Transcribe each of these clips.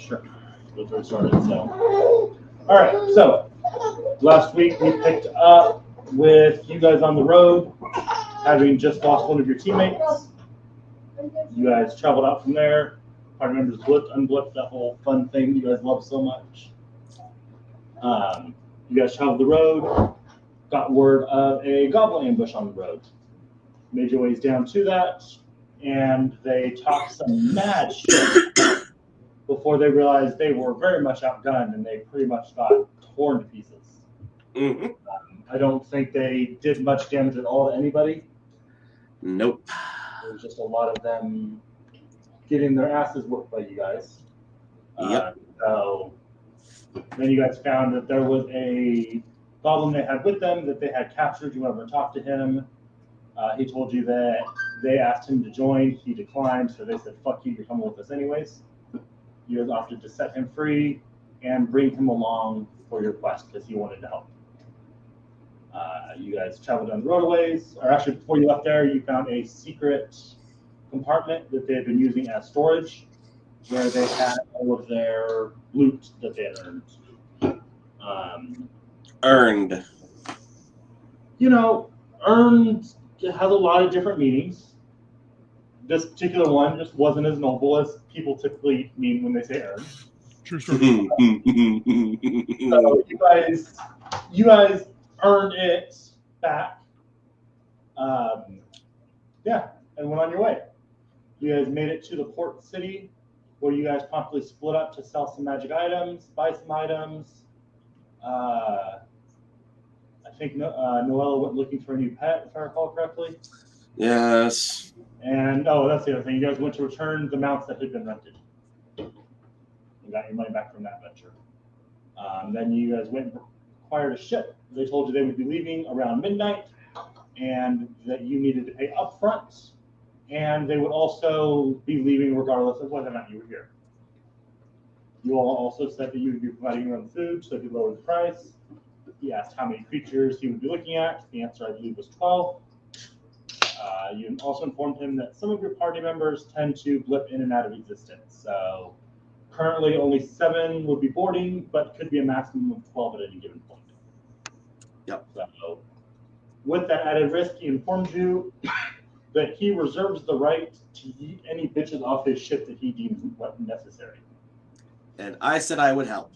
Sure. We'll get started. So, all right. So, last week we picked up with you guys on the road, having just lost one of your teammates. You guys traveled out from there. Party members blipped, unblipped, that whole fun thing you guys love so much. You guys traveled the road, got word of a goblin ambush on the road. Made your ways down to that, and they talked some mad shit before they realized they were very much outgunned and they pretty much got torn to pieces. Mm-hmm. I don't think they did much damage at all to anybody. Nope. There was just a lot of them getting their asses whooped by you guys. Yep. So then you guys found that there was a goblin they had with them that they had captured. You went over and talked to him. He told you that they asked him to join. He declined, so they said, fuck you, you're coming with us anyways. You guys opted to set him free and bring him along for your quest because he wanted to help. You guys traveled down the roadways, or actually before you left there, you found a secret compartment that they had been using as storage where they had all of their loot that they had earned. Earned. You know, earned has a lot of different meanings. This particular one just wasn't as noble as people typically mean when they say earned. Sure. So you guys earned it back. And went on your way. You guys made it to the port city where you guys promptly split up to sell some magic items, buy some items. I think Noella went looking for a new pet, if I recall correctly. Yes. And, that's the other thing. You guys went to return the mounts that had been rented. You got your money back from that venture. Then you guys went and acquired a ship. They told you they would be leaving around midnight and that you needed to pay upfront. And they would also be leaving regardless of whether or not you were here. You all also said that you would be providing your own food, so if you lowered the price. He asked how many creatures he would be looking at. The answer, I believe, was 12. You also informed him that some of your party members tend to blip in and out of existence. So currently only 7 would be boarding, but could be a maximum of 12 at any given point. Yep. So with that added risk, he informed you that he reserves the right to yeet any bitches off his ship that he deems necessary. And I said I would help.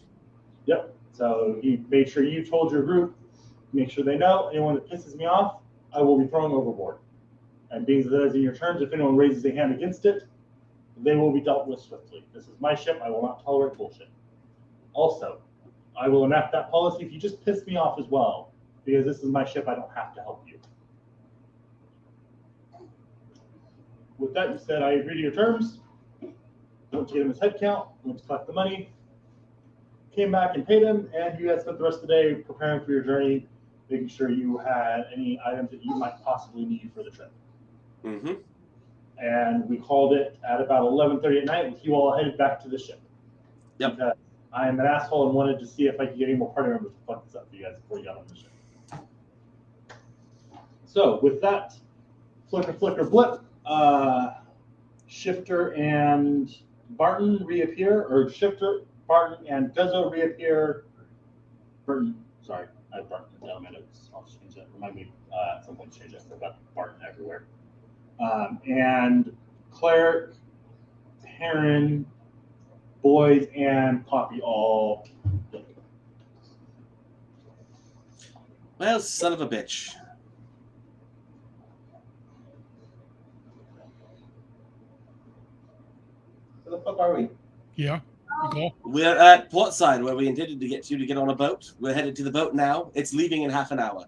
Yep. So he made sure you told your group, make sure they know, anyone that pisses me off, I will be thrown overboard. And being that as in your terms, if anyone raises a hand against it, they will be dealt with swiftly. This is my ship. I will not tolerate bullshit. Also, I will enact that policy if you just piss me off as well, because this is my ship. I don't have to help you. With that, you said, I agree to your terms. Went to get him his head count, went to collect the money, came back and paid him, and you guys spent the rest of the day preparing for your journey, making sure you had any items that you might possibly need for the trip. Mm-hmm. And we called it at about 11:30 at night with you all headed back to the ship. Yep. Because I am an asshole and wanted to see if I could get any more party members to fuck this up for you guys before you got on the ship. So with that, flicker, blip, Shifter and Barton reappear, or Shifter, Barton, and Guzzo reappear. Barton, sorry, I have Barton down my notes. I'll change that. Remind me at some point to change that. I've got Barton everywhere. And Cleric, Heron, Boys, and Poppy all. Well, son of a bitch. Where the fuck are we? Yeah. We're at Portside, where we intended to get you to get on a boat. We're headed to the boat now. It's leaving in half an hour.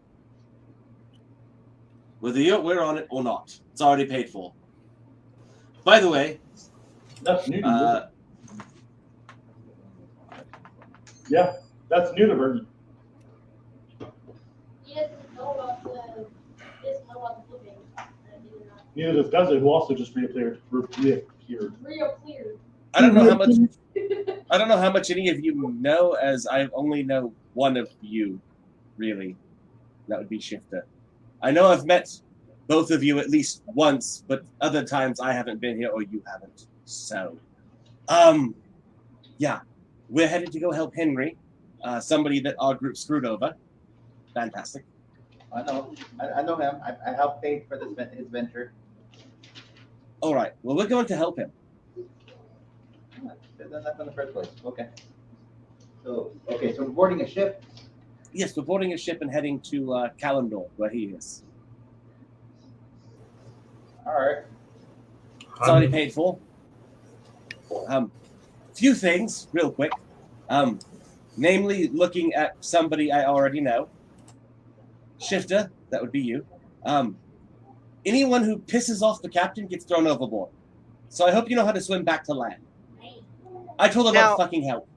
Whether we're on it or not, it's already paid for. By the way, that's new to yeah, that's new to Burton. He doesn't know about the flipping. Neither does Guzzo, who also just reappeared. I don't know how much. I don't know how much any of you know, as I only know one of you, really. That would be Shifter. I know I've met both of you at least once, but other times I haven't been here or you haven't. So, Yeah, we're headed to go help Henry, somebody that our group screwed over. Fantastic. I know. I know him. I helped pay for his venture. All right. Well, we're going to help him. Done that in the first place. Okay. So we're boarding a ship. Yes, we're boarding a ship and heading to Kalimdor, where he is. All right. It's already paid for. Few things, real quick. Namely, looking at somebody I already know. Shifter, that would be you. Anyone who pisses off the captain gets thrown overboard. So I hope you know how to swim back to land. I told him I'd fucking help.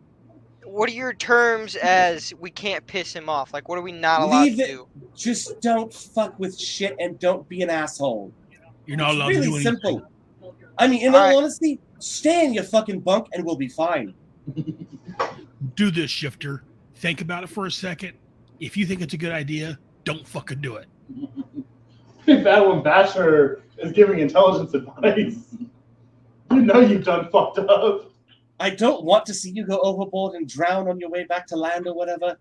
What are your terms as we can't piss him off? Like, what are we not allowed to do? Just don't fuck with shit and don't be an asshole. You're not allowed It's to do really anything. simple. I mean, in all honesty, stay in your fucking bunk and we'll be fine. Do this, Shifter. Think about it for a second. If you think it's a good idea, don't fucking do it. Bad when Basher is giving intelligence advice. You know you've done fucked up. I don't want to see you go overboard and drown on your way back to land or whatever.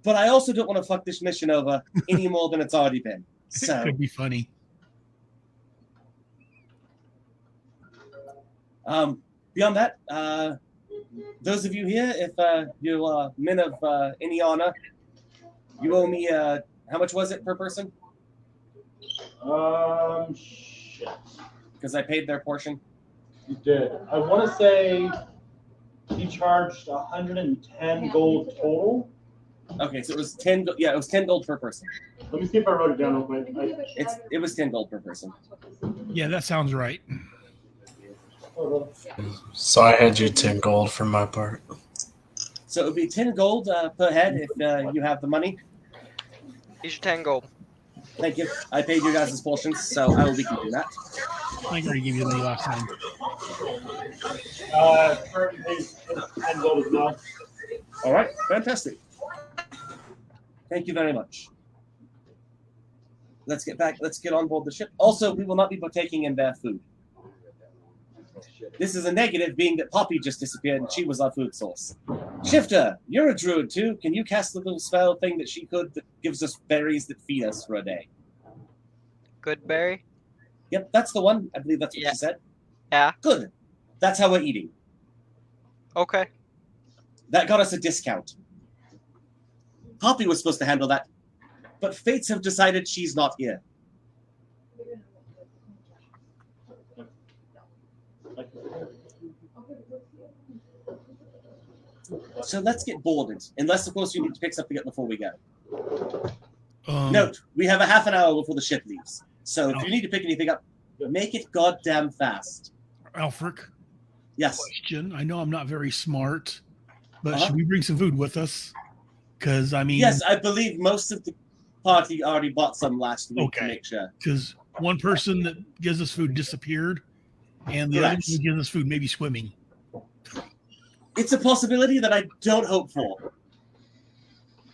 But I also don't want to fuck this mission over any more than it's already been. So It could be funny. Beyond that, those of you here, if you are men of any honor, you owe me, how much was it per person? Shit. Because I paid their portion. You did. I want to say he charged 110 gold total. Okay, so it was 10. Yeah, it was 10 gold per person. Let me see if I wrote it down real quick. It was 10 gold per person. Yeah, that sounds right. So I had you 10 gold for my part. So it would be 10 gold per head if you have the money. Here's your 10 gold. Thank you. I paid you guys' portions, so I will be keeping that. I already gave you the money last time. Current pays 10 gold as well. All right, fantastic. Thank you very much. Let's get back. Let's get on board the ship. Also, we will not be partaking in their food. This is a negative, being that Poppy just disappeared and she was our food source. Shifter, you're a druid too. Can you cast the little spell thing that she could that gives us berries that feed us for a day? Good berry? Yep, that's the one. I believe that's what she said. Yeah. Good. That's how we're eating. Okay. That got us a discount. Poppy was supposed to handle that, but fates have decided she's not here. So let's get boarded, unless of course you need to pick something up before we go. Note, we have a half an hour before the ship leaves. So if you need to pick anything up, make it goddamn fast. Alfric? Yes. Question. I know I'm not very smart, but should we bring some food with us? Because, I mean... Yes, I believe most of the party already bought some last week to make sure. Because one person that gives us food disappeared, and the other one who gives us food may be swimming. It's a possibility that I don't hope for.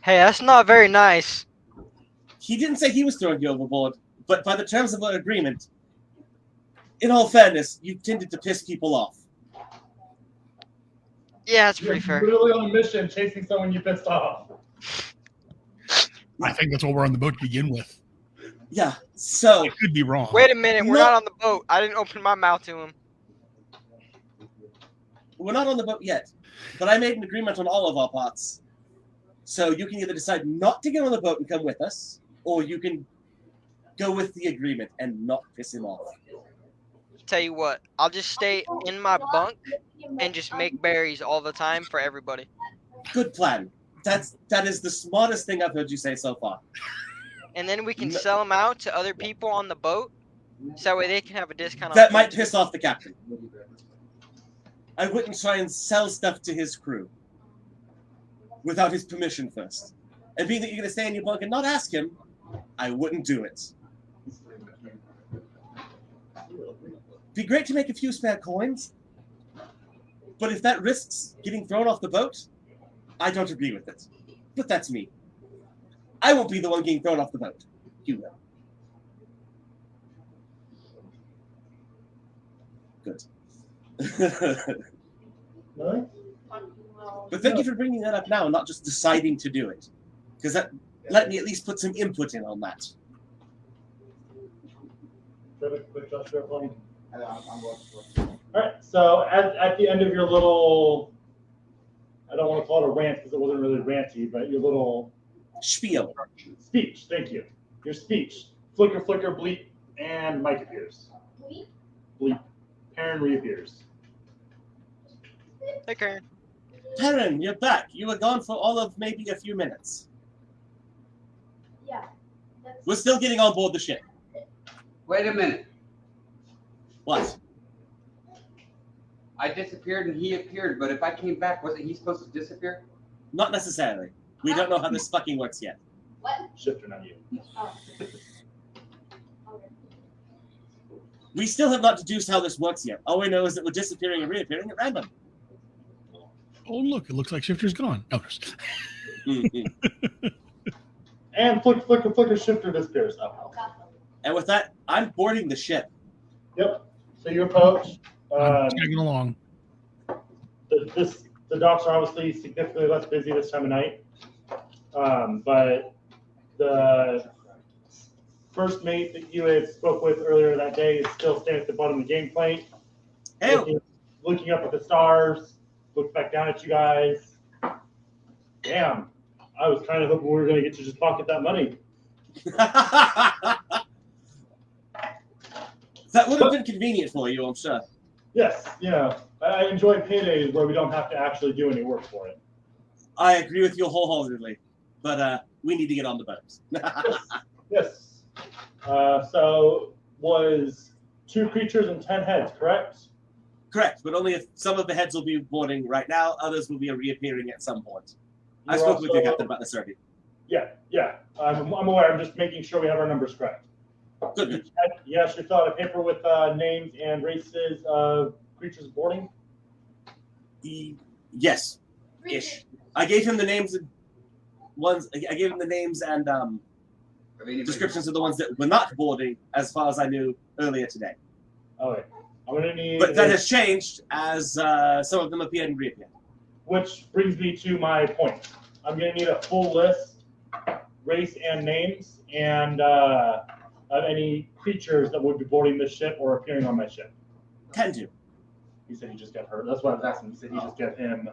Hey, that's not very nice. He didn't say he was throwing you overboard, but by the terms of our agreement, in all fairness, you tended to piss people off. Yeah, that's pretty fair. You're literally on a mission chasing someone you pissed off. I think that's what we're on the boat to begin with. Yeah, so... I could be wrong. Wait a minute, we're not on the boat. I didn't open my mouth to him. We're not on the boat yet, but I made an agreement on all of our parts. So you can either decide not to get on the boat and come with us, or you can go with the agreement and not piss him off. Tell you what, I'll just stay in my bunk and just make berries all the time for everybody. Good plan. That is the smartest thing I've heard you say so far. And then we can sell them out to other people on the boat, so that way they can have a discount. That might piss off the captain. I wouldn't try and sell stuff to his crew without his permission first. And being that you're going to stay in your bunk and not ask him, I wouldn't do it. Be great to make a few spare coins, but if that risks getting thrown off the boat, I don't agree with it. But that's me. I won't be the one getting thrown off the boat. You will. Good. Really? But thank you for bringing that up now and not just deciding to do it. Because that let me at least put some input in on that. Quick gesture, everyone. I'm looking All right. So at the end of your little, I don't want to call it a rant because it wasn't really ranty, but your little Spiel. speech. Thank you. Your speech. Flicker, flicker, bleep, and Mike appears. Bleep. Perrin reappears. Hey, Karen. Perrin, you're back. You were gone for all of maybe a few minutes. Yeah. That's, We're still getting on board the ship. Wait a minute. What? I disappeared and he appeared, but if I came back, wasn't he supposed to disappear? Not necessarily. We don't know how this fucking works yet. what? Shifter, not you. Oh. Okay. We still have not deduced how this works yet. All we know is that we're disappearing and reappearing at random. Oh, look, it looks like Shifter's gone. Oh, And flicker, flicker, flicker, shifter disappears. Oh. And with that, I'm boarding the ship. Yep. So you approach. I'm tagging along. The docks are obviously significantly less busy this time of night. But the first mate that you had spoke with earlier that day is still standing at the bottom of the gangplank, Hey, looking up at the stars, looks back down at you guys. Damn, I was kind of hoping we were going to get to just pocket that money. that would have been convenient for you, I'm sure. Yes, yeah. I enjoy paydays where we don't have to actually do any work for it. I agree with you wholeheartedly, but we need to get on the boat. Yes. So was 2 creatures and 10 heads, correct? Correct, but only if some of the heads will be boarding right now, others will be reappearing at some point. I You're spoke with you, also- Captain, about this already. Yeah. I'm aware. I'm just making sure we have our numbers correct. Good. Yes, you filled out a paper with names and races of creatures boarding. Yes, ish. I gave him the names and descriptions of the ones that were not boarding, as far as I knew earlier today. Okay. I'm gonna need. But that has changed as some of them appeared and reappeared. Which brings me to my point. I'm gonna need a full list, race and names, and of any creatures that would be boarding this ship or appearing on my ship. Can do. He said he just got hurt. That's what I was asking. He said he just gave him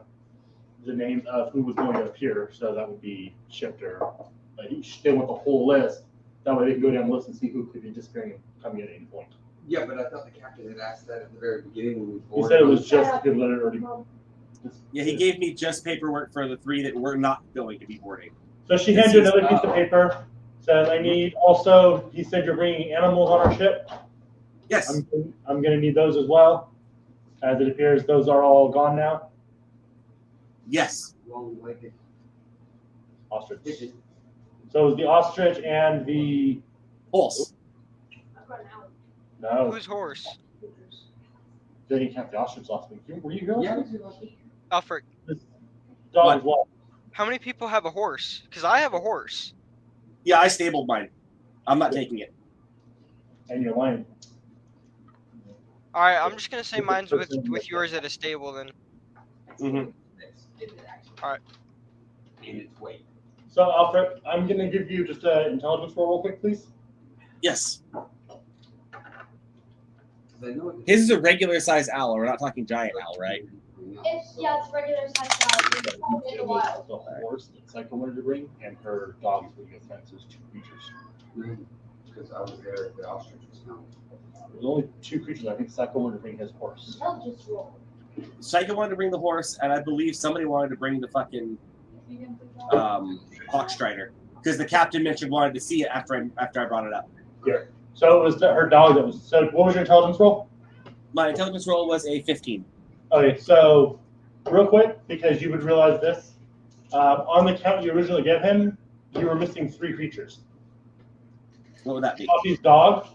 the names of who was going to appear, so that would be Shifter. But they want the whole list. That way they can go down the list and see who could be disappearing and coming at any point. Yeah, but I thought the captain had asked that at the very beginning when we He boarded. said it was just good letter already. Yeah, he gave me just paperwork for the 3 that were not going to be boarding. So she handed you another piece of paper. Said I need also. He said you're bringing animals on our ship. Yes. I'm going to need those as well. As it appears, those are all gone now. Yes. Long-legged. Ostrich. So it was the ostrich and the Horse. no. Whose horse? Then you count the ostrich last week. Were you going? Yeah. Alfred, Dog as well. how many people have a horse? Because I have a horse. Yeah, I stabled mine. I'm not taking it. And your lion. All right, I'm just gonna say mine's with yours at a stable then. Mm-hmm. All right. In its weight. So Alfred, I'm going to give you just an intelligence roll real quick, please. Yes. I know it- His is a regular size owl. We're not talking giant owl, right? It's regular size dog. In the wild. The horse that Psycho wanted to bring, and her dog is bringing a fence. There's 2 creatures. Because I was there at the ostrich was coming. There's only 2 creatures. I think Psycho wanted to bring his horse. I'll just roll. Psycho wanted to bring the horse, and I believe somebody wanted to bring the fucking Hawk Strider. Because the captain mentioned wanted to see it after I brought it up. Yeah. So it was her dog that was. So what was your intelligence roll? My intelligence roll was a 15. Okay, so real quick, because you would realize this, on the count you originally gave him, you were missing 3 creatures. What would that be? Coffee's dog,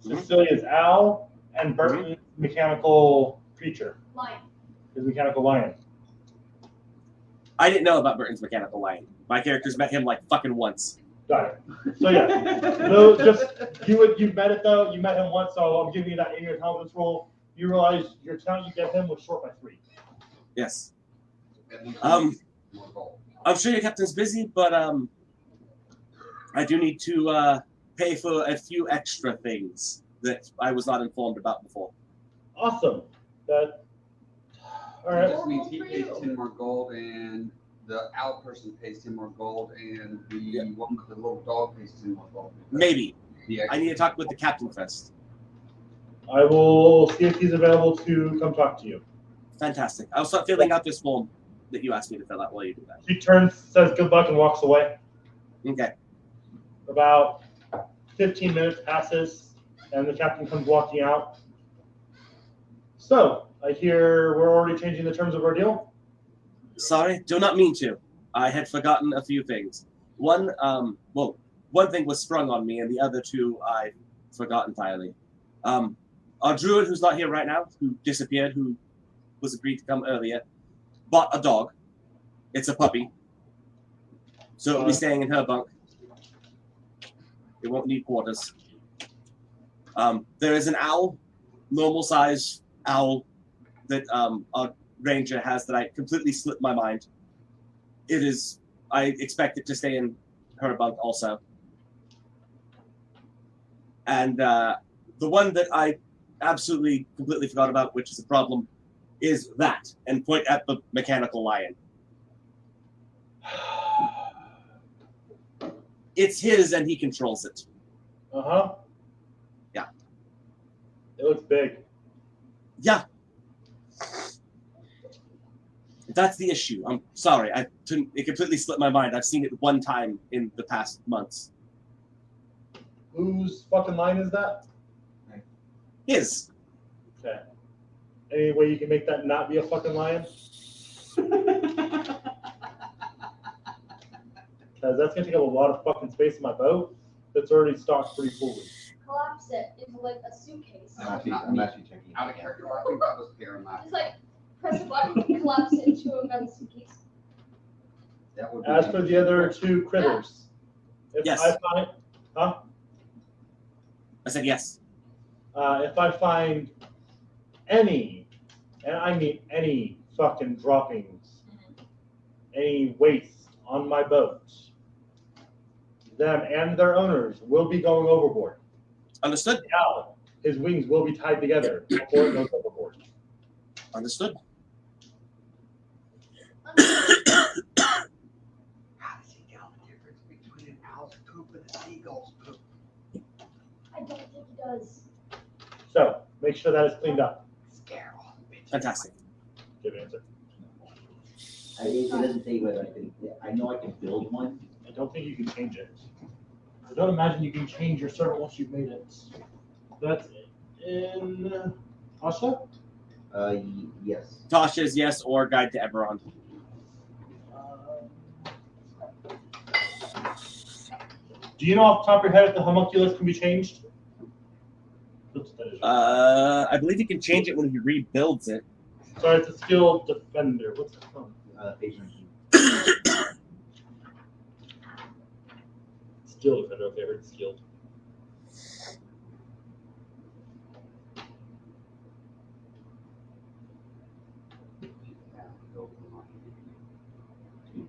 Mhm. Cecilia's owl, and Burton's mechanical creature, Lion. his mechanical lion. I didn't know about Burton's mechanical lion. My characters met him like fucking once. Got it. So yeah, no, just you met it though. You met him once, so I'm giving you that in your intelligence roll. You realize your count you gave him was short by 3. Yes. At least more gold. I'm sure your captain's busy, but I do need to pay for a few extra things that I was not informed about before. Awesome. That. All It right. just means he pays 10 more gold, and the owl person pays 10 more gold, and the one with the little dog pays 10 more gold. Maybe. The I need to talk with the captain first. I will see if he's available to come talk to you. Fantastic. I'll start filling out this form that you asked me to fill out while you do that. He turns, says good luck, and walks away. Okay. About 15 minutes passes, and the captain comes walking out. So, I hear we're already changing the terms of our deal? Sorry, do not mean to. I had forgotten a few things. One thing was sprung on me, and the other two I forgot entirely. Our druid, who's not here right now, who disappeared, who was agreed to come earlier, bought a dog. It's a puppy. So it'll be staying in her bunk. It won't need quarters. There is an owl, normal size owl, that our ranger has that I completely slipped my mind. I expect it to stay in her bunk also. And the one that I absolutely completely forgot about, which is a problem, is that, and point at the mechanical lion. It's his and he controls it. Uh-huh. Yeah. It looks big. Yeah. That's the issue. I'm sorry. It completely slipped my mind. I've seen it one time in the past months. Whose fucking line is that? His. Okay. Any way you can make that not be a fucking lion? Because that's going to take up a lot of fucking space in my boat that's already stocked pretty fully. Collapse it into like a suitcase. I'm actually checking. Out of character laughing, that was Karen laughing. Just like press a button and collapse it into a gun suitcase. That would be As for the other two critters, if Yes. I find, I said yes. if I find any, and I mean any fucking droppings, any waste on my boat, them and their owners will be going overboard. Understood. Now, his wings will be tied together before it goes overboard. Understood. How does he tell the difference between an owl's poop and a seagull's poop? I don't think he does. So, make sure that is cleaned up. Scare all the bitches. Fantastic. Good answer. It doesn't say whether I can. I know I can build one. I don't think you can change it. I don't imagine you can change your servant once you've made it. That's in Tasha? Yes. Tasha's yes, or Guide to Eberron. Do you know off the top of your head if the homunculus can be changed? I believe you can change it when he rebuilds it. Sorry, it's a skilled defender. What's it called? Page 19. Skilled defender. Okay, I heard skilled.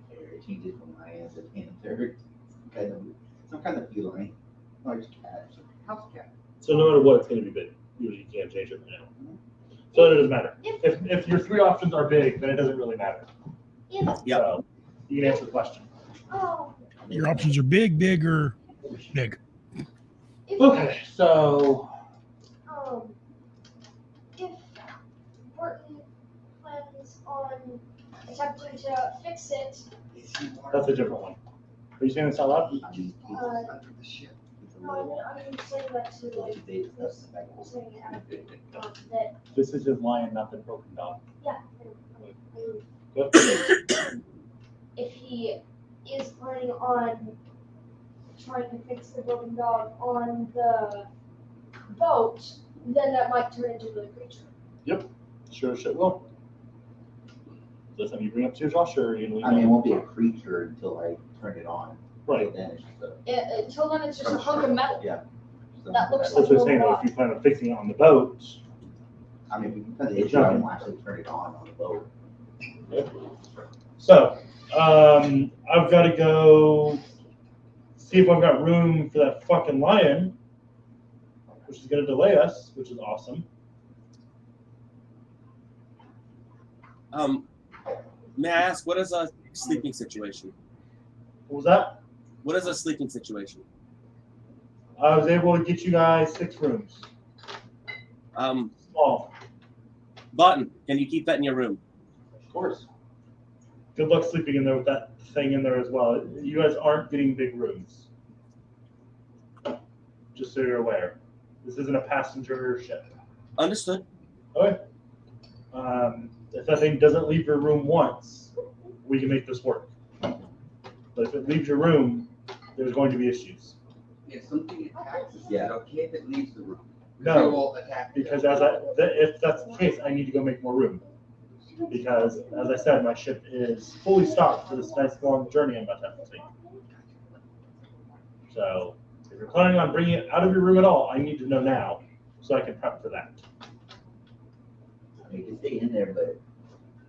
It changes from lion to panther. Some kind of feline. Large cat. House cat. So no matter what, it's going to be big. Usually you can't change it right now. So it doesn't matter. If your three options are big, then it doesn't really matter. If, Yep. So you can answer the question. oh, Your options are big, big, or big. if, Okay, so if Burton plans on attempting to fix it, that's a different one. Are you saying this out loud? Under the ship. no, I'm saying that to like, saying it out, that, This is his lion, not the broken dog. yeah, Go. if he is planning on trying to fix the broken dog on the boat, then that might turn into the creature. Sure, will. Is that something you bring up to Josh, or are you I mean, it won't be a creature until I turn it on. Right. Then it's just Until then, it's just a hunk of metal. yeah. That looks That's what I'm saying, though. If you plan on fixing it on the boat, I mean, because the issue, I won't actually turn it on the boat. So, I've got to go see if I've got room for that fucking lion, which is going to delay us, which is awesome. May I ask, what is a sleeping situation? What was that? What is a sleeping situation? I was able to get you guys 6 rooms. Small. Button, can you keep that in your room? Of course. Good luck sleeping in there with that thing in there as well. You guys aren't getting big rooms. Just so you're aware. This isn't a passenger ship. Understood. Okay. If that thing doesn't leave your room once, we can make this work. But if it leaves your room, there's going to be issues. If something attacks us, Yeah. is it okay if it leaves the room? No, They will attack you. because if that's the case, I need to go make more room. Because, as I said, my ship is fully stocked for this nice long journey I'm about to have to take. So, if you're planning on bringing it out of your room at all, I need to know now, so I can prep for that. I mean, you can stay in there, but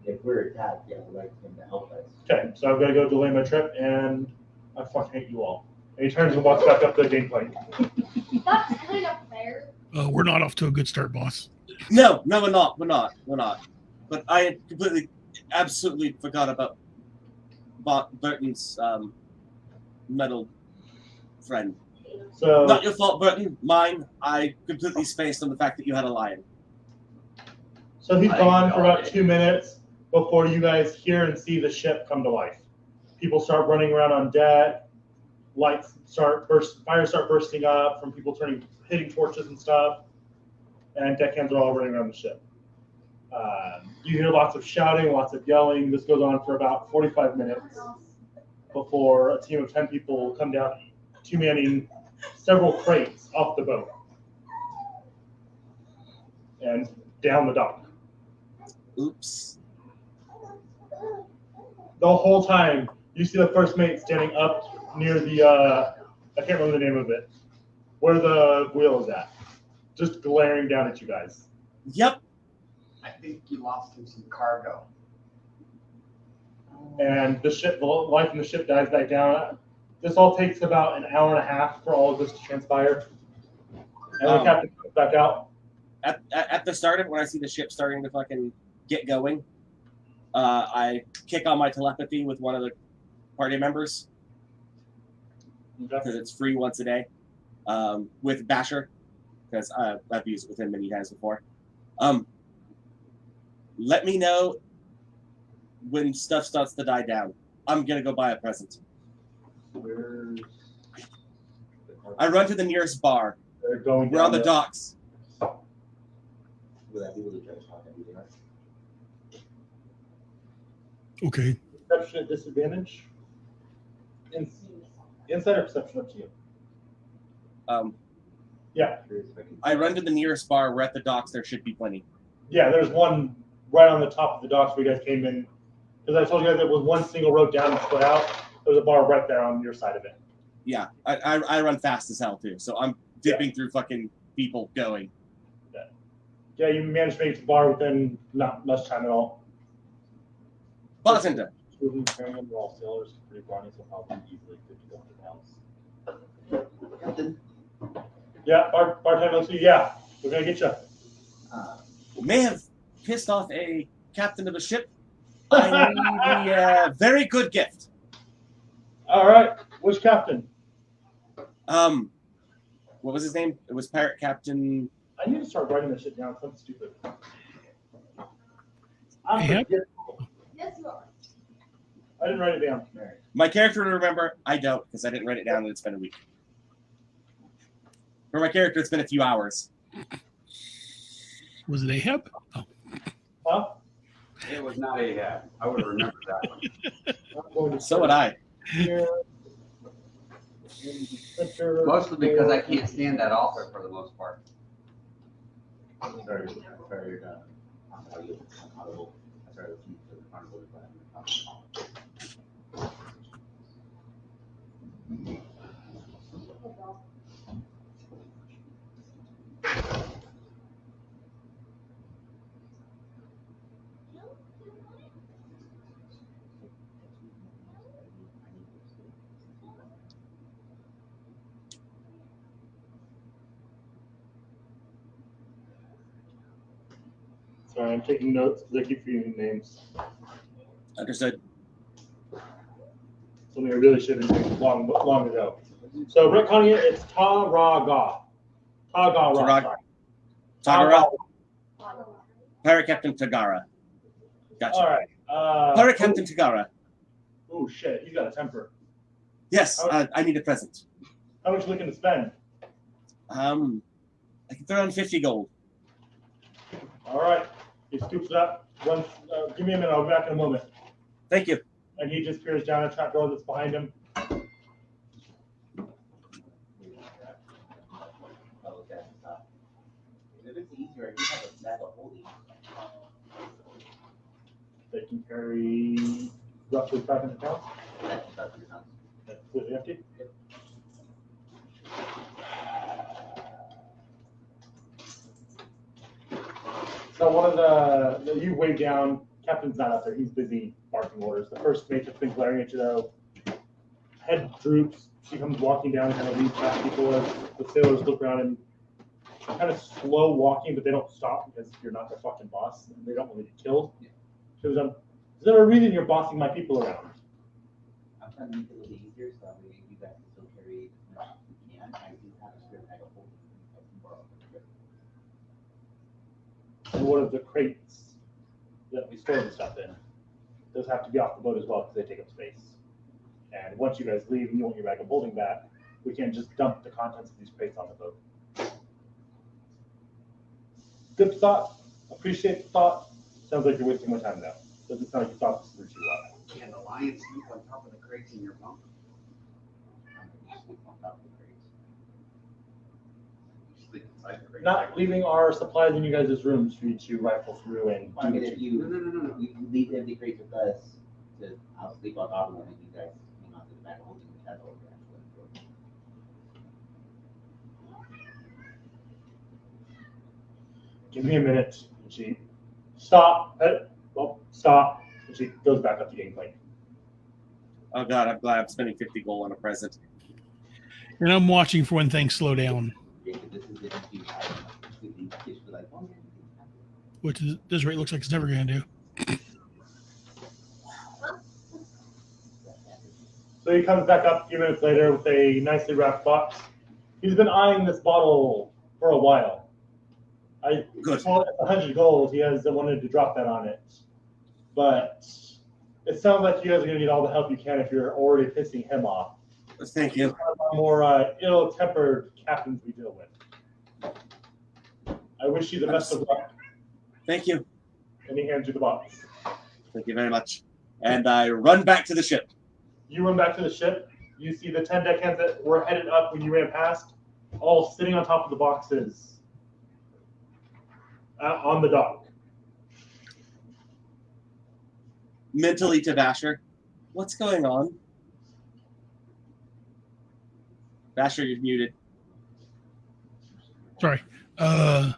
if we're attacked, yeah, I'd like him to help us. Okay, so I've got to go delay my trip, and I fucking hate you all. And he turns and walks back up the gangplank. That's kind of fair. We're not off to a good start, boss. No, we're not. But I completely, absolutely forgot about Burton's metal friend. So, Not your fault, Burton. Mine. I completely spaced on the fact that you had a lion. so he's I gone for about got it. 2 minutes before you guys hear and see the ship come to life. People start running around on deck. Fires start bursting up from people hitting torches and stuff, and deckhands are all running around the ship. You hear lots of shouting, lots of yelling. This goes on for about 45 minutes before a team of 10 people come down, 2-manning several crates off the boat and down the dock. Oops. The whole time, you see the first mate standing up near the, I can't remember the name of it, where the wheel is at, just glaring down at you guys. Yep. I think you lost him some cargo. And the life in the ship dies back down. This all takes about an hour and a half for all of this to transpire. And the captain comes back out. At the start of it, when I see the ship starting to fucking get going, I kick on my telepathy with one of the party members because it's free once a day with Basher, because I've used it with him many times before. Let me know when stuff starts to die down. I'm gonna go buy a present. Where's I run to the nearest bar. They're going We're on down the docks. Will that be able to try to talk everything else? Okay. Perception at disadvantage. Insight or perception, up to you. Yeah. Curious if I can- I run to the nearest bar. We're at the docks. There should be plenty. Yeah, there's one right on the top of the docks where you guys came in. Because I told you guys there was one single road down and split out. There's a bar right there on your side of it. Yeah, I run fast as hell too, so I'm dipping through fucking people going. Yeah, you managed to make it to the bar within not much time at all. Bartender. Moving Permian, we're all sailors, pretty brawny, so probably easily 50 to 100 pounds. Captain, Yeah, bartender looks at you. Yeah, we're gonna get you. May have pissed off a captain of a ship. I need a very good gift. All right, which captain? What was his name? It was Pirate Captain. I need to start writing this shit down. Something stupid. I'm Yeah. forgetful. Yes, you are. I didn't write it down. My character would remember. I don't, because I didn't write it down and it's been a week. For my character, it's been a few hours. Was it Ahab? Oh. Huh? It was not Ahab. I would have remembered that one. I'm going to So would I. here. In the center Mostly because I can't stand that author for the most part. sorry, Audible. I started listening to the Carnival. Sorry, I'm taking notes because I keep forgetting names. Understood. Something I really should have done long ago. So retconning it, it's Ta-Ra-Ga. Ta-Ga-Ra. Tagara. Pirate Captain Tagara. Gotcha. All right. Pirate Captain Tagara. Oh shit, he's got a temper. Yes, I need a present. How much are you looking to spend? I can throw in 50 gold. All right. He scoops it up. Runs. Give me a minute. I'll be back in a moment. Thank you. And he just peers down a trap door that's behind him. If it's easier, I do have a bag of holding. They can carry roughly 500 pounds. That's 500 pounds. That's completely empty. So one of the you wave down. Captain's not up there. He's busy barking orders. The first mate that's been glaring at you though. Head droops. She comes walking down, kind of leads past people as the sailors look around and kind of slow walking, but they don't stop because you're not their fucking boss and they don't want to get killed. She goes, is there a reason you're bossing my people around? I'm trying to make it a little easier so that way you guys can still carry as much as you can. I do have a spare bag of holding. I can borrow it. And one of the crates that we store the stuff in, those have to be off the boat as well because they take up space. And once you guys leave and you want your bag of holding back, we can't just dump the contents of these crates on the boat. Good thought. Appreciate the thought. Sounds like you're wasting my time now. Doesn't sound like you thought this through too well. Can the lion sleep on top of the crates in your bunk? You sleep on top of the crates. You sleep inside the crate. Not leaving our supplies in you guys' rooms for you to rifle through and I mean, do if you, No. you leave empty crates with us, I'll sleep on top of them and you guys hang on to the bag of holding the cat over there. Give me a minute. And she stop. Stop. And she goes back up the gangplank. Oh god, I'm glad I'm spending 50 gold on a present. And I'm watching for when things slow down, Jacob, this is different to you. Kids be like, oh, yeah, which is, this rate looks like it's never going to do. So he comes back up a few minutes later with a nicely wrapped box. He's been eyeing this bottle for a while. I Good. told him 100 gold. He has wanted to drop that on it. But it sounds like you guys are going to need all the help you can if you're already pissing him off. Thank you. One of our more ill-tempered captains we deal with. I wish you the best of luck. Thank you. And he hands you the box. Thank you very much. And I run back to the ship. You run back to the ship. You see the 10 deckhands that were headed up when you ran past, all sitting on top of the boxes on the dock. Mentally to Basher. What's going on? Basher, you're muted. Sorry. So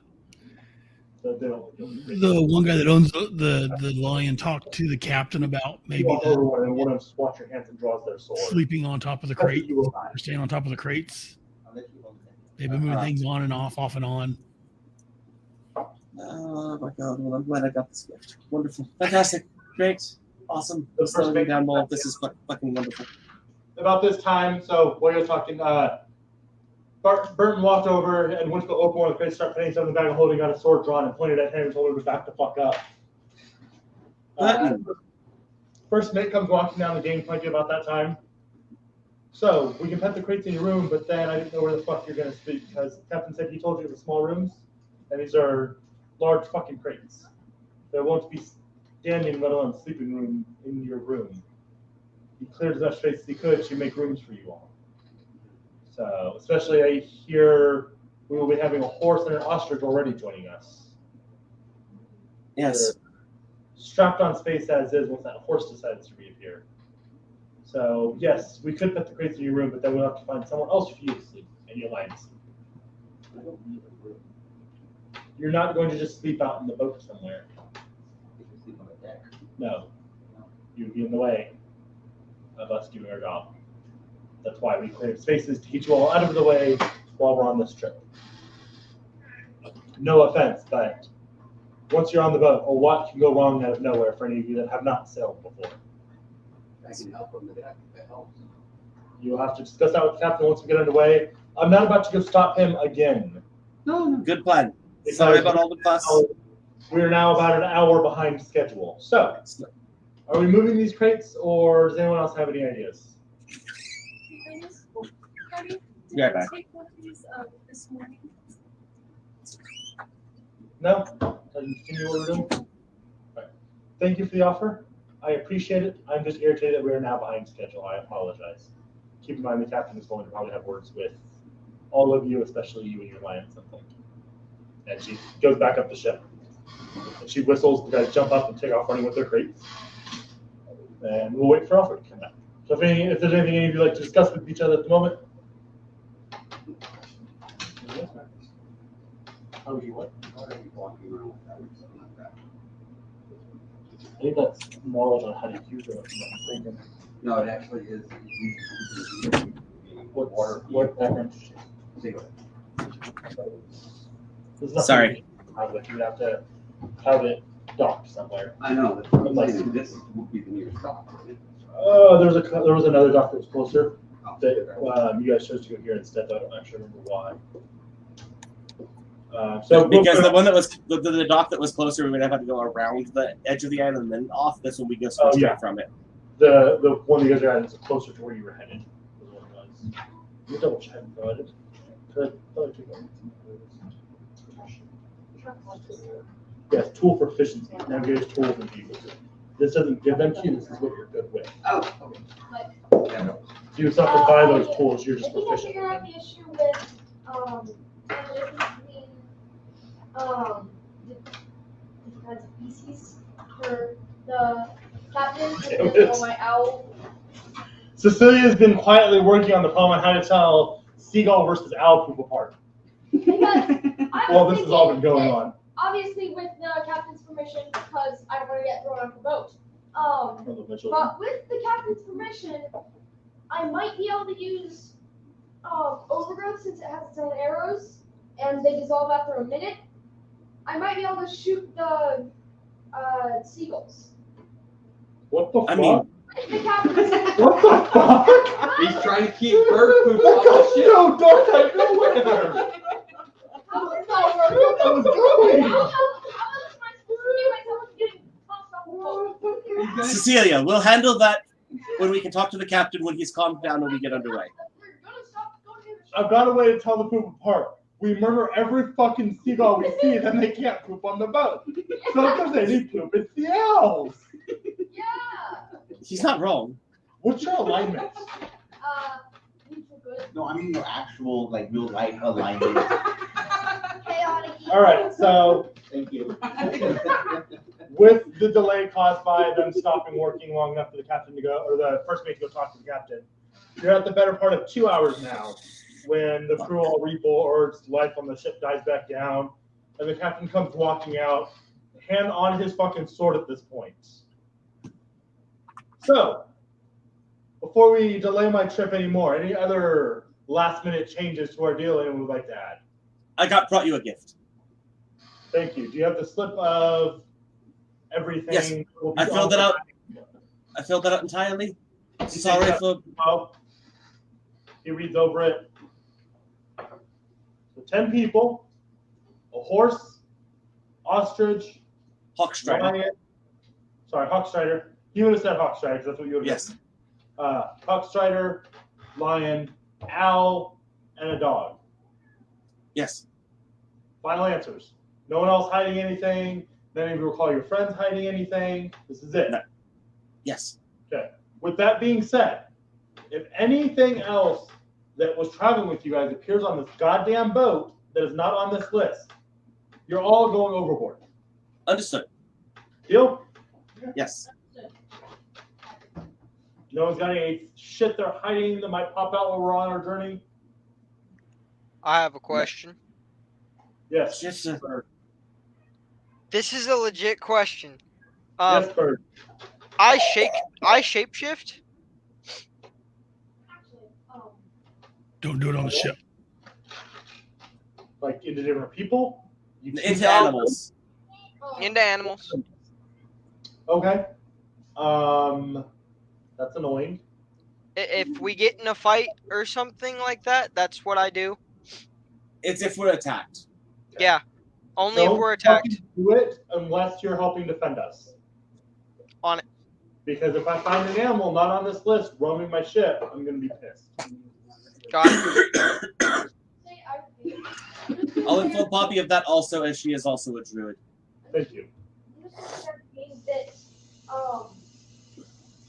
they don't The one guy that owns the lion talked to the captain about maybe walk over one and one of them swats your hands and draws their sword. sleeping on top of the crate or staying on top of the crates. I'll let you hold it. They've been moving things on and off and on. Oh my god, well, I'm glad I got this gift. Wonderful. Fantastic. Great. Awesome. The first Slowing big- down more. This is fucking wonderful. About this time, so while you're talking, Burton walked over and went to open one of the crates, started putting something in the bag of holding, got a sword drawn and pointed at him and told him to back the fuck up. First mate comes walking down the gangplank about that time. So we can put the crates in your room, but then I didn't know where the fuck you're gonna sleep because the captain said he told you it was small rooms, and these are large fucking crates. There won't be standing, let alone sleeping room in your room. He cleared as much space as he could to make rooms for you all. So, especially I hear we will be having a horse and an ostrich already joining us. Yes. They're strapped on space as is once that horse decides to reappear. So, yes, we could put the crates in your room, but then we'll have to find someone else for you to sleep and your line to sleep. I don't need a room. You're not going to just sleep out in the boat somewhere. If you sleep on the deck. No. You'd be in the way of us doing our job. That's why we cleared spaces to get you all out of the way while we're on this trip. No offense, but once you're on the boat, a lot can go wrong out of nowhere for any of you that have not sailed before. I can help them with that. That helps. You'll have to discuss that with the captain once we get underway. I'm not about to go stop him again. No. Good plan. Sorry about all the fuss. We're now about an hour behind schedule. So, are we moving these crates, or does anyone else have any ideas? Yeah, back. This morning. No? Continue what we're doing? Right. Thank you for the offer. I appreciate it. I'm just irritated that we are now behind schedule. I apologize. Keep in mind the captain is going to probably have words with all of you, especially you and your lion at some point. And she goes back up the ship. And she whistles, the guys jump up and take off running with their crates. And we'll wait for offer to come back. So if there's anything any of you like to discuss with each other at the moment. How would you what? Why are you walking around with that or something like that? I think that's knowledge on how to use it. I'm thinking. No, it actually is. What background? Sorry. You would have to have it docked somewhere. I know. That's what I'm saying. This would be the nearest stop. Oh, there was another dock that was closer that you guys chose to go here instead. But I don't actually remember why. Because the one that was the dock that was closer, we would have to go around the edge of the island and then off. This one we go straight from it. The one you guys are at is closer to where you were headed. You double check, bro. Yes, tool proficiency. Now gives tools and vehicles. This doesn't give them to you. This is what you're good with. Oh, okay. Yeah. So you just have to buy those tools. You're just I think I proficient. figured out the issue with the difference between different kinds of species for the captain and then my owl. Cecilia's been quietly working on the problem on how to tell seagull versus owl poop apart. Well, this has all been going on. Obviously, with the captain's permission, because I don't want to get thrown off the boat. But with the captain's permission, I might be able to use overgrowth since it has its own arrows and they dissolve after a minute. I might be able to shoot the seagulls. What the fuck? mean, The captain's what the fuck? He's trying to keep bird poop off the ship. No, dark out of nowhere. How is that working? That was going. How am I supposed to do myself getting tossed off the boat? Cecilia, we'll handle that when we can talk to the captain when he's calmed down when we get underway. I've got a way to tell the poop apart. We murder every fucking seagull we see, then they can't poop on the boat. So if there's any poop, it's the owls. Yeah. He's not wrong. What's your alignment? Neutral good. No, I mean your actual, like, real life alignment. Chaotic. All right, so Thank you. with the delay caused by them stopping working long enough for the captain to go, or the first mate to go talk to the captain, you're at the better part of 2 hours now when the crew all reboards, life on the ship dies back down, and the captain comes walking out, hand on his fucking sword at this point. So, before we delay my trip anymore, any other last-minute changes to our deal anyone would like to add? I brought you a gift. Thank you. Do you have the slip of everything? Yes, I filled it out. I filled that out entirely. Sorry for. Well, he reads over it. So 10 people, a horse, ostrich, Hawkstrider. lion. Sorry, Hawkstrider. You would have said Hawkstrider because that's what you would have Yes. said. Hawkstrider, lion, owl, and a dog. Yes. Final answers. No one else hiding anything. None of you recall your friends hiding anything. This is it. No. Yes. Okay. With that being said, if anything else that was traveling with you guys appears on this goddamn boat that is not on this list, you're all going overboard. Understood. Deal? Yes. No one's got any shit they're hiding that might pop out while we're on our journey? I have a question. Yes. Yes, Bird. This is a legit question. Yes, Bird. I shapeshift. Don't do it on the ship. Like into different people? Into animals. Into animals. Okay. That's annoying. If we get in a fight or something like that, that's what I do. It's if we're attacked. Yeah. Only if Don't we're attacked. fucking do it unless you're helping defend us. On it. Because if I find an animal not on this list roaming my ship, I'm going to be pissed. Got it. I'll inform Poppy of that also, as she is also a druid. Thank you. That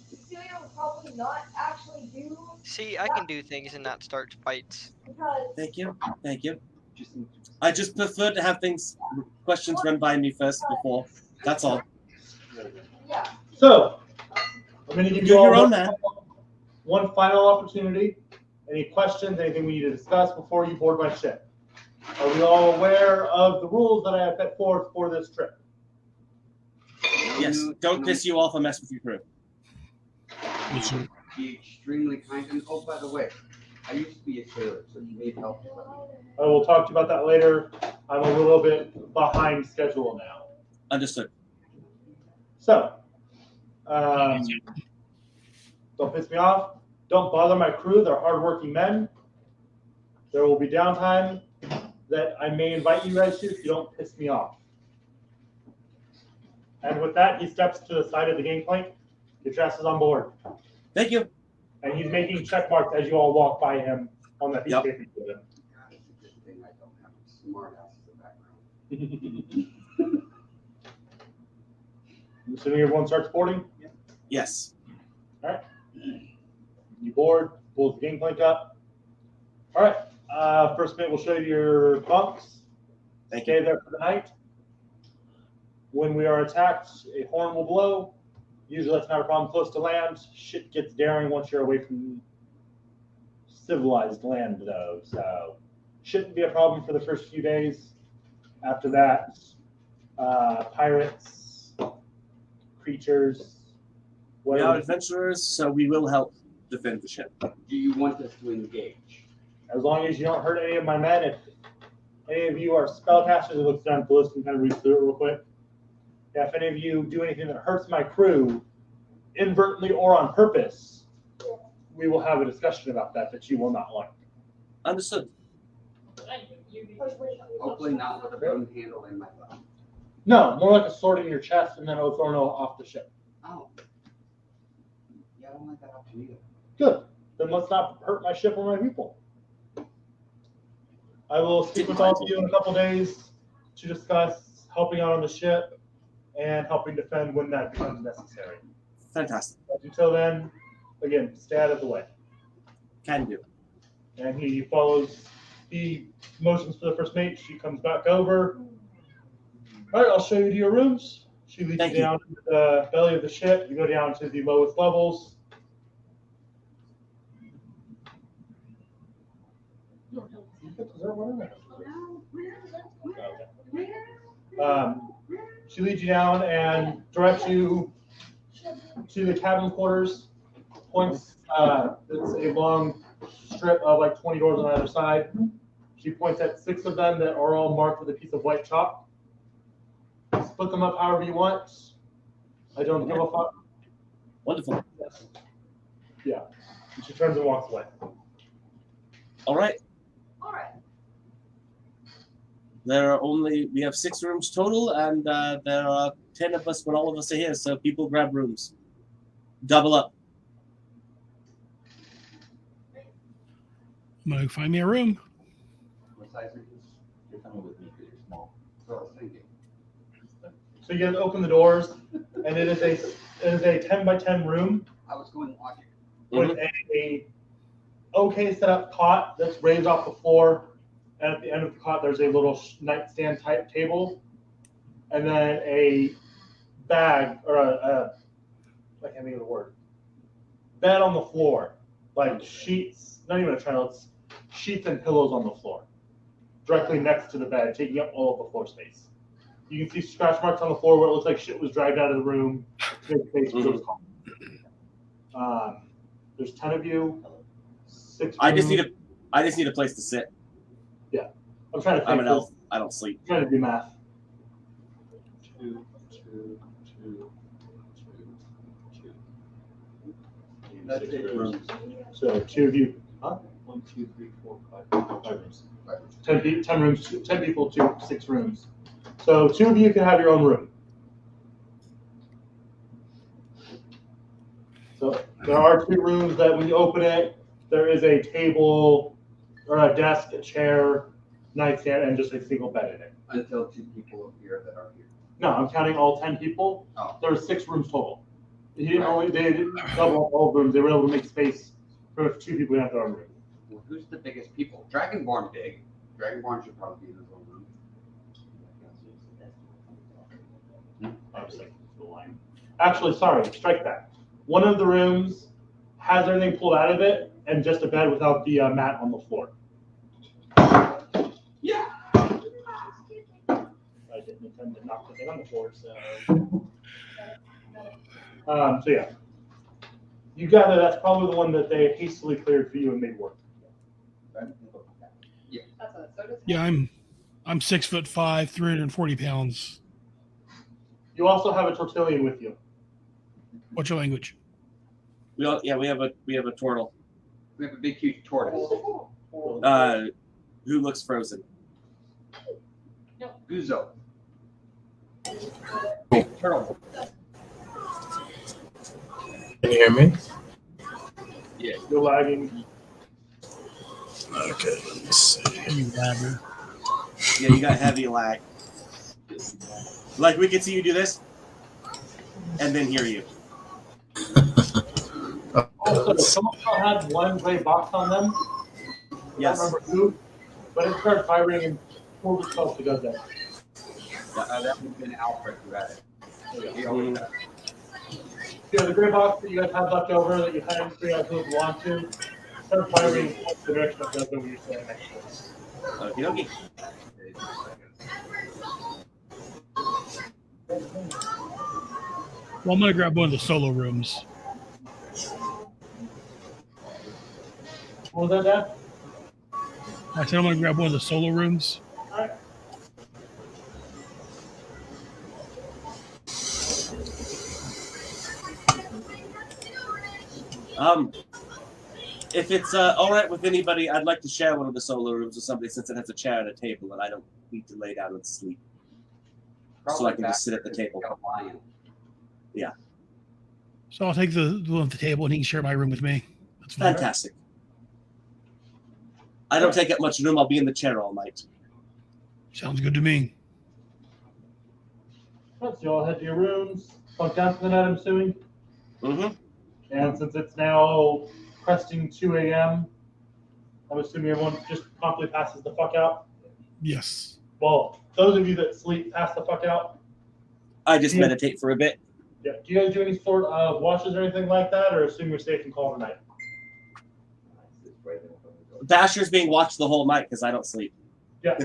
Cecilia will probably not actually do See, I can do things and not start fights. because Thank you. Thank you. I just prefer to have questions run by me first before. That's all. yeah. So, I'm going to give Do you all your own, man. one final opportunity. Any questions, anything we need to discuss before you board my ship? Are we all aware of the rules that I have put forth for this trip? Yes. Don't piss you off or mess with your crew. Be extremely kind. And oh, by the way, I used to be a sailor, so you need help. I will talk to you about that later. I'm a little bit behind schedule now. Understood. So, don't piss me off. Don't bother my crew. They're hardworking men. There will be downtime that I may invite you guys to if you don't piss me off. And with that, he steps to the side of the gangplank. Get your asses on board. Thank you. And he's making check marks as you all walk by him on that piece of paper. God, it's a good thing I don't have smart asses in the background. I'm assuming everyone starts boarding? Yes. All right. You board, pulls the gangplank up. All right. First mate will show you your bunks. Stay there for the night. When we are attacked, a horn will blow. Usually that's not a problem close to land. Shit gets daring once you're away from civilized land, though. So shouldn't be a problem for the first few days. After that, pirates, creatures, We are whatever. adventurers, so we will help defend the ship. Do you want us to engage? As long as you don't hurt any of my men, if any of you are spellcasters, it looks down the list and kind of read through it real quick. Yeah, if any of you do anything that hurts my crew, inadvertently or on purpose, we will have a discussion about that you will not like. Understood. Hopefully not with a bone handle in my butt. No, more like a sword in your chest and then it'll throw off the ship. Oh. Yeah, I don't like that option either. Good. Then let's not hurt my ship or my people. I will speak with all of you in a couple days to discuss helping out on the ship and helping defend when that becomes necessary. Fantastic. But until then, again, stay out of the way. Can do. And he follows the motions for the first mate. She comes back over. All right, I'll show you to your rooms. She leads you down to the belly of the ship. You go down to the lowest levels. She leads you down and directs you to the cabin quarters. Points. It's a long strip of like 20 doors on either side. She points at 6 of them that are all marked with a piece of white chalk. Split them up however you want. I don't give a fuck. Wonderful. Yes. Yeah. And she turns and walks away. All right. All right. We have 6 rooms total, and there are 10 of us when all of us are here, so people grab rooms. Double up. I'm gonna find me a room. What size are you? You're coming with me because you're small. So I was thinking. So you guys open the doors, and it is a 10 by 10 room I was going logic. with a okay set up cot that's raised off the floor. And at the end of the cot, there's a little nightstand type table, and then a bag or I can't think of the word. Bed on the floor, like sheets, not even a trundle, it's sheets and pillows on the floor, directly next to the bed, taking up all of the floor space. You can see scratch marks on the floor where it looks like shit was dragged out of the room. There's 10 of you. 6 I just need a place to sit. Yeah, I'm trying to. I'm an elf. I don't sleep. I'm trying to do math. 2, 2, 2, 2, 2. That's Six 6 rooms. rooms. So 2 of you, 1, 2, 3, 4, 5 rooms. 10 rooms, 10 people, 6 rooms. So 2 of you can have your own room. So there are 2 rooms that when you open it, there is a table or a desk, a chair, nightstand, and just a single bed in it. Until 2 people appear that are here. No, I'm counting all 10 people. Oh. There were 6 rooms total. They didn't double up all rooms. They were able to make space for 2 people in their own room. Well, who's the biggest people? Dragonborn big. Dragonborn should probably be in his own room. Obviously, the line. Actually, sorry, strike that. One of the rooms has everything pulled out of it and just a bed without the mat on the floor. Yeah. I didn't intend to knock the thing on the floor, so. So yeah. You gather that's probably the one that they hastily cleared for you and made work. Yeah, I'm 6'5", 340 pounds. You also have a tortillion with you. What's your language? We have a turtle. We have a big, huge tortoise. Who looks frozen. Guzo. Turtle. Can you hear me? Yeah. You're lagging. Okay, let me see. You lagger. Yeah, you got heavy lag. Like we can see you do this, and then hear you. Also, someone had one gray box on them. Yes. I don't remember who, but it started firing and pulled itself to go down. That would have been Alfred who had it. He always had it. Yeah, the gray box that you guys had left over that you hadn't figured out who it belonged to started firing in the direction of Desmond when you're standing next to it. Okie dokie. Well, I'm gonna grab one of the solo rooms. What was that, Dad? I said I'm gonna grab one of the solo rooms. Alright. If it's all right with anybody, I'd like to share one of the solo rooms with somebody since it has a chair and a table, and I don't need to lay down and sleep. So I can just sit at the table. Yeah. So I'll take the one at the table, and he can share my room with me. That's fine. Fantastic. I don't take up much room. I'll be in the chair all night. Sounds good to me. So you all head to your rooms, plug down for the night, I'm assuming. Mm-hmm. And since it's now cresting 2 a.m., I'm assuming everyone just promptly passes the fuck out. Yes. Well, those of you that sleep, pass the fuck out. I just Yeah. meditate for a bit. Yeah. Do you guys do any sort of washes or anything like that, or assume you're safe and call it a night? Basher's being watched the whole night because I don't sleep. Yeah.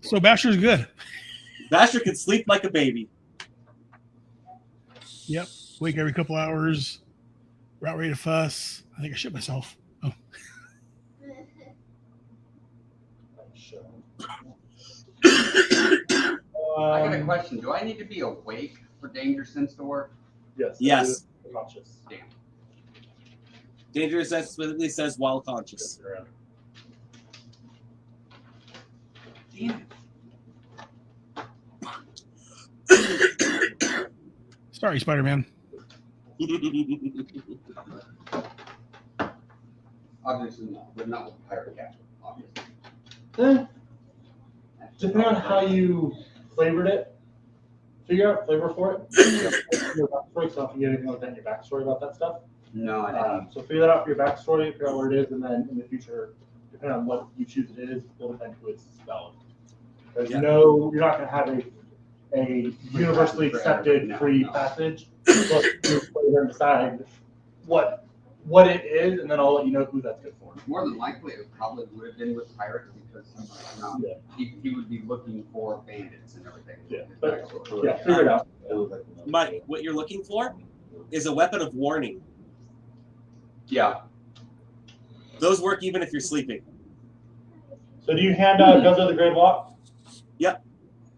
So Basher's good. Basher can sleep like a baby. Yep. Wake every couple hours. We're out ready to fuss. I think I shit myself. Oh. I got a question. Do I need to be awake for danger sense to work? Yes. Yes. Conscious. Damn. Dangerous Sense specifically says while conscious. Damn Eh. Sorry, Spider-Man. Obviously not, but not with pirate capture, obviously. Depending on how you flavored it, figure out flavor for it. Your backstory, so if you get anything like that in your backstory about that stuff. No, I didn't. So figure that out for your backstory, figure out what it is, and then in the future, depending on what you choose it is, it'll depend who it's spelled. Because Yeah. no, you're not going to have a universally accepted No, free no. passage. But you flavor and decide what it is, and then I'll let you know who that's good for. More than likely, it probably would have been with pirates because Yeah. he would be looking for bandits and everything. Yeah, His but- backstory. Yeah, figure it out. Mike, what you're looking for is a weapon of warning. Yeah. Those work even if you're sleeping. So do you hand out Guzzler the Great Block? Yep.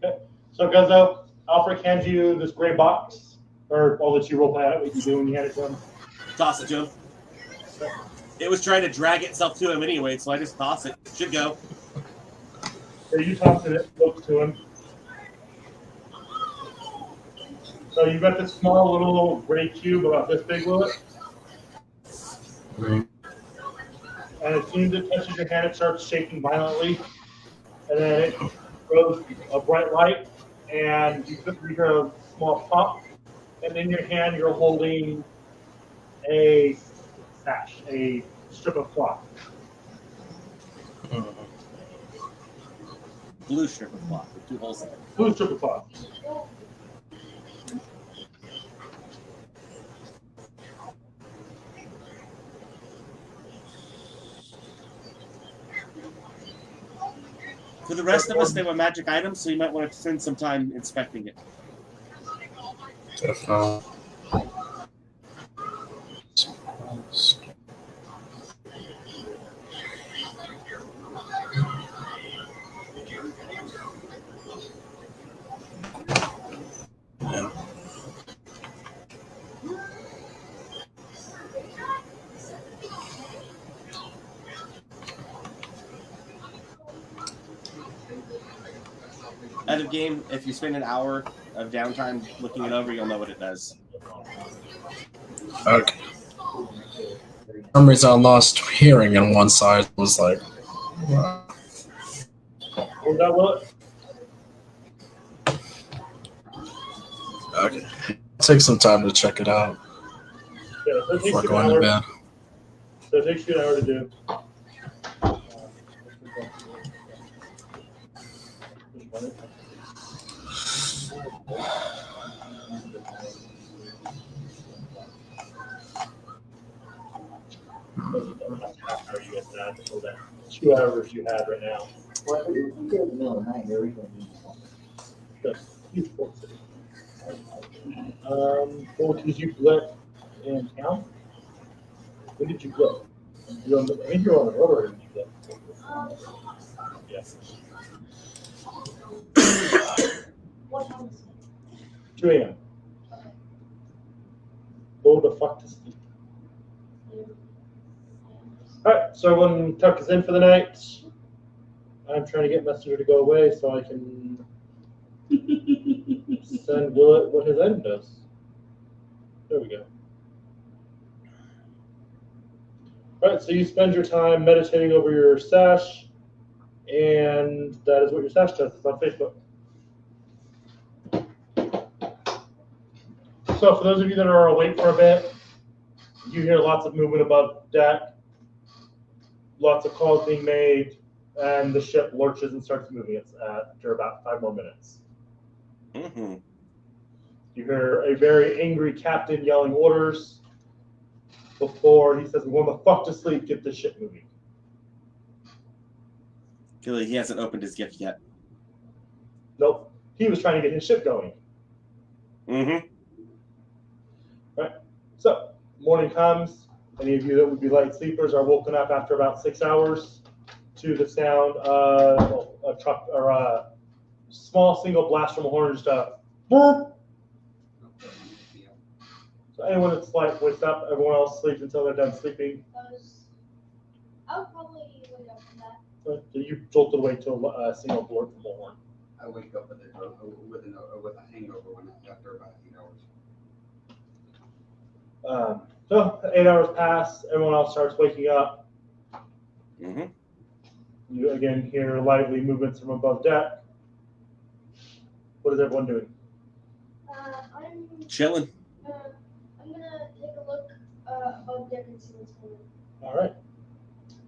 Okay. So Guzzo, Alfred hands you this gray box, or I'll let you roleplay out what you do when you hand it to him. Toss it to him. It was trying to drag itself to him anyway, so I just toss it. Should go. So you toss it, looks to him. So you've got this small little gray cube about this big, will it? Mhm. And as soon as it touches your hand, it starts shaking violently. And then it throws a bright light, and you hear a small pop. And in your hand, you're holding a sash, a strip of cloth. Blue strip of cloth with 2 holes in it. Blue strip of cloth. For the rest of us, they were magic items, so you might want to spend some time inspecting it. Definitely. Yeah. Out of game, if you spend an hour of downtime looking it over, you'll know what it does. Okay. For some reason, I lost hearing on one side. It was like, wow. Was that what? Okay. Take some time to check it out Yeah, so it takes before you going an to hour. bed. So it takes you an hour to do. How you guys had until that 2 hours you had right now. Well, if you get in the middle of the night, you're going to need something. That's huge port city. Well, did you blip in town? When did you blip? You're on the, I think you're on the road, or did you blip? Yes. What time is it? 2 a.m. Go the fuck to sleep. Alright, so everyone tucks in for the night. I'm trying to get Messenger to go away so I can send Willet what his item does. There we go. Alright, so you spend your time meditating over your stash, and that is what your stash does. It's on Facebook. So for those of you that are awake for a bit, you hear lots of movement above deck, lots of calls being made, and the ship lurches and starts moving. It's after about 5 more minutes. Mm-hmm. You hear a very angry captain yelling orders before he says, "We're going the fuck to sleep, get this ship moving." Clearly, he hasn't opened his gift yet. Nope. He was trying to get his ship going. Mm-hmm. Right. So, morning comes. Any of you that would be light sleepers are woken up after about 6 hours to the sound of a truck or a small single blast from a horn, just a boop. So anyone that's light wakes up, everyone else sleeps until they're done sleeping. I would probably wake up from that. So you jolted away to a single blurt from a horn. I wake up with a hangover after about 8 hours. So 8 hours pass, everyone else starts waking up. Mm-hmm. You again hear lively movements from above deck. What is everyone doing? I'm Chilling. I'm gonna take a look above deck and see what's going on. All right.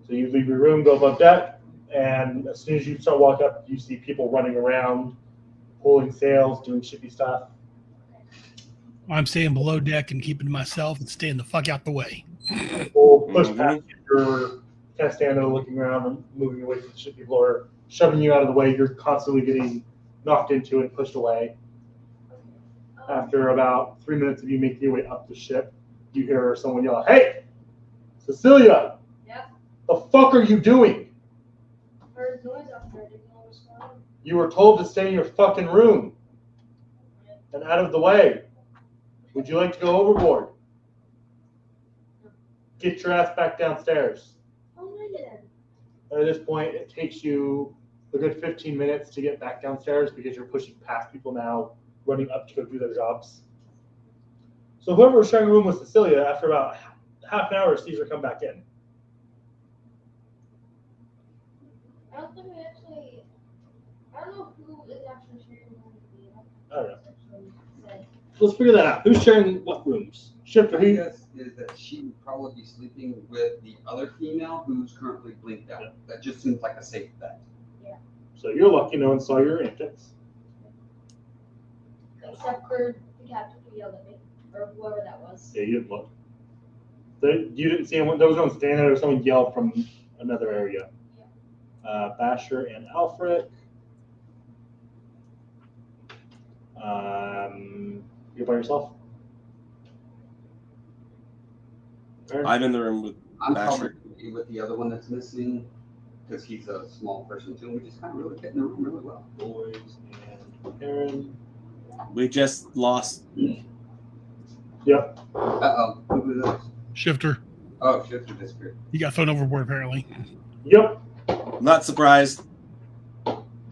So you leave your room, go above deck, and as soon as you start walking up, you see people running around, pulling sails, doing shippy stuff. I'm staying below deck and keeping to myself and staying the fuck out the way. People push past you. You're kind of standing there looking around and moving away from the ship. People are shoving you out of the way. You're constantly getting knocked into and pushed away. After about 3 minutes of you making your way up the ship, you hear someone yell, "Hey, Cecilia! Yep. The fuck are you doing? I heard noise out there. I didn't know what was going on. You were told to stay in your fucking room." And out of the way. Would you like to go overboard? Get your ass back downstairs. At this point, it takes you a good 15 minutes to get back downstairs because you're pushing past people now, running up to go do their jobs. So whoever was sharing a room with Cecilia, after about half an hour, sees her come back in. I don't think we actually. I don't know who is actually sharing the room with me. I don't know. Let's figure that out. Who's sharing what rooms? Shifter, My who? guess is that she would probably be sleeping with the other female who's currently blinked out. Yeah. That just seems like a safe bet. So you're lucky no one saw your antics. Except for the captain who yelled at me, or whoever that was. Yeah, you didn't look. You didn't see anyone. There was no one standing there. There was someone yelled from another area. Basher and Alfred. You're by yourself? I'm in the room with I'm Basher. probably with the other one that's missing because he's a small person too. We just kind of really fit in the room really well. Boys and Aaron. We just lost. Yep. Uh-oh. Who was that? Shifter. Oh, Shifter disappeared. He got thrown overboard apparently. Yep. Not surprised.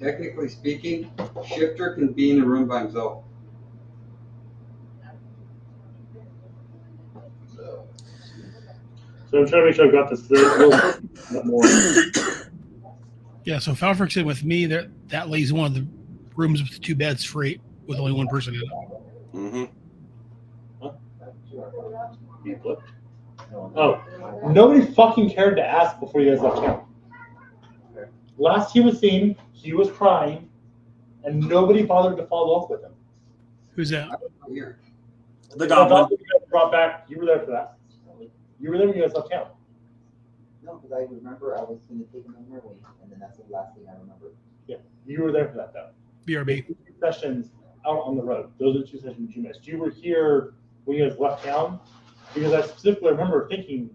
Technically speaking, Shifter can be in the room by himself. So I'm trying to make sure I've got this a little more. Yeah, so Falfrick's in with me. That lays one of the rooms with the 2 beds free with only one person in it. Mm-hmm. You flipped? Oh, nobody fucking cared to ask before you guys left town. Last he was seen, he was crying, and nobody bothered to follow up with him. Who's that? Here. The goblin. You guys brought back. You were there for that. You were there when you guys left town. No, because I remember I was going to take him on Merwin, and then that's the last thing I remember. Yeah, you were there for that though. BRB. 2 sessions out on the road. Those are the 2 sessions you missed. You were here when you guys left town because I specifically remember thinking,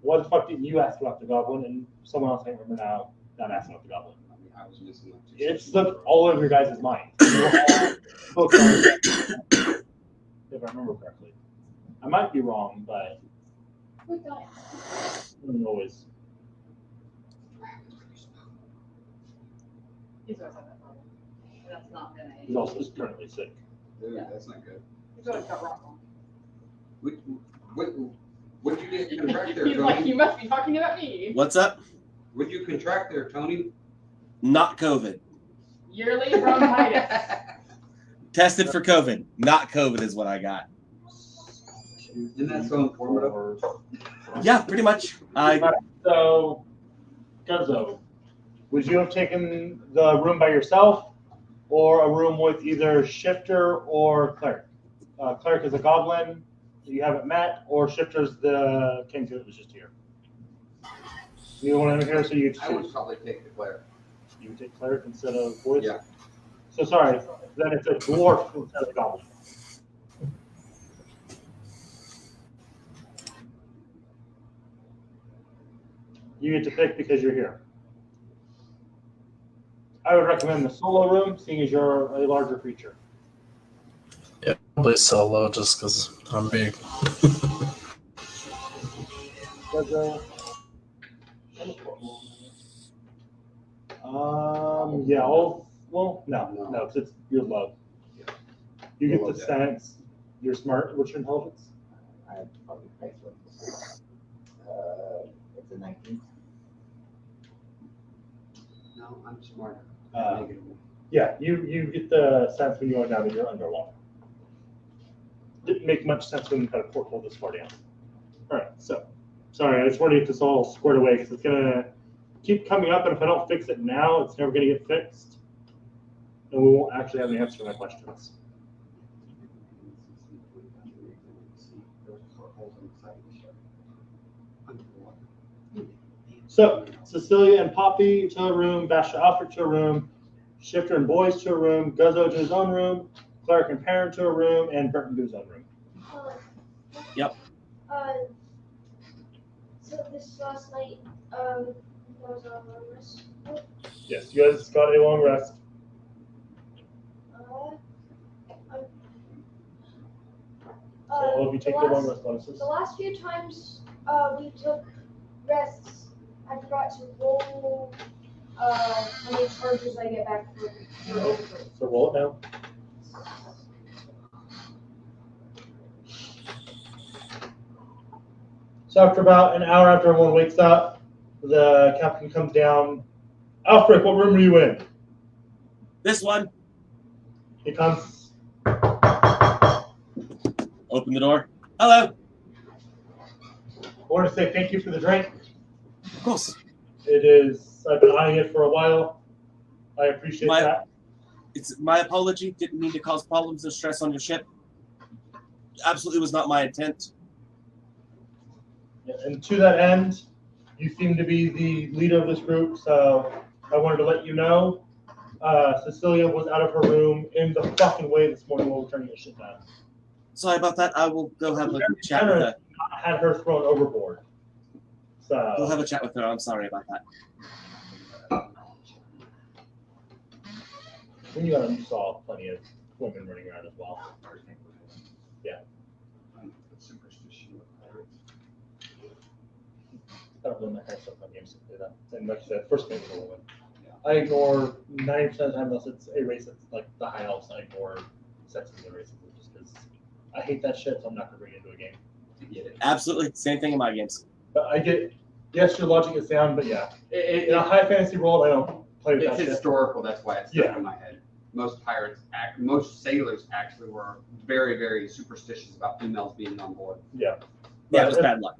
"Why the fuck didn't you ask about the goblin?" And someone else I can't remember now not asking about the goblin. I mean, I was missing like 2 It sessions. slipped all over your guys' mind. You were all focused on it, if I remember correctly. I might be wrong, but Who died? always. He's always had that problem. That's not been He's also currently sick. Dude, that's not good. He's always got rock What'd you get contract there, He's like, Tony? you must be talking about me. What's up? What'd you contract there, Tony? Not COVID. Yearly bronchitis. Tested for COVID. Not COVID is what I got. Isn't that so informative? Yeah, pretty much. So, Guzzo, would you have taken the room by yourself or a room with either Shifter or Cleric? Cleric is a goblin you haven't met, or Shifter's the king that was just here. You want to here, so you I would choose. probably take the player. You would take Cleric instead of boys? Yeah. So sorry, then it's a dwarf instead of a goblin. You get to pick because you're here. I would recommend the solo room, seeing as you're a larger creature. Yeah, probably solo just because I'm big. Yeah. No, because it's you're low. You get the sense you're smart. What's your intelligence? I probably price what it's a 19. No, I'm smarter. Yeah, you get the sense when you go down that you're underwater. Didn't make much sense when you kind of porthole this far down. All right, so sorry, I just wanted to get this all squared away because it's gonna keep coming up, and if I don't fix it now, it's never gonna get fixed, and we won't actually have an answer to my questions. So Cecilia and Poppy to a room, Basha Alfred to a room, Shifter and Boys to a room, Guzzo to his own room, Cleric and Perrin to a room, and Burton to his own room. Yep. So this last night, that was our rest. Yes, you guys got a long rest. So if you take the long rest bonuses. The last few times we took rests, I forgot to roll how many charges I get back for overgrowth. So roll it now. So after about an hour after everyone wakes up, the captain comes down. Alfred, what room are you in? This one. He comes. Open the door. Hello. I want to say thank you for the drink. Of course. It is. I've been eyeing it for a while. I appreciate that. It's my apology. Didn't mean to cause problems or stress on your ship. Absolutely was not my intent. Yeah, and to that end, you seem to be the leader of this group, so I wanted to let you know. Cecilia was out of her room in the fucking way this morning while we're turning your shit down. Sorry about that. I will go have a chat with her. Had her thrown overboard. So We'll have a chat with her. I'm sorry about that. When you got him, you saw plenty of women running around as well. Yeah. I don't know that kind of stuff on games to do that. And like I said, first name is a woman. I ignore 90% of the time unless it's a race that's like the high elves. I ignore sexism and racism just because I hate that shit, so I'm not going to bring it into a game. Absolutely. Same thing in my games. But I get, yes, your logic is sound, but yeah. In a high fantasy world, I don't play with that shit. It's historical, that's why it's stuck in my head. Most pirates, most sailors actually were very, very superstitious about females being on board. Yeah. Yeah, it was bad luck.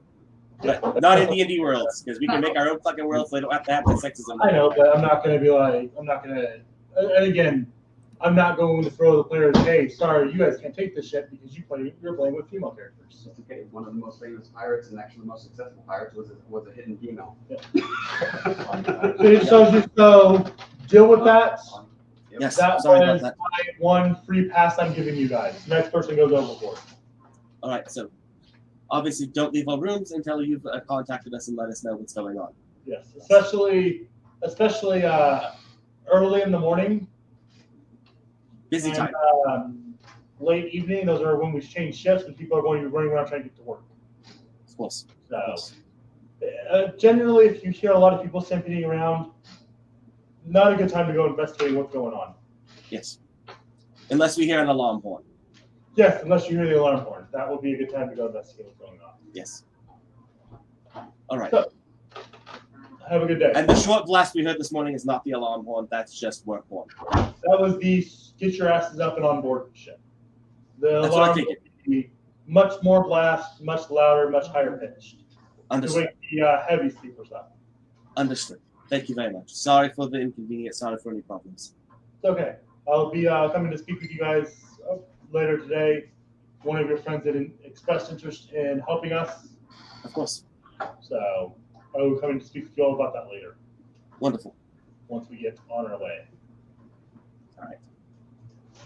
But not in D&D worlds, because we can make our own fucking world so they don't have to have that sexism. I know, but I'm not going to be like, I'm not going to, and again, I'm not going to throw the players, hey, sorry, you guys can't take this shit because you're playing with female characters. It's okay. One of the most famous pirates and actually the most successful pirates was a hidden female. Yeah. So deal with that. Yes, that sorry was about that. my one free pass I'm giving you guys. Next person goes overboard. All right, so obviously don't leave our rooms until you've contacted us and let us know what's going on. Yes, especially early in the morning. Busy and, time. Late evening, those are when we change shifts and people are going to be running around trying to get to work. Of course. So, generally, if you hear a lot of people stampeding around, not a good time to go investigating what's going on. Yes. Unless we hear an alarm horn. Yes, unless you hear the alarm horn. That would be a good time to go investigate what's going on. Yes. All right. So, have a good day. And the short blast we heard this morning is not the alarm horn. That's just work horn. That was the get your asses up and on board shit. The That's alarm what I think. would be much more blast, much louder, much higher pitched. Understood. To wake the heavy sleepers up. Understood. Thank you very much. Sorry for the inconvenience. Sorry for any problems. It's okay. I'll be coming to speak with you guys later today. One of your friends had expressed interest in helping us. Of course. So I will come in to speak with you all about that later. Wonderful. Once we get on our way. All right.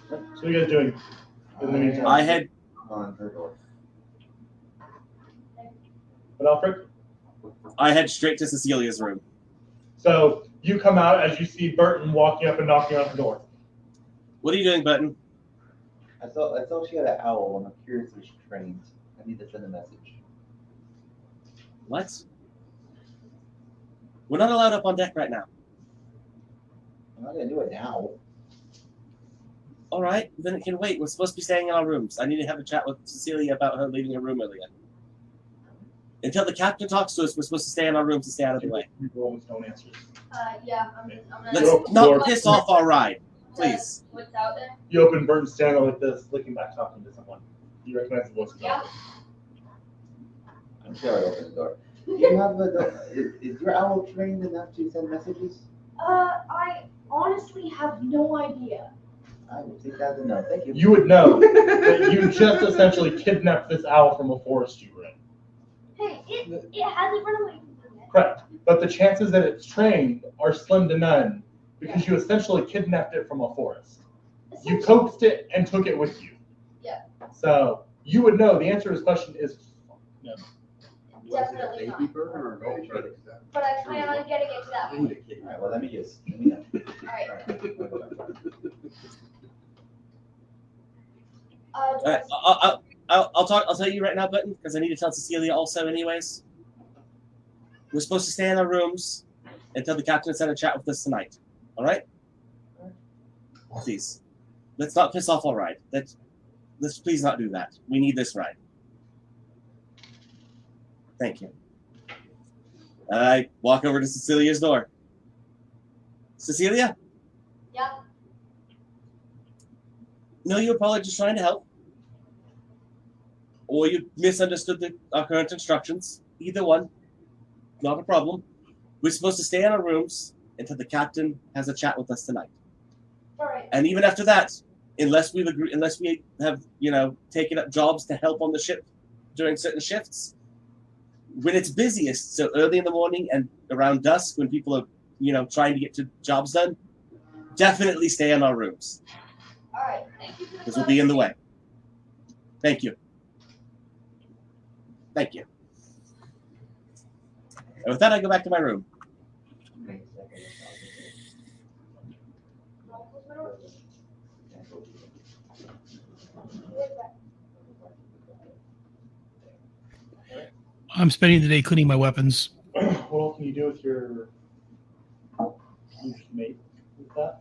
So what are you guys doing in the meantime? I had on her door. But Alfred? I head straight to Cecilia's room. So you come out as you see Burton walking up and knocking on her door. What are you doing, Burton? I saw she had an owl, and I'm curious if she trained. I need to send a message. What? We're not allowed up on deck right now. I'm not gonna do it now. All right, then it can wait. We're supposed to be staying in our rooms. I need to have a chat with Cecilia about her leaving her room earlier. Until the captain talks to us, we're supposed to stay in our rooms to stay out of the way. Almost no answers. Yeah, I'm gonna. Let's not piss off our ride, please. What's out there? You open Burton's channel like this, looking back, talking to someone. You recognize the voice of Yeah. I'm sure I opened the door. Do you have is your owl trained enough to send messages? I honestly have no idea. I will take that as a no. Thank you. You would know that you just essentially kidnapped this owl from a forest you were in. Hey, it hasn't run away from me. Correct. But the chances that it's trained are slim to none because you essentially kidnapped it from a forest. You coaxed it and took it with you. Yeah. So you would know. The answer to this question is no. Definitely Was it a not. baby bird or a goldfish? But I plan on getting it to that point. All right. Well, let me guess. Let me know. Alright. I'll tell you right now, Button, because I need to tell Cecilia also, anyways. We're supposed to stay in our rooms until the captain has had a chat with us tonight. All right? Please, let's not piss off our ride. Let's please not do that. We need this ride. Thank you. I walk over to Cecilia's door. Cecilia? Yeah. No, you were probably just trying to help. Or you misunderstood our current instructions. Either one. Not a problem. We're supposed to stay in our rooms until the captain has a chat with us tonight. All right. And even after that, unless we have, taken up jobs to help on the ship during certain shifts, when it's busiest, so early in the morning and around dusk when people are, trying to get to jobs done, definitely stay in our rooms. All right. Thank you. Because we'll be in the way. Thank you. Thank you. And with that, I go back to my room. I'm spending the day cleaning my weapons. What else can you do with your mate with that?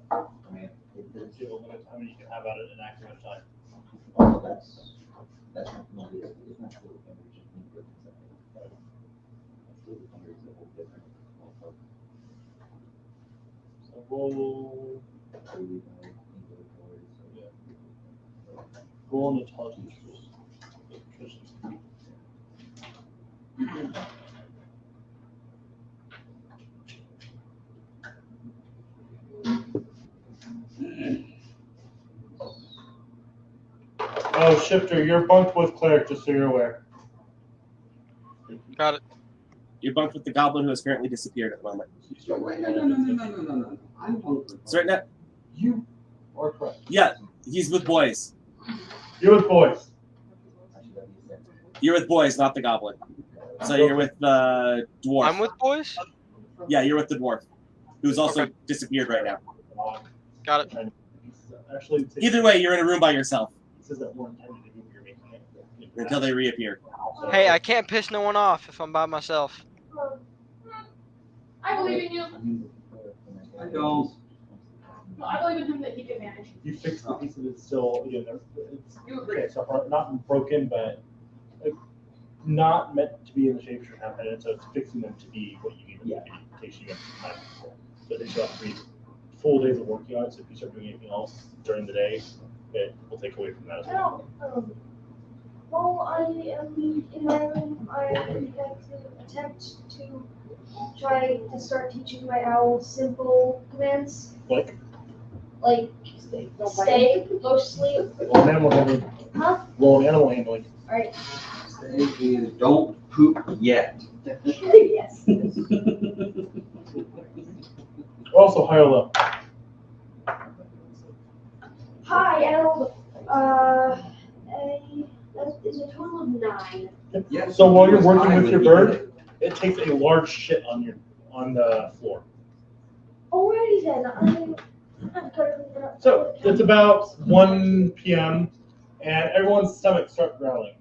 See the limit how many you can have at it in accurate time. Oh, that's not really, it's not really just me with that. It's a whole different. So roll. Roll an intelligence. Oh, Shifter, you're bunked with Cleric, just so you're aware. Got it. You're bunked with the goblin who has currently disappeared at the moment. No. I'm hungry. So right now, You are correct. yeah, he's with boys. You're with boys. You're with boys, not the goblin. So you're with the dwarf. I'm with boys? Yeah, you're with the dwarf, who's also disappeared right now. Got it. Actually, Either way, you're in a room by yourself says that more intended to you're making it. until they reappear. Hey, I can't piss no one off if I'm by myself. I believe in you. I don't. No, I believe in him that he can manage. You fix the piece that's still, it's You agree. okay, so not broken, but not meant to be in the shape you're having it, so it's fixing them to be what you need them to be. It takes you time. So it takes you about 3 full days of working on it, so if you start doing anything else during the day, it will take away from that as well. While I am in my room, I would like to attempt to try to start teaching my owl simple commands. Like stay, go sleep. Roll an animal handling. Huh? Roll an animal handling. Alright. Stay and don't poop yet. Yes. Also higher level. Hi, L. That is a total of 9. Yes. So while you're working with your bird, it takes a large shit on the floor. Alrighty then, I'm gonna clean it up. So it's about 1 p.m. and everyone's stomachs start growling.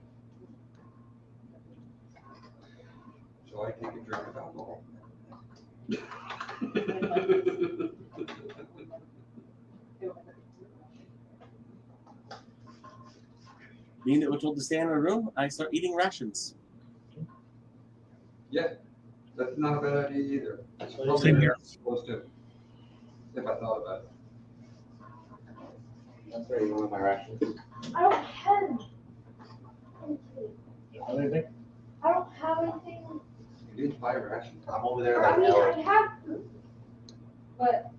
Shall I take a drink of alcohol? Being that we're told to stay in our room, I start eating rations. Yeah, that's not a bad idea either. That's Same probably what here. I'm supposed to. If I thought about it. That's right, you want my rations? I don't have anything. You have anything? I don't have anything. You didn't buy rations. I'm over there I like mean, Ellen. I have food. But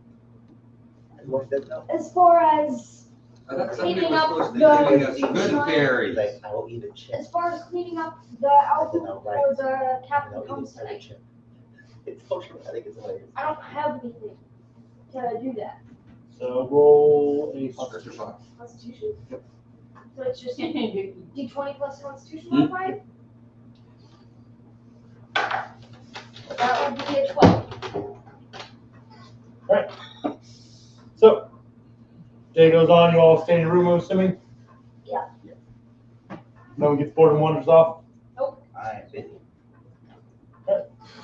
You want that now? as far as That's something cleaning we're up supposed to be the giving us beach good line. berries. Like, I will eat a chip. as far as cleaning up the album Then I'll before the And captain I'll comes eat a tonight, chip. It's so dramatic, it's hilarious. I don't have anything to do that. So roll a constitution. Constitution? So it's just D20 plus Constitution Hmm? modified? That would be a 12. Alright. So day goes on, you all stay in your room, I'm assuming? Yeah. No one gets bored and wanders off. I'm busy.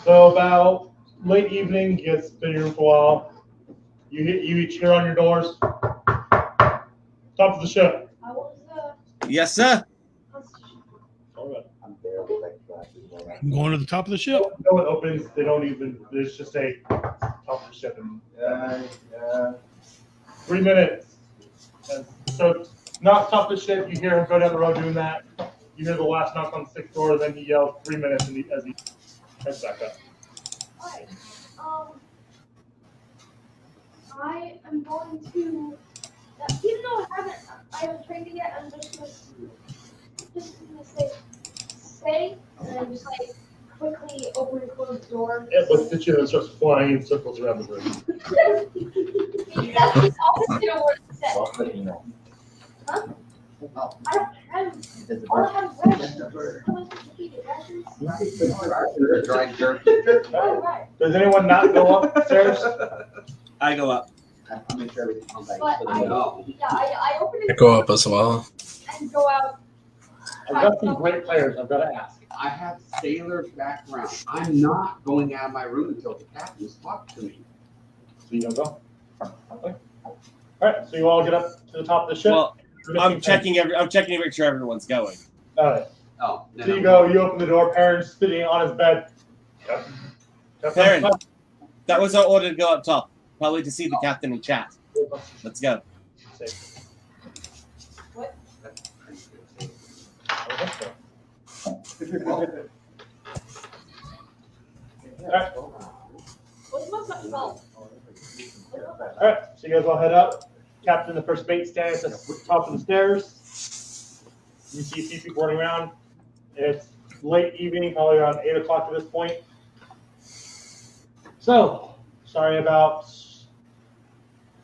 So about late evening, gets been here for a while. You each hear on your doors. Top of the ship. I was Yes, sir. All right. I'm barely like driving. I'm going to the top of the ship. No one opens. They don't even. There's just a top of the ship. And, 3 minutes. And so knocks off the ship. You hear him go down the road doing that. You hear the last knock on the 6th door. Then he yells 3 minutes as he heads back up. Alright. I am going to, even though I haven't trained it yet, I'm just gonna say, and just like quickly open and close the door. It looks at you and starts flying in circles around the room. That's always gonna work to say. Well, but you know. Huh? Oh, I don't have, it doesn't all I work. have is rations. How am I supposed to feed it? Rations? Dry jerky. Oh, right. Does anyone not go upstairs? I go up. I'll make sure everything comes back. But So I, they know. I open I it go up as well. and go out. I've got some great players. I've got to ask. I have sailor background. I'm not going out of my room until the captain's talked to me. So you don't go? Okay. All right. So you all get up to the top of the ship. Well, I'm checking to make sure everyone's going. All right. Oh, So you go. You open the door. Perrin's sitting on his bed. Perrin, that was our order to go up top. Probably to see the captain and chat. Let's go. What? What's my fault? All right. So you guys all head up. Captain, the first mate, standing at the top of the stairs. You see a few people running around. It's late evening, probably around 8 o'clock at this point. So, sorry about.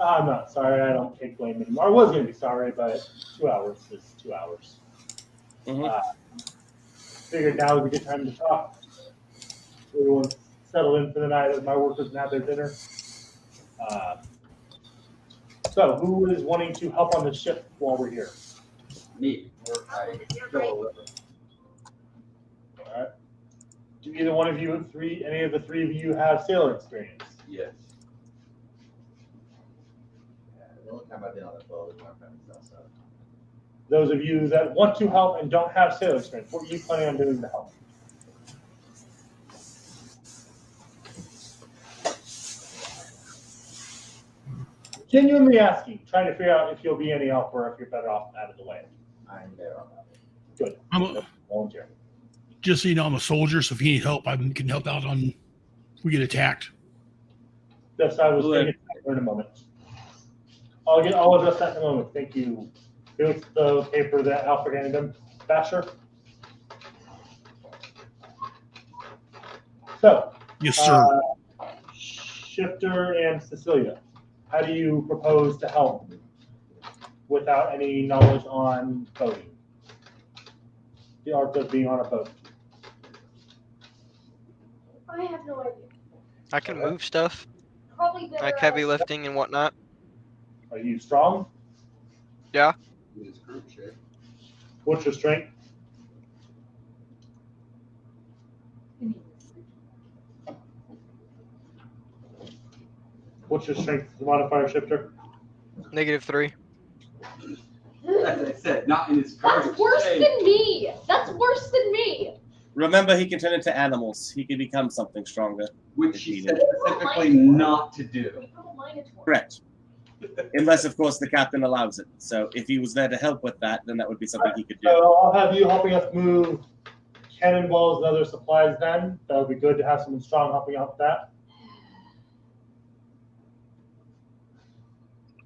I'm not sorry. I don't take blame anymore. I was going to be sorry, but 2 hours is 2 hours. Figured now is a good time to talk. Everyone's settled in for the night as my workers can have their dinner. So, who is wanting to help on the ship while we're here? Me. All right. Do either one of you any of the three of you have sailor experience? Yes. The only time I've been on the boat is when I'm friends outside. Those of you that want to help and don't have sailor experience, what are you planning on doing to help? Genuinely asking, trying to figure out if you'll be any help or if you're better off out of the way. I'm there on that. Good. Volunteer. Just so you know, I'm a soldier, so if you need help, I can help out on if we get attacked. Yes, I was thinking in a moment. I'll address that in a moment. Thank you. Here's the paper that Alfred handed him. Basher. So. Yes, sir. Shifter and Cecilia, how do you propose to help without any knowledge on boating? The art of being on a boat. I have no idea. I can move stuff, Probably better. like heavy lifting and whatnot. Are you strong? Yeah. In his current shape. What's your strength? What's your strength modifier, Shifter? -3. As I said, not in his current That's worse shape. than me. That's worse than me. Remember, he can turn into animals. He can become something stronger. Which he said specifically not to do. Correct. Unless, of course, the captain allows it. So if he was there to help with that, then that would be something he could do. So I'll have you helping us move cannonballs and other supplies then. That would be good to have someone strong helping out with that.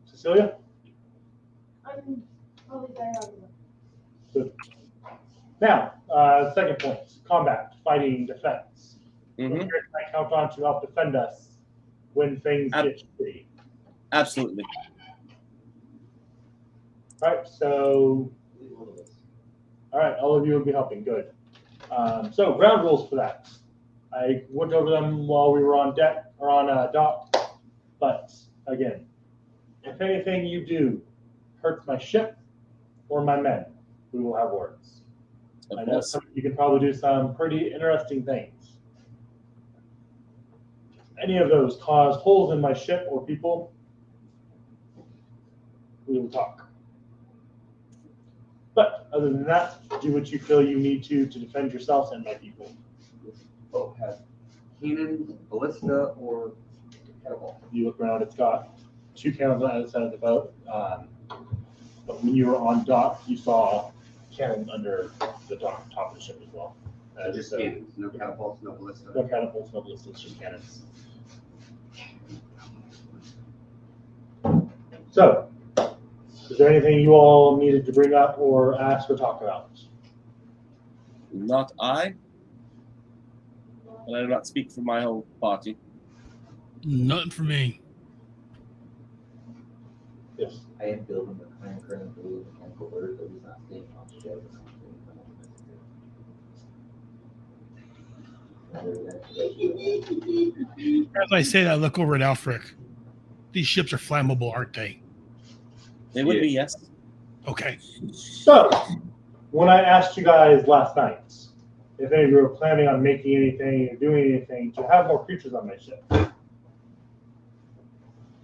Cecilia? I'm probably better on the Good. Now, second point, combat, fighting, defense. Who here can I count on to help defend us when things get shitty? Absolutely. Right, so, all right, all of you will be helping, good. So ground rules for that. I went over them while we were on deck, or on dock, but again, if anything you do hurts my ship or my men, we will have words. I know you can probably do some pretty interesting things. Any of those cause holes in my ship or people, we will talk. But other than that, do what you feel you need to defend yourselves and my people. Boat has cannon, ballista, or catapult. You look around, it's got 2 cannons on either side of the boat. But when you were on dock, you saw cannons under the top of the ship as well. Just cannons, no catapults, no ballista. No catapults, no ballistas, just cannons. So, is there anything you all needed to bring up or ask or talk about? Not I. And I do not speak for my whole party. Nothing for me. Yes. I am building the current blue mechanical bird, but he's not staying on ship. As I say that, I look over at Alfric. These ships are flammable, aren't they? They would be, yes. Okay. So, when I asked you guys last night if any of you were planning on making anything or doing anything to have more creatures on my ship,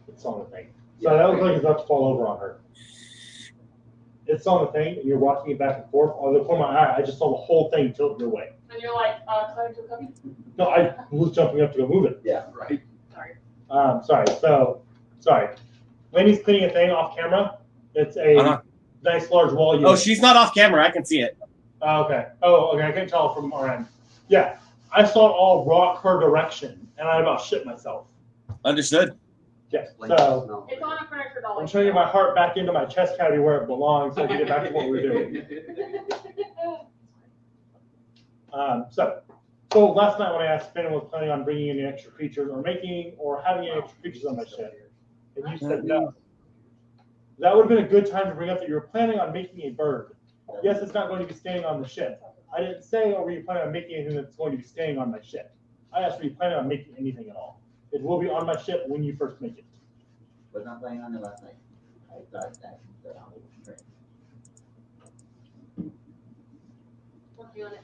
it's on the thing. So that looks like it's about to fall over on her. It's on the thing, and you're walking it back and forth. On the corner of my eye, I just saw the whole thing tilt your way. And you're like, sorry to come. No, I was jumping up to go move it. Yeah, right. Sorry. Sorry. Lainey's cleaning a thing off camera. It's a nice large wall unit. Oh, she's not off camera. I can see it. Okay. Oh, okay. I can tell from our end. Yeah. I saw it all rock her direction, and I about shit myself. Understood. Yes. So It's on a furniture dollar. I'm trying to get my heart back into my chest cavity where it belongs so I can get back to what we were doing. So last night when I asked if anyone was planning on bringing any extra creatures or making or having any extra creatures on my ship, and you said no. That would have been a good time to bring up that you were planning on making a bird. Yes, it's not going to be staying on the ship. I didn't say, or were you planning on making anything that's going to be staying on my ship? I asked, were you planning on making anything at all? It will be on my ship when you first make it. Was not playing on it last night. I thought that I was trained. Working on it.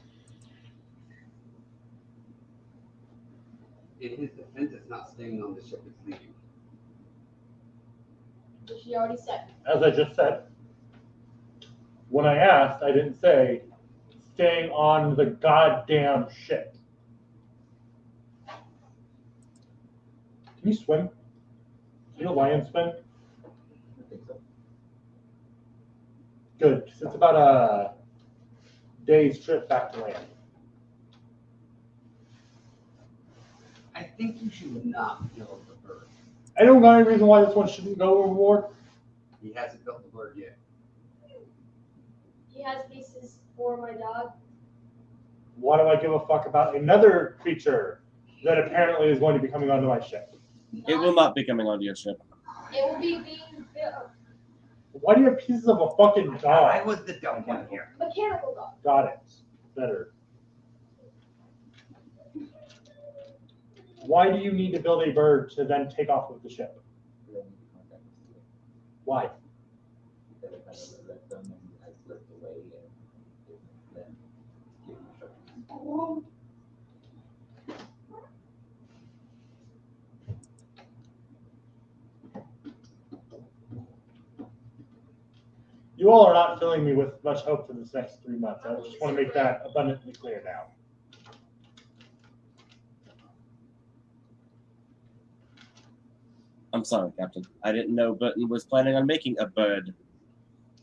In his defense, it's not staying on the ship, it's leaving. Which she already said. As I just said, when I asked, I didn't say staying on the goddamn ship. Can you swim? Can a lion swim? I think so. Good, 'cause it's about a day's trip back to land. I think you should not kill the bird. I don't got any reason why this one shouldn't go overboard. He hasn't built the bird yet. He has pieces for my dog. Why do I give a fuck about another creature that apparently is going to be coming onto my ship? It will not be coming onto your ship. It will be being built. Why do you have pieces of a fucking I dog? was the dumb one here. Mechanical dog. Got it. Better. Why do you need to build a bird to then take off with the ship? Then you can contact us. Why? Because if I never let them and I slipped away and then give instructions. You all are not filling me with much hope for this next 3 months. I just want to make that abundantly clear now. I'm sorry, Captain. I didn't know Burton was planning on making a bird.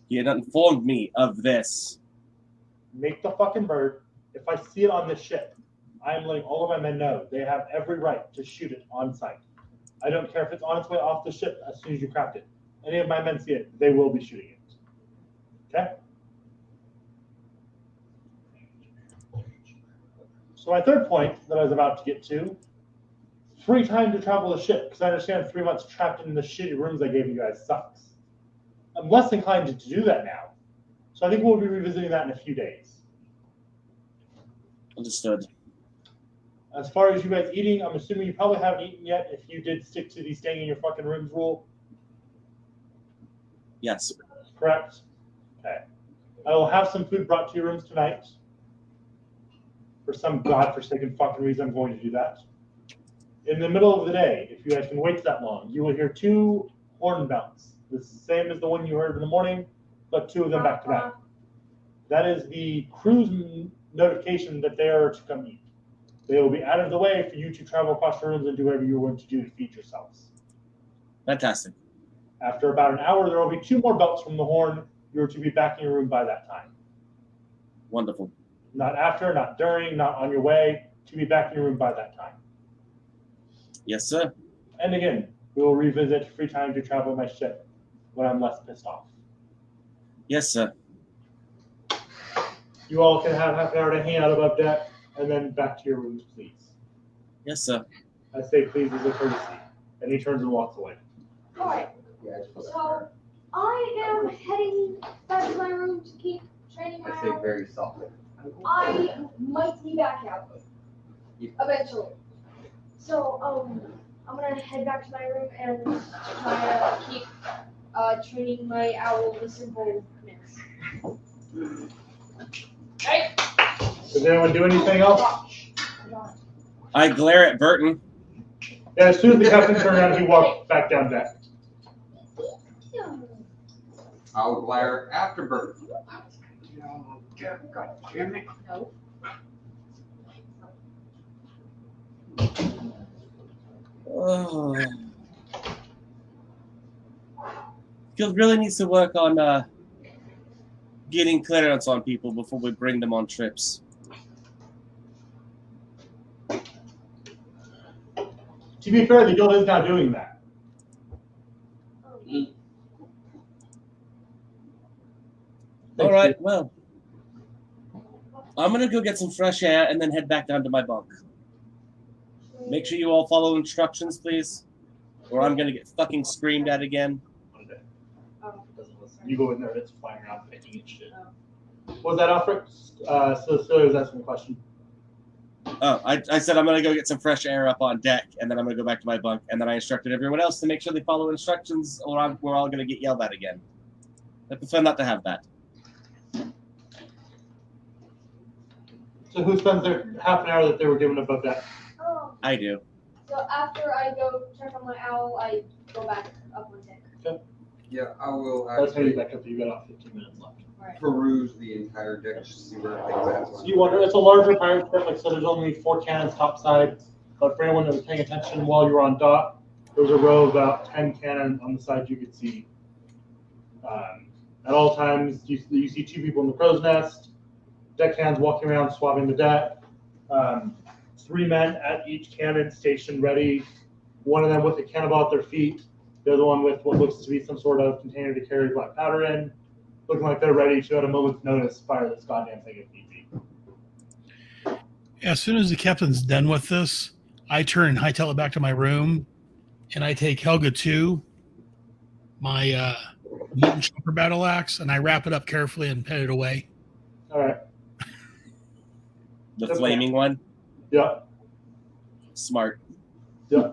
He had not informed me of this. Make the fucking bird. If I see it on this ship, I am letting all of my men know they have every right to shoot it on sight. I don't care if it's on its way off the ship as soon as you craft it. Any of my men see it, they will be shooting it. Okay? So my third point that I was about to get to, free time to travel the ship, because I understand 3 months trapped in the shitty rooms I gave you guys sucks. I'm less inclined to do that now. So I think we'll be revisiting that in a few days. Understood. As far as you guys eating, I'm assuming you probably haven't eaten yet if you did stick to the staying in your fucking rooms rule. Yes. Correct? Okay. I will have some food brought to your rooms tonight. For some godforsaken fucking reason, I'm going to do that. In the middle of the day, if you guys can wait that long, you will hear 2 horn bounce. The same as the one you heard in the morning, but 2 of them back to back. That is the crew's notification that they are to come eat. They will be out of the way for you to travel across the rooms and do whatever you want to do to feed yourselves. Fantastic. After about an hour, there will be 2 more belts from the horn. You're to be back in your room by that time. Wonderful. Not after, not during, not on your way. To be back in your room by that time. Yes, sir. And again, we will revisit free time to travel my ship when I'm less pissed off. Yes, sir. You all can have half an hour to hang out above deck, and then back to your rooms, please. Yes, sir. I say please as a courtesy. And he turns and walks away. Alright, so I am heading back to my room to keep training my I say owl. very softly. I might be back out eventually. So, I'm gonna head back to my room and try to keep training my owl with simple commands. Hey! Does anyone do anything else? I glare at Burton. Yeah, as soon as the captain turned around, he walked back down deck. I'll glare after Bert. God damn it. No. Oh. Guild really needs to work on getting clearance on people before we bring them on trips. To be fair, the guild is now doing that. All right, well, I'm gonna go get some fresh air and then head back down to my bunk. Make sure you all follow instructions, please, or I'm gonna get fucking screamed at again. You go in there, it's flying around, picking and shit. What was that, Alfred? So Celia was asking a question. Oh, I said I'm gonna go get some fresh air up on deck, and then I'm gonna go back to my bunk, and then I instructed everyone else to make sure they follow instructions, or we're all gonna get yelled at again. I prefer not to have that. So who spends their half an hour that they were given above deck? I do. So after I go check on my owl, I go back up on deck. Okay. Yeah, I will That's how you actually back up. You got about 15 minutes left. peruse the entire deck just to see where everything's at. So you wonder, it's a larger pirate ship. Like I said, there's only 4 cannons topside. But for anyone that was paying attention while you were on dock, there was a row of about 10 cannons on the side you could see. At all times, you see 2 people in the crow's nest, deck hands walking around swabbing the deck, 3 men at each cannon stationed ready, one of them with a cannonball at their feet, the other one with what looks to be some sort of container to carry black powder in, looking like they're ready to, at a moment's notice, fire this goddamn thing if need be. As soon as the captain's done with this, I turn and hightail it back to my room, and I take Helga 2, my Newton Chopper battle axe, and I wrap it up carefully and put it away. All right. The flaming one? Yeah. Smart. Yeah.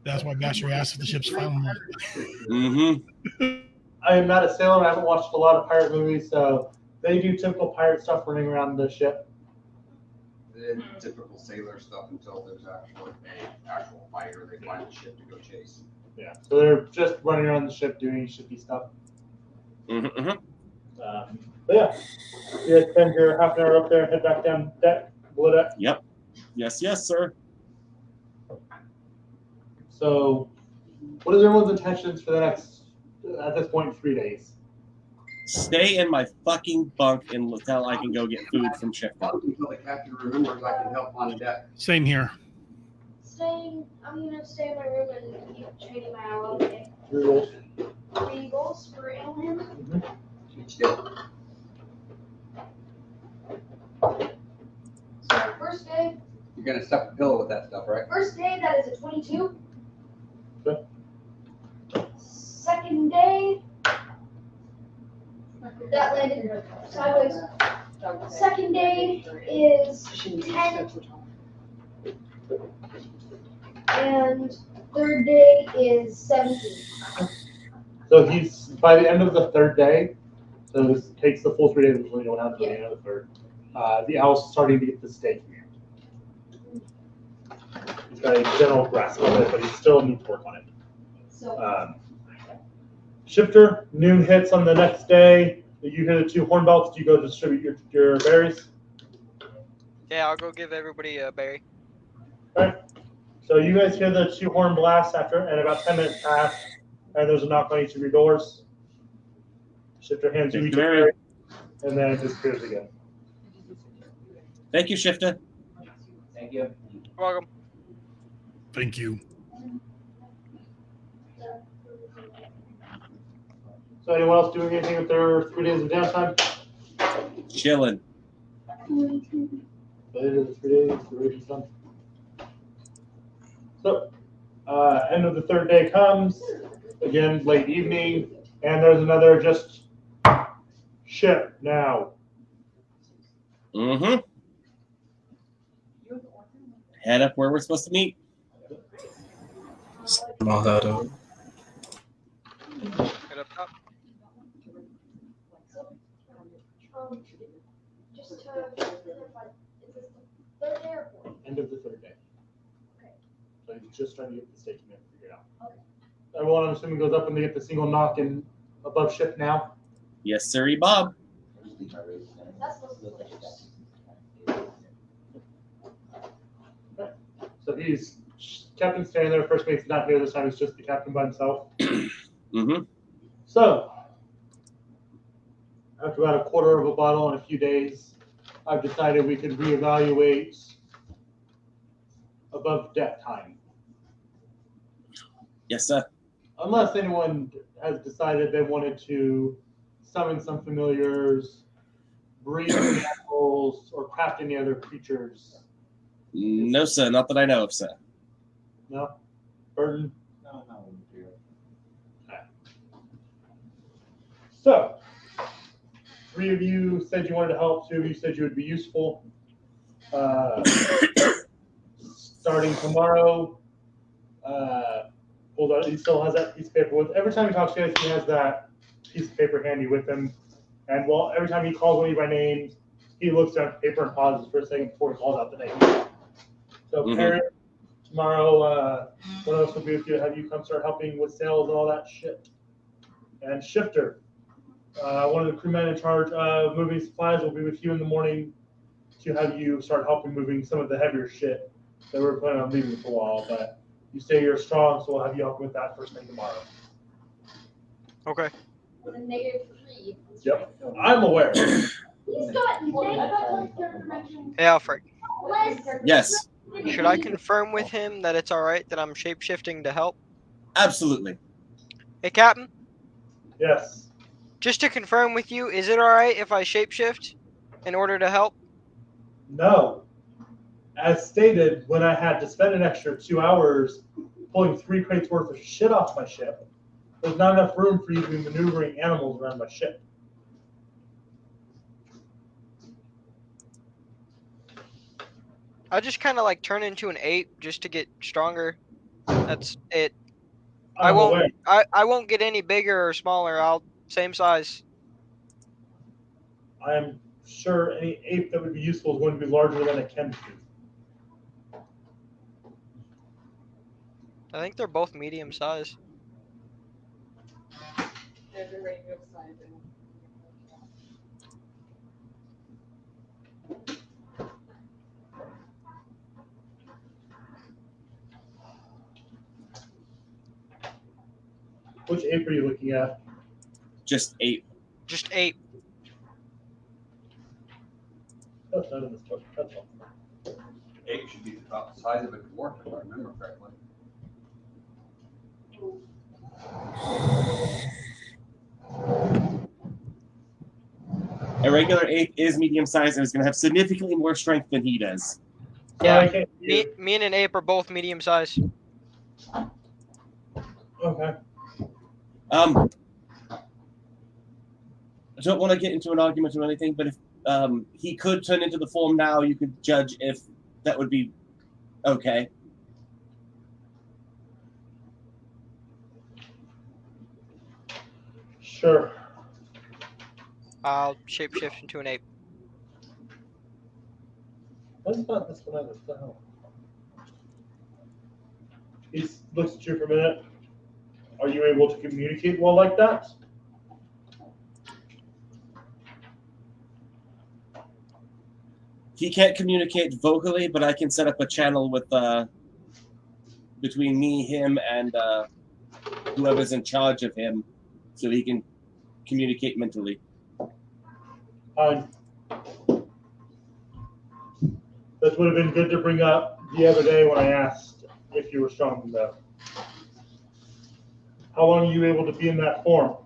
That's why Master asked if the ship's found. Mm-hmm. I am not a sailor. I haven't watched a lot of pirate movies, so they do typical pirate stuff running around the ship. The typical sailor stuff until there's actually an actual fire. They find the ship to go chase. Yeah. So they're just running around the ship doing shippy stuff. Mm-hmm. But yeah, you guys spend your half an hour up there, head back down deck, below deck. Yep. Yes, sir. So, what is everyone's intentions for the next, at this point, 3 days? Stay in my fucking bunk until I can go get food from Shifter. Until the captain remembers I can help on the deck. Same here. I'm gonna stay in my room and keep training my owl. Okay. 3 rolls. 3 goals for Alien. Each day. So first day, You're gonna stuff a pillow with that stuff, right? First day, that is a 22. Okay. Second day, that landed sideways. Second day is 10. And third day is 17. So he's, by the end of the 3rd day, so this takes the full 3 days until you go down to the end of the 3rd. The owl's starting to get the stake command. He's got a general grasp of it, but he still needs to work on it. Shifter, noon hits on the next day. You hear the 2 horn belts. Do you go distribute your berries? Yeah, I'll go give everybody a berry. Right. So you guys hear the 2 horn blasts and about 10 minutes pass, and there's a knock on each of your doors. Shifter hands you each a berry, and then it disappears again. Thank you, Shifter. Thank you. You're welcome. Thank you. So anyone else doing anything with their 3 days of downtime? Chilling. Later the 3 days, the race is done. So, end of the 3rd day comes, again, late evening, and there's another just ship now. Mm-hmm. Head up where we're supposed to meet. All that up. Head up top. Just to clarify, is this the 3rd day or 4th? End of the 3rd day. Okay. So he's just trying to get the stake command figured out. Okay. Everyone, I'm assuming, goes up and they get the single knock and above ship now. Yes, sirree, Bob. That's supposed to be delicious. So he's captain standing there. First mate's not here this time. It's just the captain by himself. Mm-hmm. So after about a quarter of a bottle in a few days, I've decided we could reevaluate above deck time. Yes, sir. Unless anyone has decided they wanted to summon some familiars, breed animals, or craft any other creatures. No, sir. Not that I know of, sir. No? Burton? No. Okay. So, 3 of you said you wanted to help, 2 of you said you would be useful. Starting tomorrow, hold on, he still has that piece of paper with. Every time he talks to you guys, he has that piece of paper handy with him. And well, every time he calls one of you by name, he looks down at the paper and pauses for a second before he calls out the name. So, Parent, tomorrow, one of us will be with you to have you come start helping with sales and all that shit. And Shifter, one of the crewmen in charge of moving supplies, will be with you in the morning to have you start helping moving some of the heavier shit that we're planning on leaving for a while. But you say you're strong, so we'll have you help with that first thing tomorrow. Okay. With a -3. Yep, I'm aware. He's got -3. Hey, Alfred. Yes. Should I confirm with him that it's alright that I'm shapeshifting to help? Absolutely. Hey, Captain? Yes. Just to confirm with you, is it alright if I shapeshift in order to help? No. As stated, when I had to spend an extra 2 hours pulling 3 crates worth of shit off my ship, there's not enough room for you to be maneuvering animals around my ship. I just kind of like turn into an ape just to get stronger. That's it. I won't get any bigger or smaller. I'll same size. I am sure any ape that would be useful is going to be larger than a Kenku. I think they're both medium size. Which ape are you looking at? Just 8. Just 8. That's not in this book. That's all. 8 should be about the size of a dwarf, if I remember correctly. A regular ape is medium sized and is going to have significantly more strength than he does. Yeah, me and an ape are both medium size. Okay. I don't want to get into an argument or anything, but if he could turn into the form now, you could judge if that would be okay. Sure. I'll shapeshift into an ape. What about this one? What the hell? He looks at you for a minute. Are you able to communicate well like that? He can't communicate vocally, but I can set up a channel with between me, him, and whoever's in charge of him, so he can communicate mentally. That would have been good to bring up the other day when I asked if you were strong enough. How long are you able to be in that form?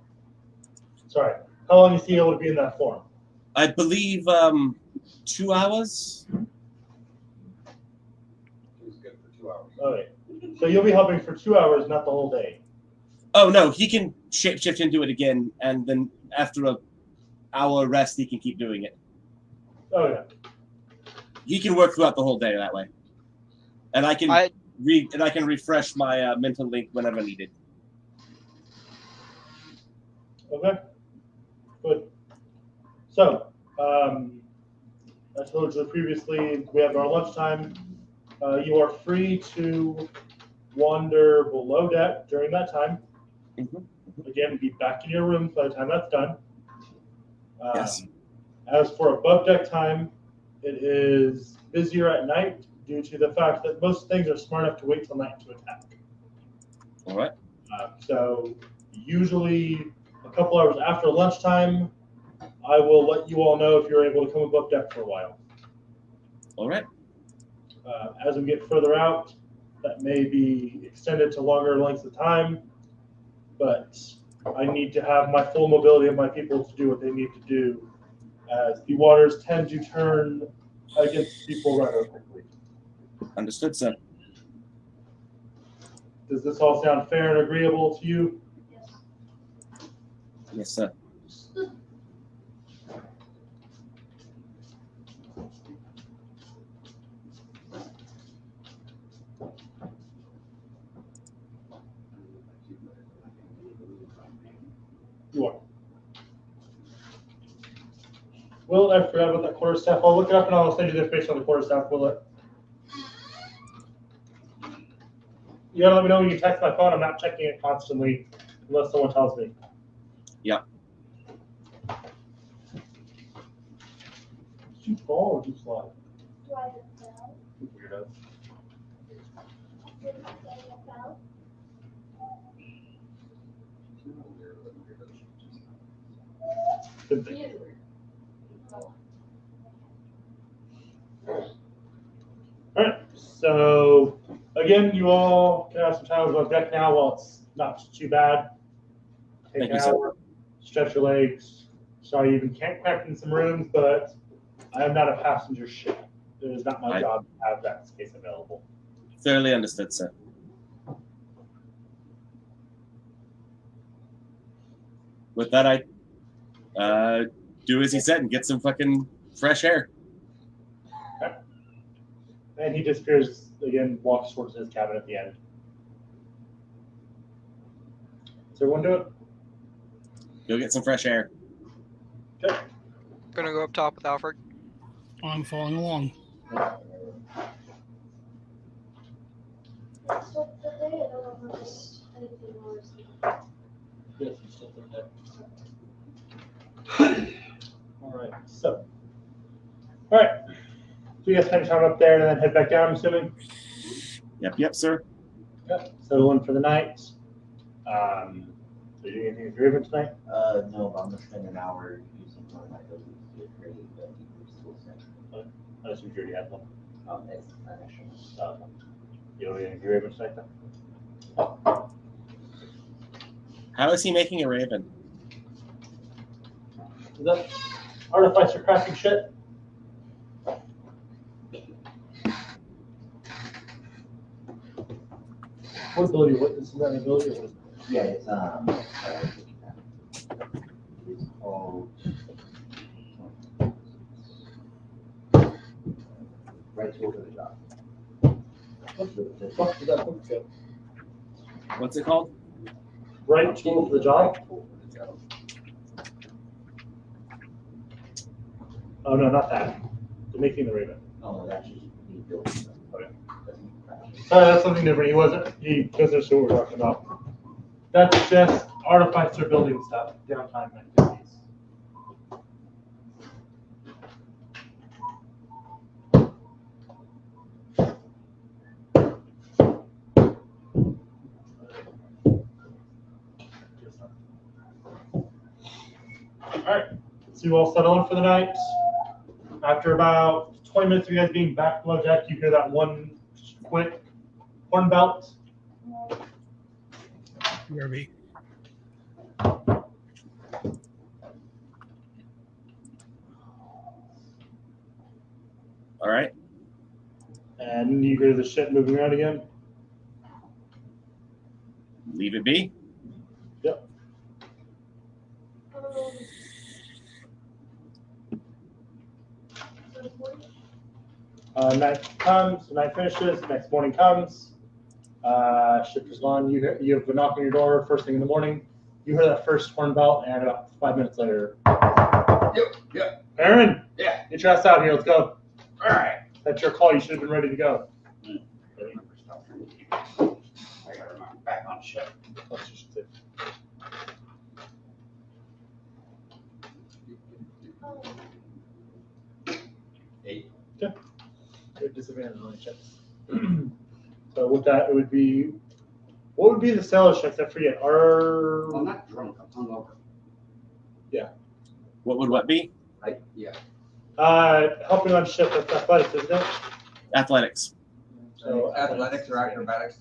Sorry. How long is he able to be in that form? I believe 2 hours. It was good for 2 hours. Okay. So you'll be helping for 2 hours, not the whole day. Oh no, he can shapeshift into it again, and then after an hour rest, he can keep doing it. Oh yeah. He can work throughout the whole day that way, and I can refresh my mental link whenever needed. Okay. Good. So, I told you previously, we have our lunchtime. You are free to wander below deck during that time. Again, be back in your room by the time that's done. Yes. As for above deck time, it is busier at night due to the fact that most things are smart enough to wait till night to attack. All right. So usually a couple hours after lunchtime, I will let you all know if you're able to come above deck for a while. All right. As we get further out, that may be extended to longer lengths of time, but I need to have my full mobility of my people to do what they need to do, as the waters tend to turn against people rather quickly. Understood, sir. Does this all sound fair and agreeable to you? Yes, sir. You are. Will, I forgot about that quarterstaff. I'll look it up and I'll send you the information on the quarterstaff. Will it? You gotta let me know when you text my phone. I'm not checking it constantly unless someone tells me. Yeah. Did you fall or did you slide? Do I have fell? Weirdo. Did I fell? Good thing. All right. So again, you all can have some time above deck now while it's not too bad. Take Thank an you, sir. hour, stretch your legs. Sorry, you even can't crack in some rooms, but I am not a passenger ship. It is not my job to have that space available. Thoroughly understood, sir. With that, I do as he said and get some fucking fresh air. Okay. And he disappears again, walks towards his cabin at the end. Does everyone do it? Go get some fresh air. Okay. Gonna go up top with Alfred. I'm following along. So the day I don't know if there's anything more. Yes, you still think that. All right. So, all right. So you guys finish out up there and then head back down, I'm assuming? Yep, sir. Yep. Settle in for the night. Are you doing anything with your event tonight? No, but I'm gonna spend an hour using one of my abilities to create a deeper skill set. I assume you already had one. It's an extra one. You don't do anything with your event tonight then? How is he making a raven? Is that artificer crafting shit? What ability? What is that ability? Or what is it? Yeah, it's called right tool for the job. What the fuck did that book go? What's it called? Right tool for the job? Oh no, not that. The making the raven. Oh, that's just me building stuff. Okay. That's me crashing. That's something different. He doesn't know what we're talking about. That's just artifacts or building stuff, downtime activities. Alright, so you all settle in for the night. After about 20 minutes of you guys being back below deck, you hear that one quick horn belt. TRV. All right. And you hear the ship moving around again. Leave it be. Yep. Night comes, night finishes, next morning comes. Ship is gone. You have a knock on your door first thing in the morning. You hear that first horn belt, and about 5 minutes later, Yep. Aaron, Yeah. get your ass out here. Let's go. All right. That's your call. You should have been ready to go. I gotta remember back on ship. Let's just say. Eight. Good disadvantage on the checks. So with that, it would be. What would be the sailor checks? I forget. I'm not drunk. I'm hungover. What would what be? Yeah. Helping on ship. That's athletics, isn't it? Athletics. So Athletics or acrobatics?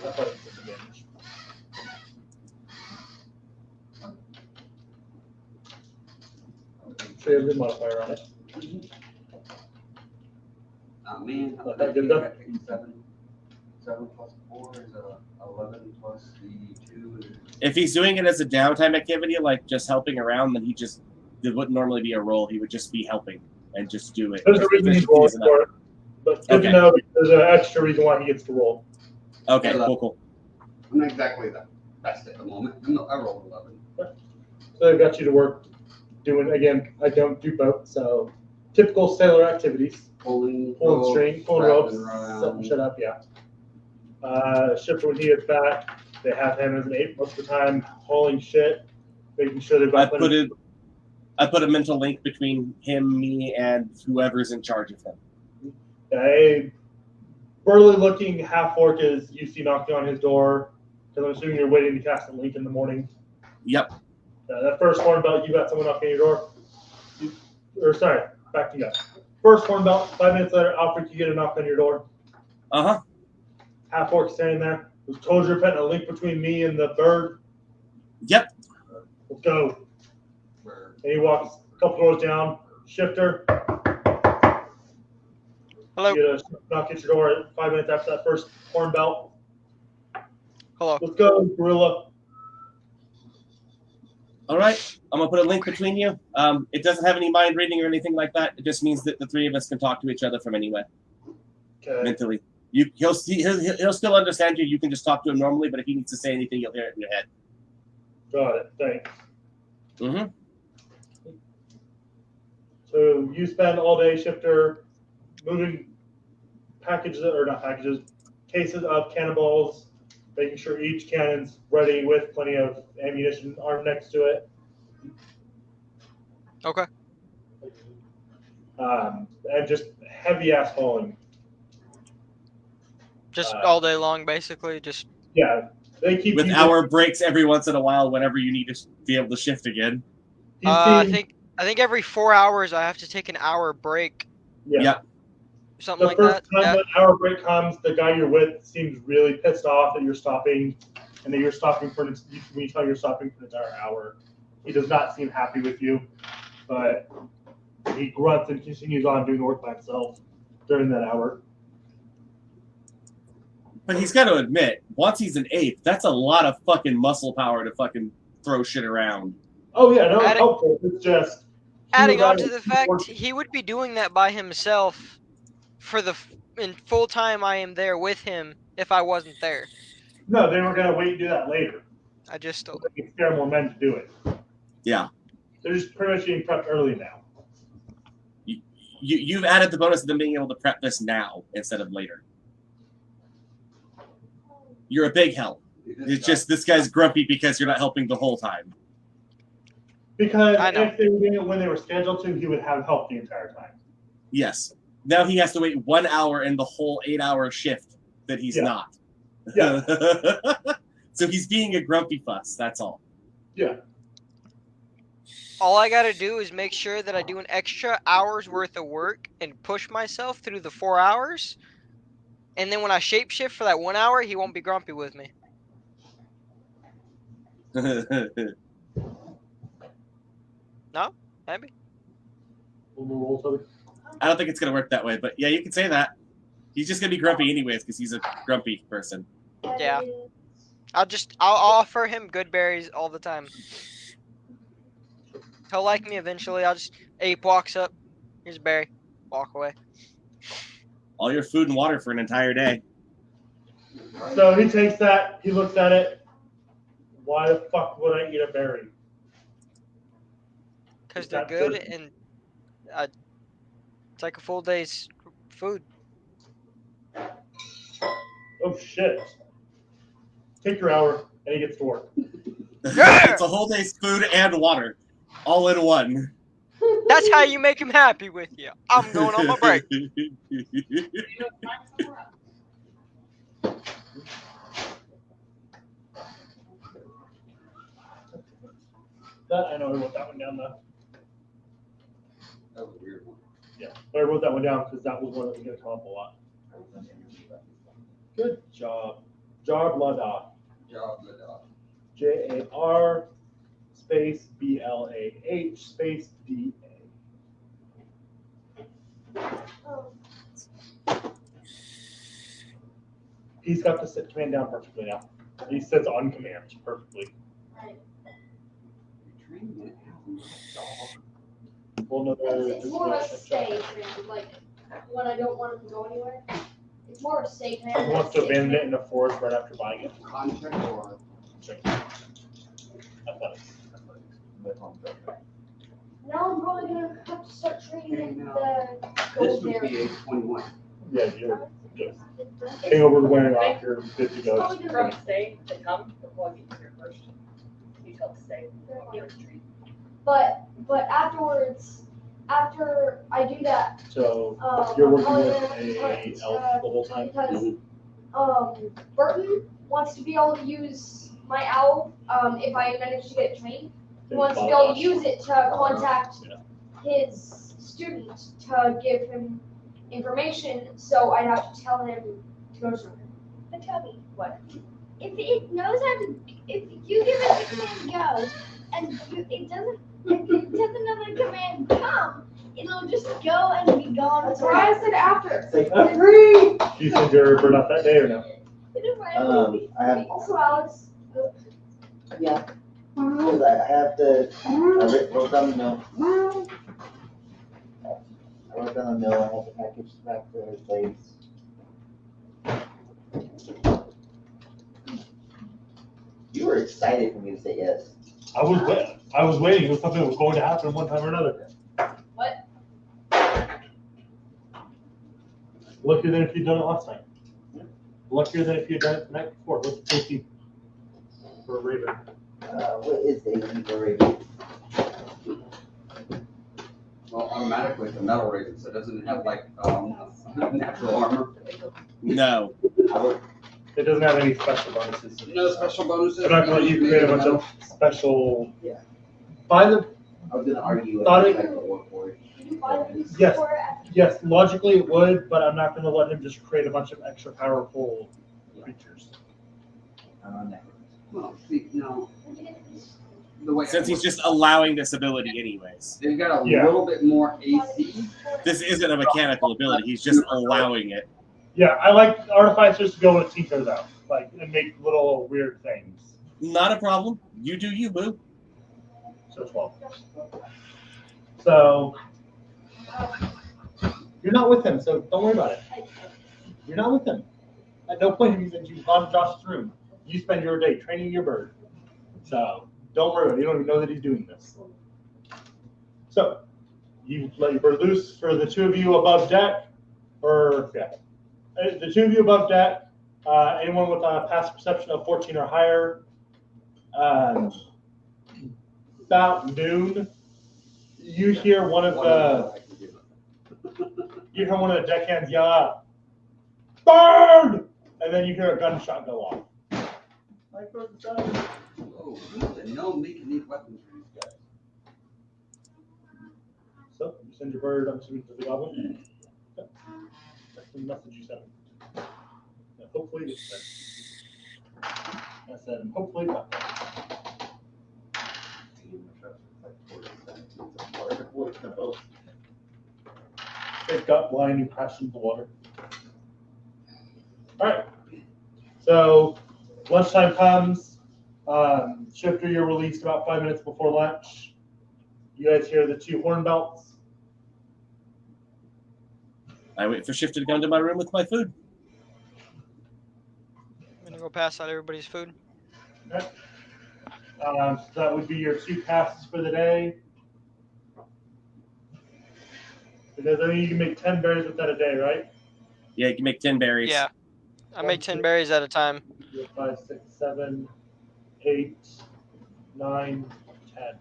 Athletics disadvantage. So you have a good modifier on it. Oh man, Not that good enough? 7 plus 4 is 11 plus the 2 is. If he's doing it as a downtime activity, like just helping around, then it wouldn't normally be a roll. He would just be helping and just do it. There's a reason he's rolling for it. But good to know there's an extra reason why he gets to roll. Okay, cool. I'm not exactly the best at the moment. I rolled 11. So they've got you to work doing, again, I don't do both, so typical sailor activities. Pulling String, pulling ropes, around. shut up, yeah. Shipper, when he gets back, they have him as an ape most of the time, hauling shit, making sure they've got I put a mental link between him, me, and whoever's in charge of him. A burly looking half orc is you see knocking on his door, because I'm assuming you're waiting to cast a link in the morning. Yep. That first horn belt, you got someone knocking on your door. Backing up. First horn belt, 5 minutes later, Alfred, you get a knock on your door. Uh-huh. Half orc standing there. Was told you're putting a link between me and the bird. Yep. Let's go. And he walks a couple doors down. Shifter. Hello. You get a knock at your door 5 minutes after that first horn belt. Hello. Let's go, gorilla. All right. I'm gonna put a link between you. It doesn't have any mind reading or anything like that. It just means that the three of us can talk to each other from anywhere. Okay. Mentally. He'll still understand you. You can just talk to him normally, but if he needs to say anything, you'll hear it in your head. Got it. Thanks. Mm-hmm. So you spend all day, Shifter, moving cases of cannonballs, making sure each cannon's ready with plenty of ammunition armed next to it. Okay. And just heavy ass hauling. Just all day long, basically. Just yeah. They keep with using, hour breaks every once in a while whenever you need to be able to shift again. I think every 4 hours I have to take an hour break. Yeah. Something the like first that. time the hour break comes, the guy you're with seems really pissed off that you're stopping, and that you're stopping for when you tell you're stopping for an entire hour. He does not seem happy with you, but he grunts and continues on doing the work by himself during that hour. But he's got to admit, once he's an ape, that's a lot of fucking muscle power to fucking throw shit around. Oh yeah, no, it's helpful. It's just adding on to the fact he would be doing that by himself for in full time I am there with him if I wasn't there. No, they were gonna wait and do that later. I just so they can spare more men to do it. Yeah. They're just pretty much getting prepped early now. You've added the bonus of them being able to prep this now instead of later. You're a big help. It's just this guy's grumpy because you're not helping the whole time. Because I know. if they were doing it when they were scheduled to, he would have help the entire time. Yes. Now he has to wait 1 hour in the whole 8-hour shift that he's not. Yeah. So he's being a grumpy fuss. That's all. Yeah. All I gotta do is make sure that I do an extra hour's worth of work and push myself through the 4 hours. And then when I shapeshift for that 1 hour, he won't be grumpy with me. No? Maybe. I don't think it's gonna work that way, but yeah, you can say that. He's just gonna be grumpy anyways because he's a grumpy person. Yeah. I'll offer him good berries all the time. He'll like me eventually. Ape walks up. Here's a berry. Walk away. All your food and water for an entire day. So he takes that, he looks at it. Why the fuck would I eat a berry? Because they're good and it's like a full day's food. Oh shit. Take your hour and he gets to work. It's a whole day's food and water. All in one. That's how you make him happy with you. I'm going on my break. That I know I wrote that one down though. That was a weird one. Yeah, but I wrote that one down because that was one that was going to come up a lot. Good job. Jarblada. Jarblada. Jar space BLAH space DA. He's got the sit command down perfectly now. He sits on command perfectly. Well, no, It's more of a stay command, like when I don't want him to go anywhere. It's more of a stay command. He wants to abandon it in a forest right after buying it. Contract or Athletics. Now I'm probably gonna have to start training the this gold would berry. be age 21. Yeah, you're good. Hang over to wearing off, you're good to go. Probably From gonna- stay to come before I get here first. You tell to stay. I'll give it a treat. But afterwards, after I do that, So you're working probably with gonna a elf the whole time. because Burton wants to be able to use my owl if I manage to get it trained. He wants to be able to use it to contact his student to give him information, so I'd have to tell him to go somewhere. But tell me, What? if it knows how to, if you give it the command go, and it doesn't know the command come, it'll just go and be gone. That's why I said after. Agree! You said you're burnt out that day or no? It'll I have, Also, Alex. yeah. Because I have to, I wrote down the note. I wrote down the note, I have to package back to his place. You were excited for me to say yes. I was waiting. It was something that was going to happen one time or another. What? Luckier than if you'd done it last night. Luckier than if you'd done it the night before. What's the safety for a raven? What is the for raven? Well, automatically it's a metal raven, so it doesn't have like natural armor. No. It doesn't have any special bonuses. No special bonuses. I'm not going to let you create a bunch of special. Yeah. By the I was gonna argue Thought I it- like the work for it. Yes. Yes, logically it would, but I'm not going to let him just create a bunch of extra powerful creatures. Well, see, no. The way Since he's just allowing this ability anyways. they've got a Yeah. little bit more AC. This isn't a mechanical ability. He's just allowing it. Yeah, I like artificers to go and teach those out, like and make little weird things. Not a problem. You do you, boo. So 12. So you're not with him, so don't worry about it. You're not with him. At no point have you said you've gone to Josh's room. You spend your day training your bird. So don't worry about it. You don't even know that he's doing this. So You let your bird loose for the two of you above deck, or yeah, the two of you above deck. Anyone with a passive perception of 14 or higher. About noon, you hear one of the deckhands yell out, "Bird!" And then you hear a gunshot go off. Oh, no, we can need weapons for these guys. So you send your bird up to the goblin. Okay. That's the message you sent. And hopefully it's sent. I said, hopefully it got there. It got blind and crashed into the water. All right. So lunchtime comes. Shifter, you're released about 5 minutes before lunch. You guys hear the two horn belts. I wait for Shifter to come to my room with my food. I'm gonna go pass out everybody's food. Okay. So that would be your 2 passes for the day. Because I think you can make 10 berries with that a day, right? Yeah, you can make 10 berries. Yeah, I make 10 berries at a time. 5, 6, 7, 8, 9, 10.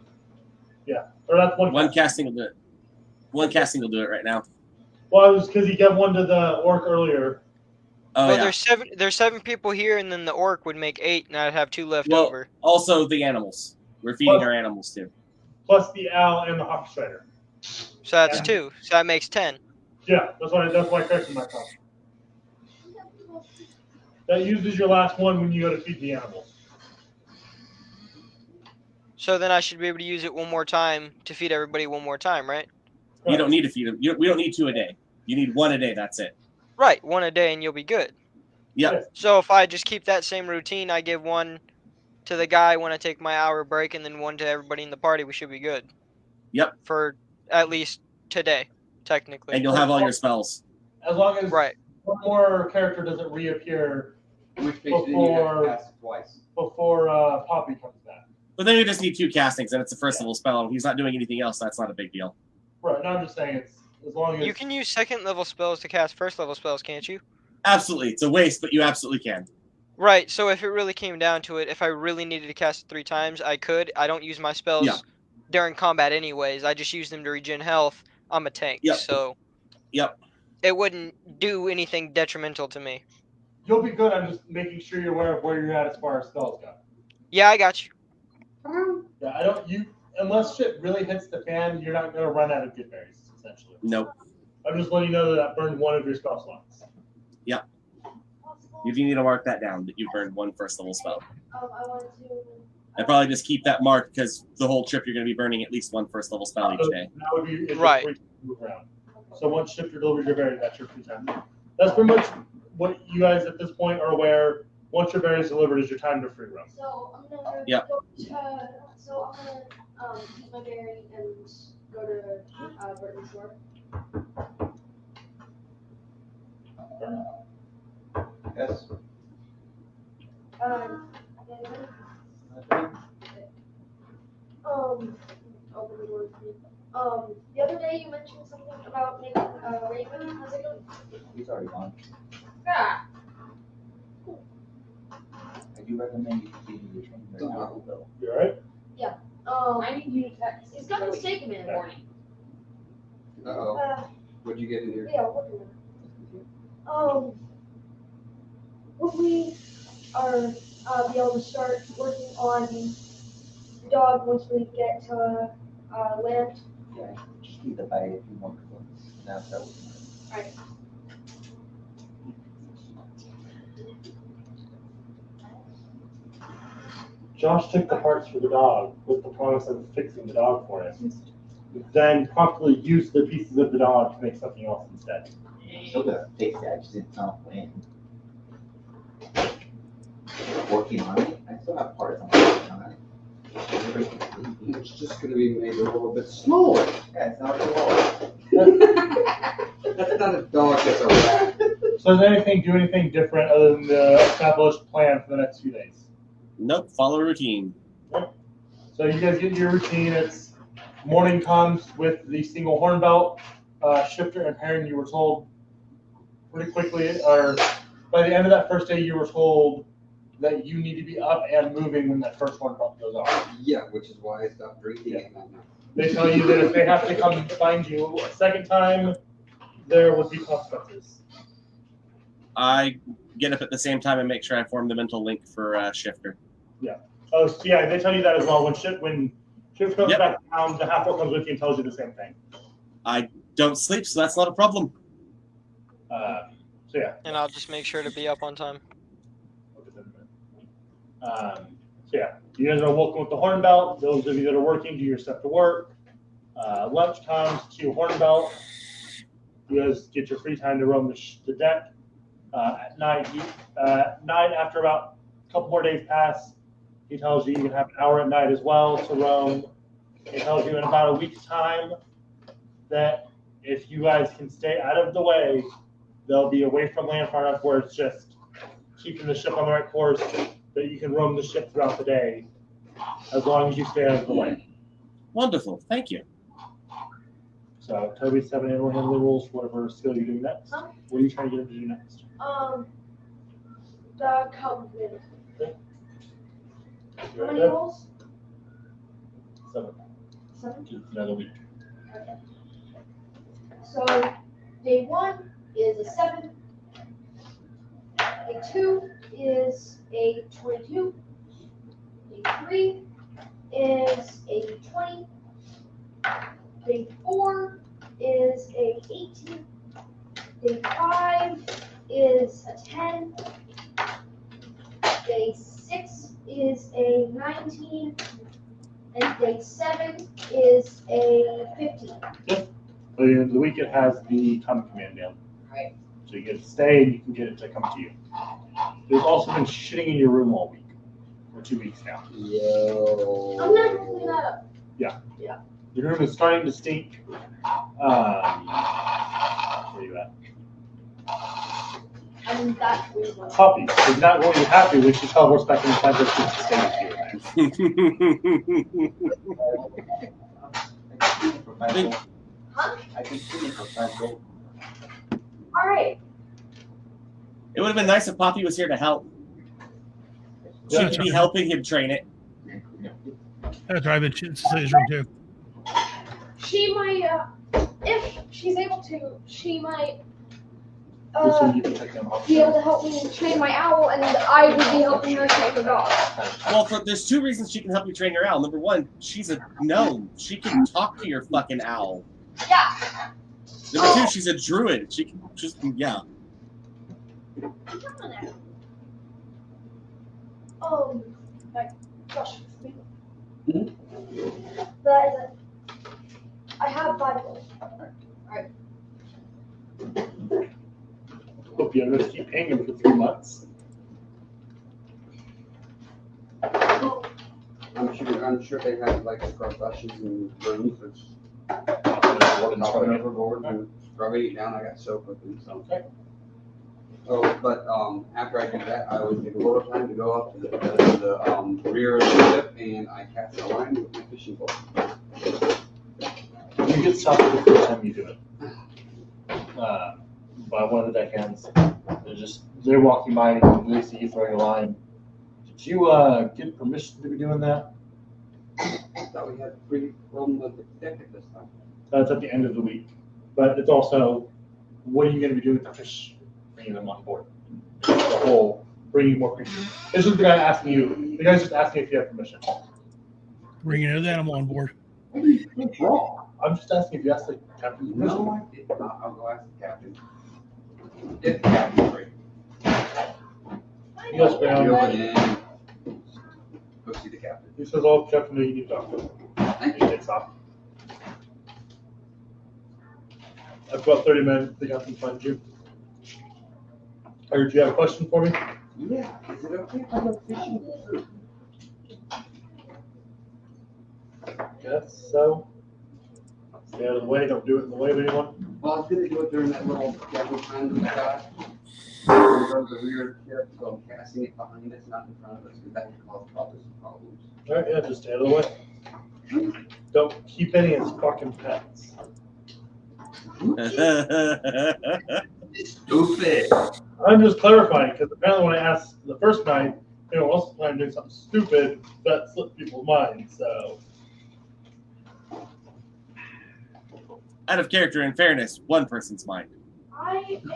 Yeah, or that's one. Casting will do it. One casting will do it right now. Well, it was because he gave one to the orc earlier. Oh, well, yeah. there's 7 people here, and then the orc would make 8, and I'd have 2 left Well, over. also the animals. We're feeding our animals too. Plus the owl and the hawk strider. So that's 2. So that makes 10. Yeah, that's why I corrected myself. That uses your last one when you go to feed the animals. So then I should be able to use it one more time to feed everybody one more time, right? You don't need to feed them. We don't need 2 a day. You need 1 a day. That's it. Right, 1 a day, and you'll be good. Yeah. So if I just keep that same routine, I give 1 to the guy when I take my hour break, and then 1 to everybody in the party, we should be good. Yep. For at least today, technically. And you'll have all your spells. As long as right. one more character doesn't reappear Which makes you have to pass it twice. Before Poppy comes back. But then you just need 2 castings, and it's a first level spell. And if he's not doing anything else, that's not a big deal. Right. No, I'm just saying it's as long as you can use 2nd level spells to cast 1st level spells, can't you? Absolutely, it's a waste, but you absolutely can. Right. So if it really came down to it, if I really needed to cast it 3 times, I could. I don't use my spells during combat anyways. I just use them to regen health. I'm a tank, so it wouldn't do anything detrimental to me. You'll be good. I'm just making sure you're aware of where you're at as far as spells go. Yeah, I got you. Yeah, unless shit really hits the fan, you're not gonna run out of good berries, essentially. Nope. I'm just letting you know that burned 1 of your spell slots. Yeah. You need to mark that down, that you burned 1 first level spell. I want to. I probably just keep that marked because the whole trip you're going to be burning at least 1 first level spell each day. That would be right. Move around. So once Shifter delivers your berry, that's your free time. That's pretty much what you guys at this point are aware. Once your berry is delivered, is your time to free roam. So I'm gonna go to. So I'm gonna eat my berry and go to Burton's store. Yes. Open the door for me. The other day you mentioned something about making a raven. How's it going? He's already gone. Yeah. I do recommend you continue your training right now, though. You alright? Yeah. I need you to text. He's got mistaken in the morning. Uh-oh. What'd you get in here? Yeah, what do when we are be able to start working on the dog once we get to land. Yeah, just need to buy a few more clothes. Now that would be Alright. Josh took the parts for the dog with the promise of fixing the dog for him. Then promptly used the pieces of the dog to make something else instead. still gonna fix it. I just didn't know when. Working on it. I still have parts I'm working on it. It's just going to be made a little bit smaller. Yeah, it's not a dog. That's not a dog, that's a rat. So does anything do anything different other than the established plan for the next few days? Nope, follow routine. So you guys get your routine. It's Morning comes with the single horn belt. Shifter and Heron, you were told pretty quickly, or by the end of that first day, you were told that you need to be up and moving when that first horn belt goes off. Yeah, which is why I stopped drinking Yeah. at night now. They tell you that if they have to come and find you a second time, there would be consequences. I get up at the same time and make sure I form the mental link for Shifter. Oh, so yeah, they tell you that as well. When Shifter comes Yep. back down, the half-orc comes with you and tells you the same thing. I don't sleep, so that's not a problem. So yeah. And I'll just make sure to be up on time. So yeah, you guys are welcome with the horn belt. Those of you that are working, do your stuff to work. Lunch comes to horn belt. You guys get your free time to roam the deck. At night, after about a couple more days pass, he tells you you can have an hour at night as well to roam. He tells you in about a week's time that if you guys can stay out of the way, they'll be away from land far enough where it's just keeping the ship on the right course, that you can roam the ship throughout the day as long as you stay out of the way. Wonderful, thank you. So Toby's 7 animal handling rules, whatever skill you're doing next. Huh? What are you trying to get him to do next? The Kalimdor. You How ready, many Deb? rolls? 7. 7. It's another week. Okay. So day 1 is a 7. Day 2 is a 22. Day 3 is a 20. Day 4 is a 18. Day 5 is a 10. Day 6 is a 19. And day 7 is a 15. By the end of the week, it has the come command down. Right. So you get to stay and you can get it to come to you. There's also been shitting in your room all week. For 2 weeks now. Yo. I'm not gonna clean that up. Your room is starting to stink. Where are you at? I'm that weird one. Poppy is not going to be happy when she teleports back in the time that she's to stay with you. Huh? I can see it for 5 gold. All right. It would have been nice if Poppy was here to help. She Yeah. could be helping him train it. That's right. I've been to his room too. She might, if she's able to, she might So you can check them out. be able to help me train my owl, and I would be helping her train her dog. Well, there's 2 reasons she can help you train your owl. Number 1, she's a gnome. She can talk to your fucking owl. Yeah. Number 2, she's a druid. She can just, yeah. Like, gosh. That is it. I have 5 goals. Alright. Hope you have to keep paying him for 3 months. I'm sure they have like professions and rooms which What knock it overboard and rubbing it down. I got soap with them, so. Okay. Oh, but after I do that, I always take a little time to go up to the rear of the ship and I cast a line with my fishing pole. You get stopped the first time you do it. By one of the deckhands. They're walking by and they see you throwing a line. Did you get permission to be doing that? I thought we had free room of the deck at this time. That's at the end of the week. But it's also, what are you going to be doing with the fish? Bringing them on board. The whole bringing more creatures. This is the guy asking you. The guy's just asking if you have permission. Bringing another animal on board. What's wrong? I'm just asking if you asked the captain permission. No, I did not. I'll go ask the captain. If the captain's free. He goes down. Go in. Go see the captain. He says, "Oh, Captain, you need to talk to him." He takes off. After about 30 minutes, the captain finds you. Or do you have a question for me? Yeah. Is it okay if I go fishing? Guess so. Stay out of the way. Don't do it in the way of anyone. Well, I was gonna do it during that little gathering time that we got. From the rear ship, so I'm casting it behind us, not in front of us, because that would cause probably some problems. All right, yeah, just stay out of the way. Don't keep any as fucking pets. Stupid. I'm just clarifying because apparently when I asked the first night, anyone else was planning to do something stupid, that slipped people's minds. So Out of character and fairness, one person's mind. I am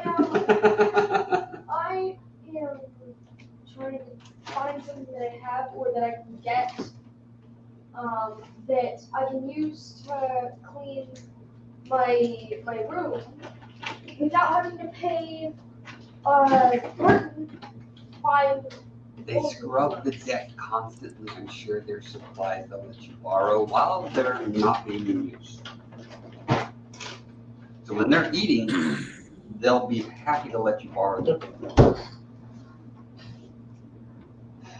trying to find something that I have or that I can get that I can use to clean my room without having to pay $5. They scrub the deck constantly. I'm sure there's supplies they'll let you borrow while they're not being used. So when they're eating, they'll be happy to let you borrow them.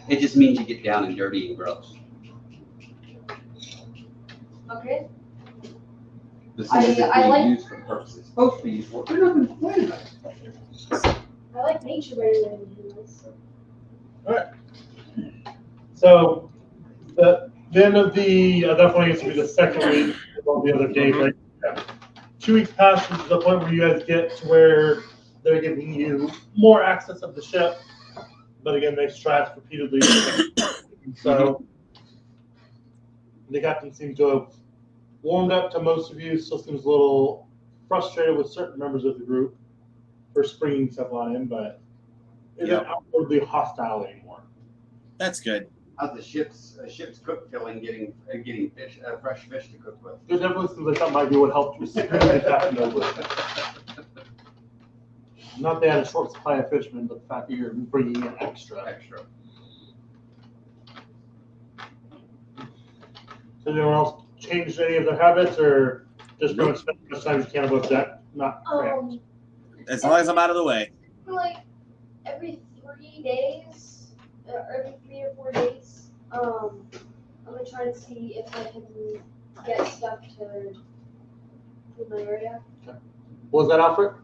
It just means you get down and dirty and gross. Okay. The thing is I like- used for purposes. It's supposed to be used for. They're not going to play that. I like nature better than humans. alright. So the end of the definitely needs to be the second week of all the other days, right? Yeah. 2 weeks past to the point where you guys get to where they're giving you more access of the ship, but again they stress repeatedly. So the captain seems to have warmed up to most of you. Still seems a little frustrated with certain members of the group for springing stuff on him, but isn't outwardly hostile anymore. That's good. How's the ship's cook feeling getting fish, fresh fish to cook with? There definitely seems like that might be what helped restrain the captain over it. Not they had a short supply of fishermen, but the fact that you're bringing in extra. So anyone else changed any of their habits, or just pretty much spend as much time as you can above deck? Not cramped. As long as I'm out of the way. Like every 3 days, or every 3 or 4 days, I'm gonna try to see if I can get stuff to my area. What was that, Alfred?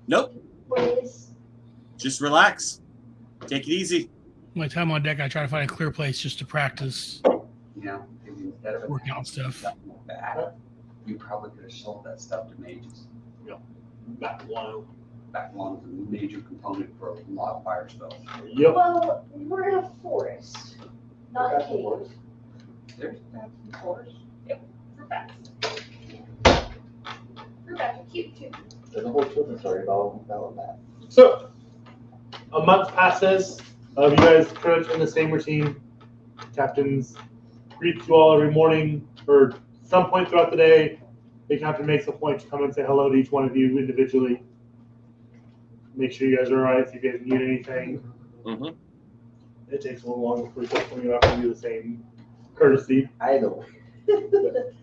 Nope. 4 days. Just relax. Take it easy. My time on deck, I try to find a clear place just to practice Yeah, maybe instead of workout stuff. Back, you probably could have sold that stuff to mages. Back one. Back one is a major component for a lot of fire spells. Yep. Well, we're in a forest, not a cave. There's bats in the forest. For bats. For bats are cute too. There's a whole children's story about that. So a month passes. You guys pretty much in the same routine. Captains greets you all every morning, or some point throughout the day. The captain makes a point to come and say hello to each one of you individually. Make sure you guys are alright, see if you guys need anything. Mm-hmm. It takes a little longer before he starts coming up and do the same courtesy. I know.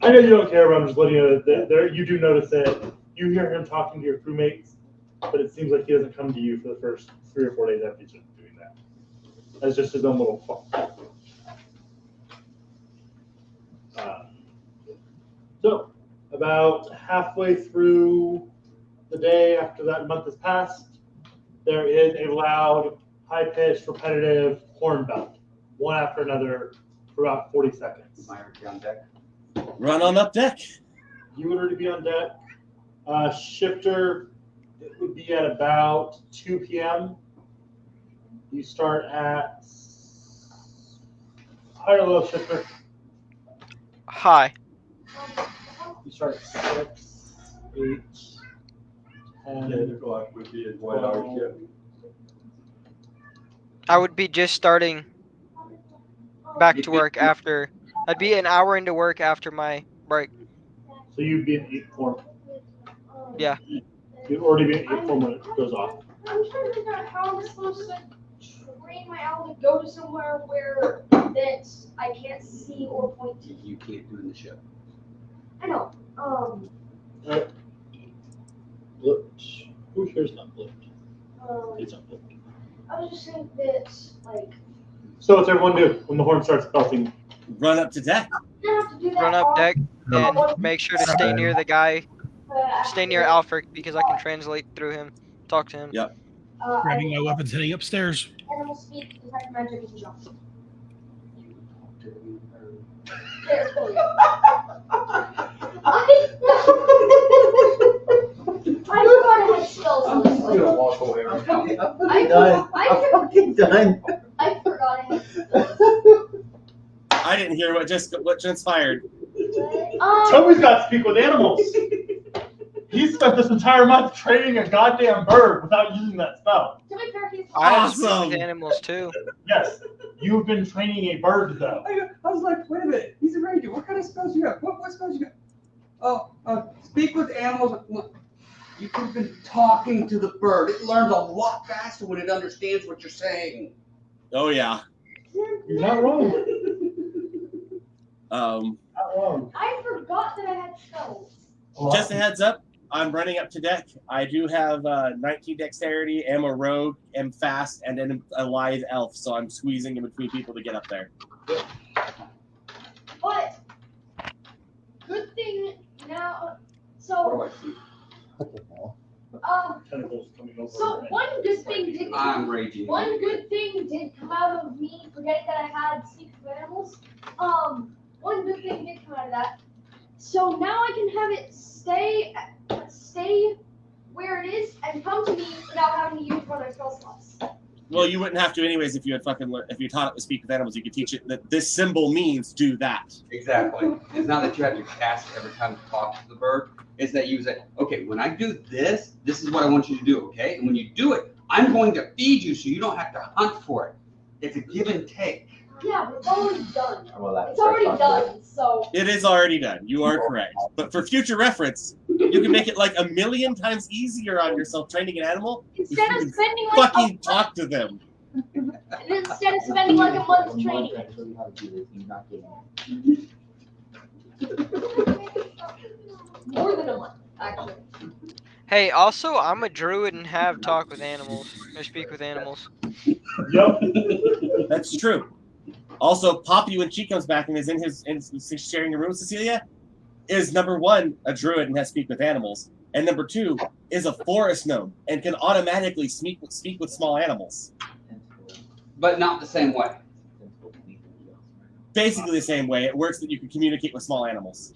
I know you don't care, but I'm just letting you know that there, you do notice that you hear him talking to your crewmates, but it seems like he doesn't come to you for the first 3 or 4 days after he's doing that. That's just his own little fun. So, about halfway through the day after that month has passed, there is a loud, high-pitched, repetitive horn belt, one after another, for about 40 seconds. Am I already on deck? Run on up deck. You would already be on deck. Shifter, it would be at about 2 p.m. You start at high or low, Shifter? Hi. You start at 6, 8, 10. 10 o'clock would be a 1 hour shift. I would be just starting back to work after. I'd be an hour into work after my break. So you'd be in 8 form. Yeah. You'd already be in 8 form when it goes off. I'm trying to figure out how I'm supposed to train my owl to go to somewhere where that I can't see or point to. You can't do in the ship. I know. Blipped. Who here's not blipped? It's not blipped. I was just saying that, like. So what's everyone do when the horn starts belting? Run up to deck. You don't have to do that Run up all- deck and make sure to stay near the guy. Stay near Alfred because I can translate through him. Talk to him. Yep. Grabbing my weapons, heading upstairs. Animal speak, detect magic, and jump. there for you. I forgot I had spells on this one. walk away. I fucking done. I forgot I had spells. I didn't hear what transpired. Toby's got to speak with animals. He spent this entire month training a goddamn bird without using that spell. To be fair, he's I have to speak Awesome. with animals too. Yes, you've been training a bird though. I was like, wait a minute, he's a ranger. What kind of spells you got? What spells you got? Speak with animals. You could have been talking to the bird. It learns a lot faster when it understands what you're saying. Oh yeah. You're not wrong. Um, Not wrong. I forgot that I had spells. just a heads up. I'm running up to deck. I do have 19 dexterity, am a rogue, am fast, and then a lithe elf, so I'm squeezing in between people to get up there. But good thing now. What So do I see? Tentacles coming over. so one good thing did. I'm raging. One good thing did come out of me forgetting that I had speak with animals. One good thing did come out of that. So now I can have it stay where it is and come to me without having to use one of my spell slots. Well, you wouldn't have to anyways if you had if you taught it to speak with animals. You could teach it that this symbol means do that. Exactly. It's not that you have to cast every time you talk to the bird. It's that you say, okay, when I do this, this is what I want you to do, okay? And when you do it, I'm going to feed you so you don't have to hunt for it. It's a give and take. Yeah, but it's already done. Well, that's It's already done, so. It is already done. You are correct. But for future reference, you can make it like 1,000,000 times easier on yourself training an animal. Instead of spending like Fucking talk to them. instead of spending like a month training. I show you how to do this. You're not getting it. More than a month, actually. Hey, also, I'm a druid and have talk with animals. I speak with animals. Yep. That's true. Also, Poppy, when she comes back and is in sharing a room with Cecilia, is number 1 a druid and has speak with animals, and number 2 is a forest gnome and can automatically speak with small animals. But not the same way. Basically the same way. It works that you can communicate with small animals.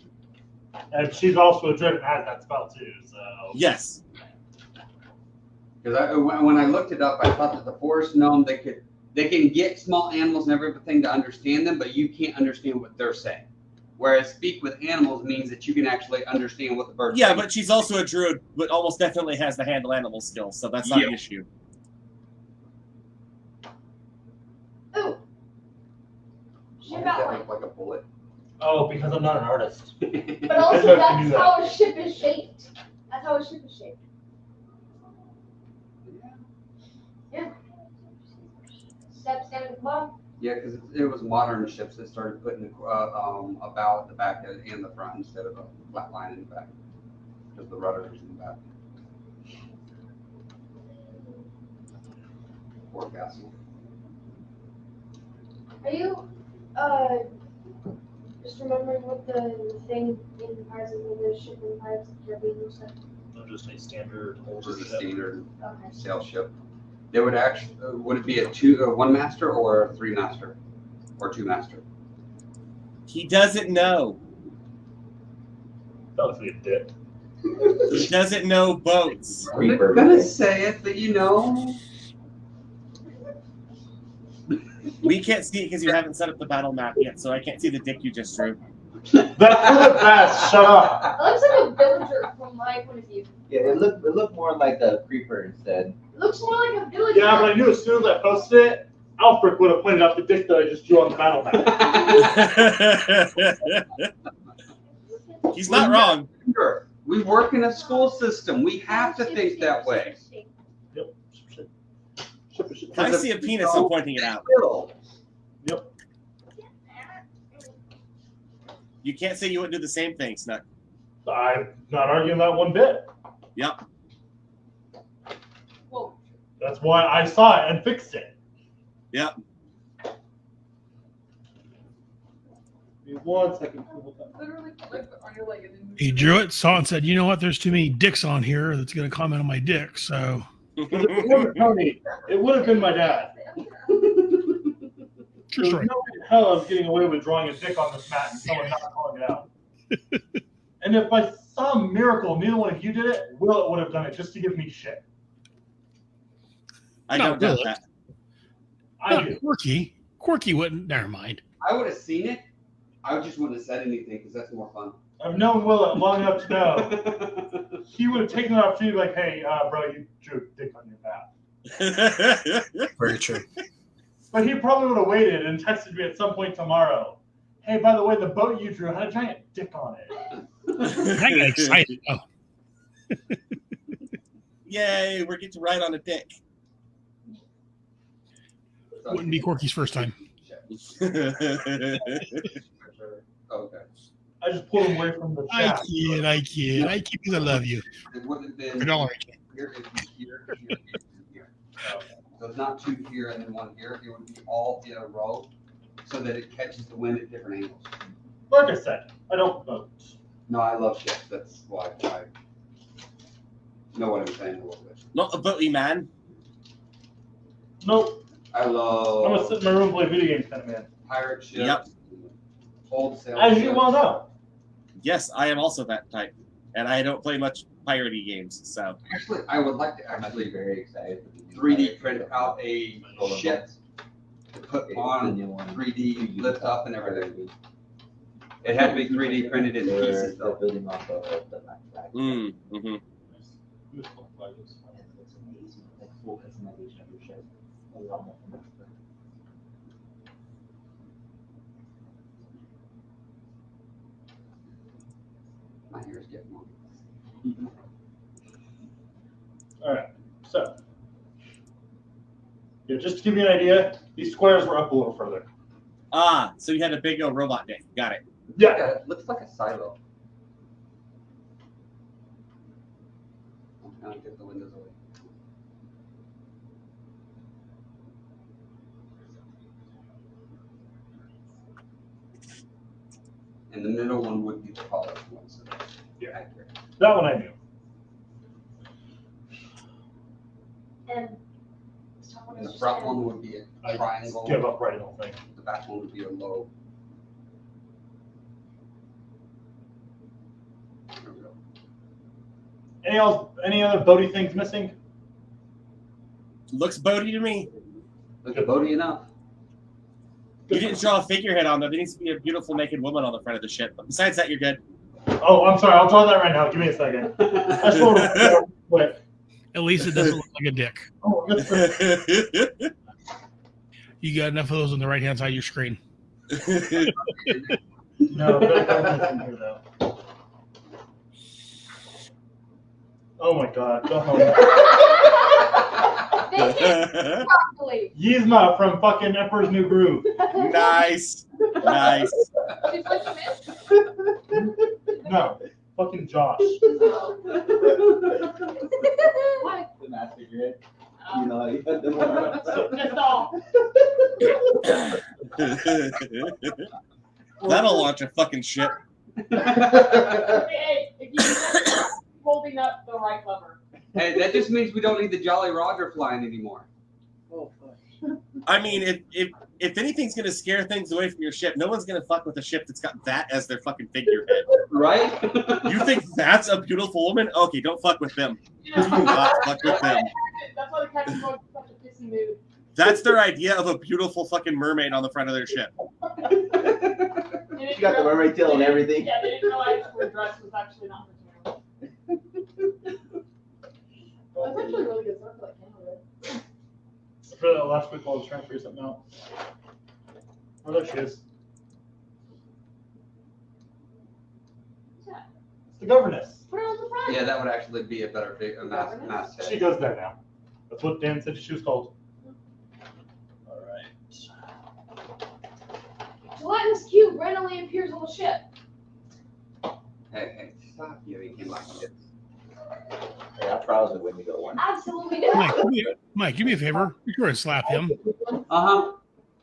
And she's also a druid and has that spell too, so. Yes. Because when I looked it up, I thought that the forest gnome, they can get small animals and everything to understand them, but you can't understand what they're saying. Whereas speak with animals means that you can actually understand what the bird's Yeah, saying. but she's also a druid, but almost definitely has the handle animal skills, so that's not an issue. Ooh. She Why does got that one. look like a bullet? Oh, because I'm not an artist. But also, that's how a ship is shaped. That's how a ship is shaped. Yeah. Step standing at the bottom. Yeah, because it was modern ships that started putting a bow at the back and the front instead of a flat line in the back. Because the rudder is in the back. Forecastle. Are you, just remembering what the thing in Pirates of the ship in Pirates of the Caribbean said? No, just a standard older Just a ship. standard Okay. sail ship. They would actually, would it be a one master or a 3 master? Or 2 master? He doesn't know. That was a dick. He doesn't know boats. I'm not gonna say it, but you know. We can't see it because you haven't set up the battle map yet, so I can't see the dick you just drew. That's for the best. Shut up. It looks like a villager from my point of view. Yeah, it looked more like a creeper instead. It looks more like a villager. Yeah, but I knew as soon as I posted it, Alfred would have pointed out the dick that I just drew on the battle map. He's not wrong. We work in a school system. We have to think that way. Yep. If I see a penis, I'm pointing it out. Yep. You can't say you wouldn't do the same thing, Snuck. I'm not arguing that one bit. Yep. Whoa. That's why I saw it and fixed it. Yep. Give me 1 second. Literally, like, on your leg and then. He drew it, saw it, and said, "You know what? There's too many dicks on here that's going to comment on my dick." So It would have been my dad. true story. No hell of getting away with drawing a dick on this mat and someone not calling it out. And if by some miracle neither one of you did it, Will would have done it just to give me shit. I don't doubt that. I do. Quirky wouldn't. Never mind. I would have seen it. I just wouldn't have said anything because that's more fun. I've known Will long enough to know he would have taken the opportunity like, hey, bro, you drew a dick on your map. Very true. But he probably would have waited and texted me at some point tomorrow. Hey, by the way, the boat you drew had a giant dick on it. I got excited. Oh. Yay, we're getting to ride on a dick. Wouldn't be Quirky's first time. Okay. I just pulled him away from the I chat. kid because I love you. It would have been For $1. here, here. So it's not two here and then one here. It would be all in a row so that it catches the wind at different angles. Like I said, I don't vote. No, I love ships. That's why I know what I'm saying a little bit. Not a boaty man. Nope. I love. I'm gonna sit in my room and play video games kind of man. Pirate ships. Yep. Old sail As ships. you well know. Yes, I am also that type. And I don't play much piratey games, so. Actually, I would like to I'm actually very excited. for the new 3D pirate print ship. out a ship to put The on new one. 3D lift up and everything. It had to be 3D printed in pieces They're though. building off of the backpack. Mm-hmm. It's amazing, like full customization of your ship. A lot more from expert. My ears get long. All right. So, yeah, just to give you an idea, these squares were up a little further. Ah, so you had a big old robot dick. Got it. Yeah. It looks like a silo. I'm trying to get the windows away. And the middle one would be the polished one, so that's accurate. That one I knew. And And the front one would be a I triangle. give up writing the whole thing. The back one would be a low. There we go. Any other boaty things missing? Looks boaty to me. Look at boaty enough. You didn't draw a figurehead on there. There needs to be a beautiful naked woman on the front of the ship. But besides that, you're good. Oh, I'm sorry. I'll draw that right now. Give me a second. I just want to quick. At least it doesn't look like a dick. Oh, that's good. You got enough of those on the right hand side of your screen. No, that's missing here though. Oh my God! Go home. they can't properly. Yzma from fucking Emperor's New Groove. Nice. Nice. Did you put them in? No, fucking Josh. What? The math figurehead. You know, you put them on. Just all. That'll launch a fucking ship. Hey, if you holding up the right lever. Hey, that just means we don't need the Jolly Roger flying anymore. Oh, fuck. I mean, if anything's gonna scare things away from your ship, no one's gonna fuck with a ship that's got that as their fucking figurehead. Right? You think that's a beautiful woman? Okay, don't fuck with them. Do not fuck with them. That's why the captain's going through such a pissy mood. That's their idea of a beautiful fucking mermaid on the front of their ship. She got the mermaid tail and everything. Yeah, they didn't realize her dress was actually not her tail. That's actually a really good stuff for that camera. For that last week while I was trying to figure something out. Oh, there she is. What's that? It's the governess. Put her on the front. Yeah, that would actually be a better mass She head. goes there now. That's what Dan said she was called. All right. Gelatinous cube randomly appears on the ship. Hey, stop giving him like this. Hey, our trials are when we go one. Absolutely not. Mike, do me a favor. Be sure and slap him. Uh-huh.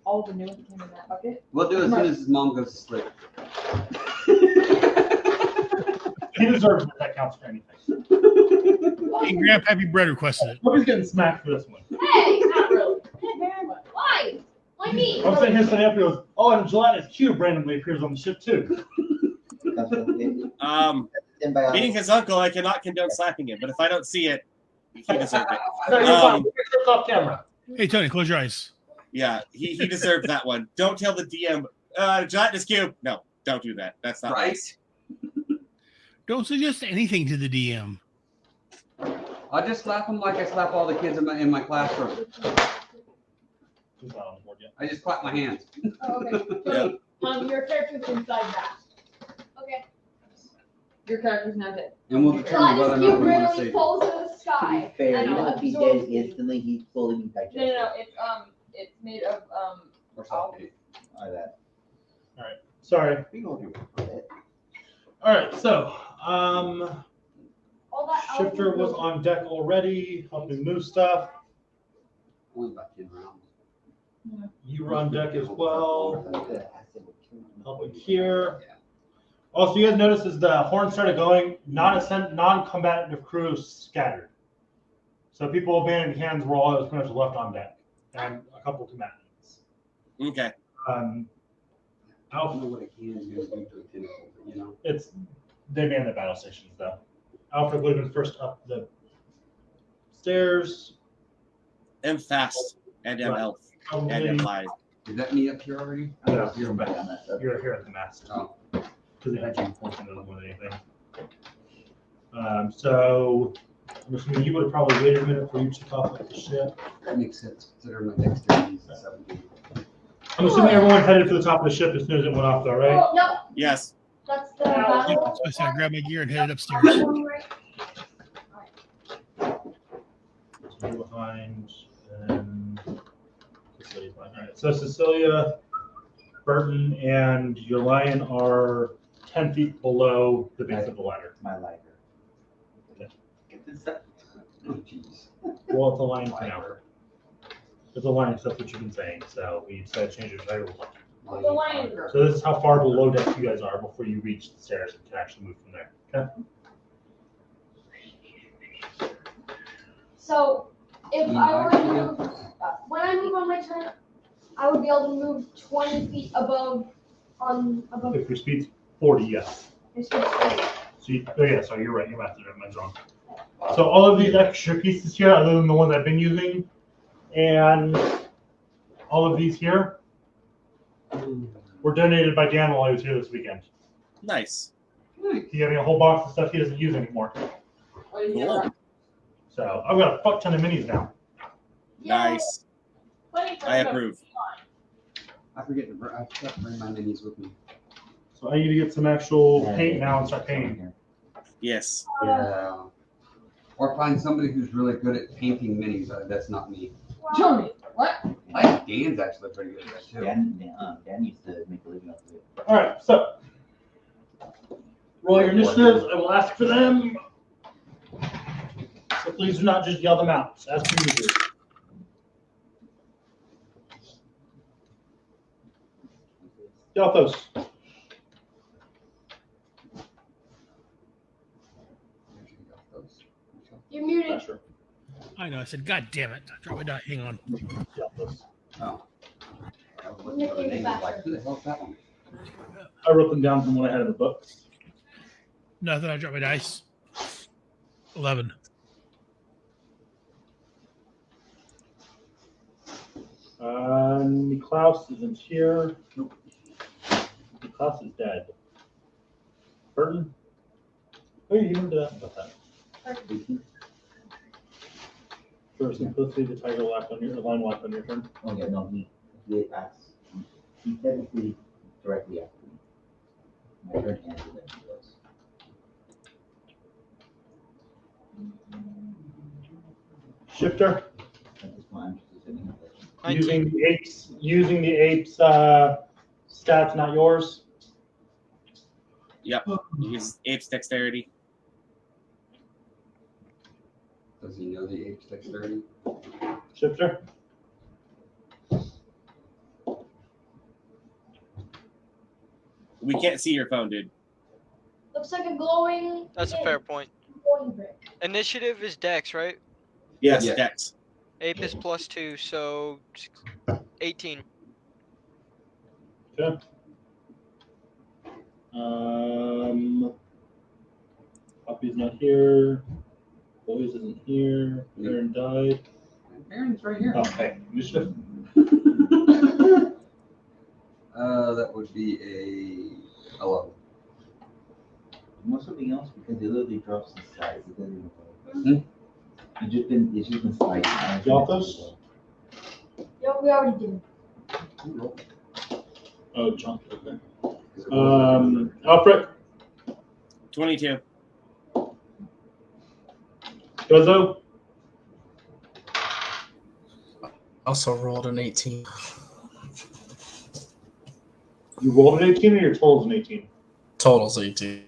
All the new ones came in that bucket. We'll do it as soon as his mom goes to sleep. He deserves it. That counts for anything. Hey, Grandpappy Bread requested it. Nobody's getting smacked for this one. Hey, Not really. why? Like I mean, I'm sitting here setting up. He goes, "Oh, and gelatinous cube randomly appears on the ship too." Being his uncle, I cannot condone slapping him, but if I don't see it, he deserved it. No, you're fine. Put yourself off camera. Hey, Tony, close your eyes. Yeah, he deserved that one. Don't tell the DM, gelatinous cube. No, don't do that. That's not Right. nice. Don't suggest anything to the DM. I'll just slap him like I slap all the kids in my classroom. He's not on the board yet. I just clap my hands. Oh, okay. So, your character's inside that. okay. Your character's now dead. And we'll determine whether or Gelatinous not cube we want to randomly save him. falls to the sky. Fair, I you know, don't have to be absorbs- dead instantly, he's fully digested. No, it's made of Or something. Or that. Sorry. We can do it. All right. So, All that Shifter was on deck already, helping move stuff. Only about 10 rounds. You were on deck as well, helping here. Also, you guys notice as the horn started going, non-combative crews scattered. So people abandoned hands were all that was pretty much left on deck, and a couple combatants. Okay. I don't know what a can is going to do to a tentacle, but you know. They man the battle stations though. Alfred would have been first up the stairs. I'm fast, and I'm Right. elf, Probably, and I'm live. Is that me up here already? No, You're back on that stuff. you're here at the mast. Oh. Because they had you pointing to more than anything. So I'm assuming you would have probably waited a minute for you to take off with the ship. That makes sense, considering my dexterity is 17. I'm assuming everyone headed for the top of the ship as soon as it went off, though, right? Oh, no, Yes. that's the Yeah, battle. so I said I grabbed my gear and headed upstairs. So you're behind, and Cecilia's behind. All right. So Cecilia, Burton, and your lion are 10 feet below the base of the ladder. My lighter. Get this up. Oh, jeez. Well, it's a lion for now. It's a lion, that's what you've been saying. So we decided to change it to title. The lion girl. So this is how far below deck you guys are before you reach the stairs and can actually move from there. Okay. So if I were to move, when I move on my turn, I would be able to move 20 feet above. If your speed's 40, yes. My speed's 40. So sorry, you're right. Your math is wrong. So all of these extra pieces here, other than the ones I've been using, and all of these here, were donated by Dan while he was here this weekend. Nice. He's having a whole box of stuff he doesn't use anymore. Cool. So I've got a fuck ton of minis now. Nice. I approve. I forget to bring my minis with me. So I need to get some actual paint now and start painting. Yes. Yeah. Or find somebody who's really good at painting minis. That's not me. Tony, what? I think Dan's actually pretty good at that too. Dan used to make a living off of it. All right, so roll your initiatives. I will ask for them. So please do not just yell them out, as per usual. Delphos. You're muted. Sure. I know. I said, God damn it. Drop my die. Hang on. Delphos. Oh. Nick, you're Like, faster. who the hell's that one? I wrote them down from what I had in the book. Nothing. I dropped my dice. 11. Klaus isn't here. Nope. Klaus is dead. Burton? Oh, you even did ask about that. For simplicity, the tiger locked on the line locked on your turn. Oh yeah, no, he asks. He technically directly after me. My turn ends and then he goes. Shifter? At this point, I'm just sitting up there. 19. Using the apes stats, not yours. Yep. Use ape's dexterity. Does he know the ape's dexterity? Shifter? We can't see your phone, dude. Looks like a glowing. That's a fair point. Glowing brick. Initiative is Dex, right? Yes, Yeah. dex. Ape is +2, so 18. Okay. Poppy's not here. Boys isn't here. Aaron died. Aaron's right here. Oh, hey, initiative. That would be a 11. Want something else because it literally drops in size. It doesn't even it's just been sliding. Yothos? Yep, we already did. Oh, John. Okay. Alfred. 22. Gozo. Also rolled an 18. You rolled an 18 or your total's an 18? Total's 18.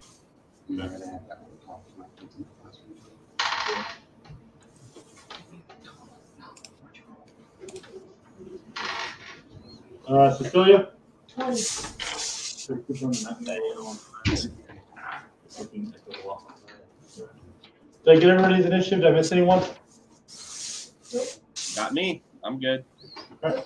Cecilia? 20. Did I get everybody's initiative? Did I miss anyone? Got me. I'm good. Okay.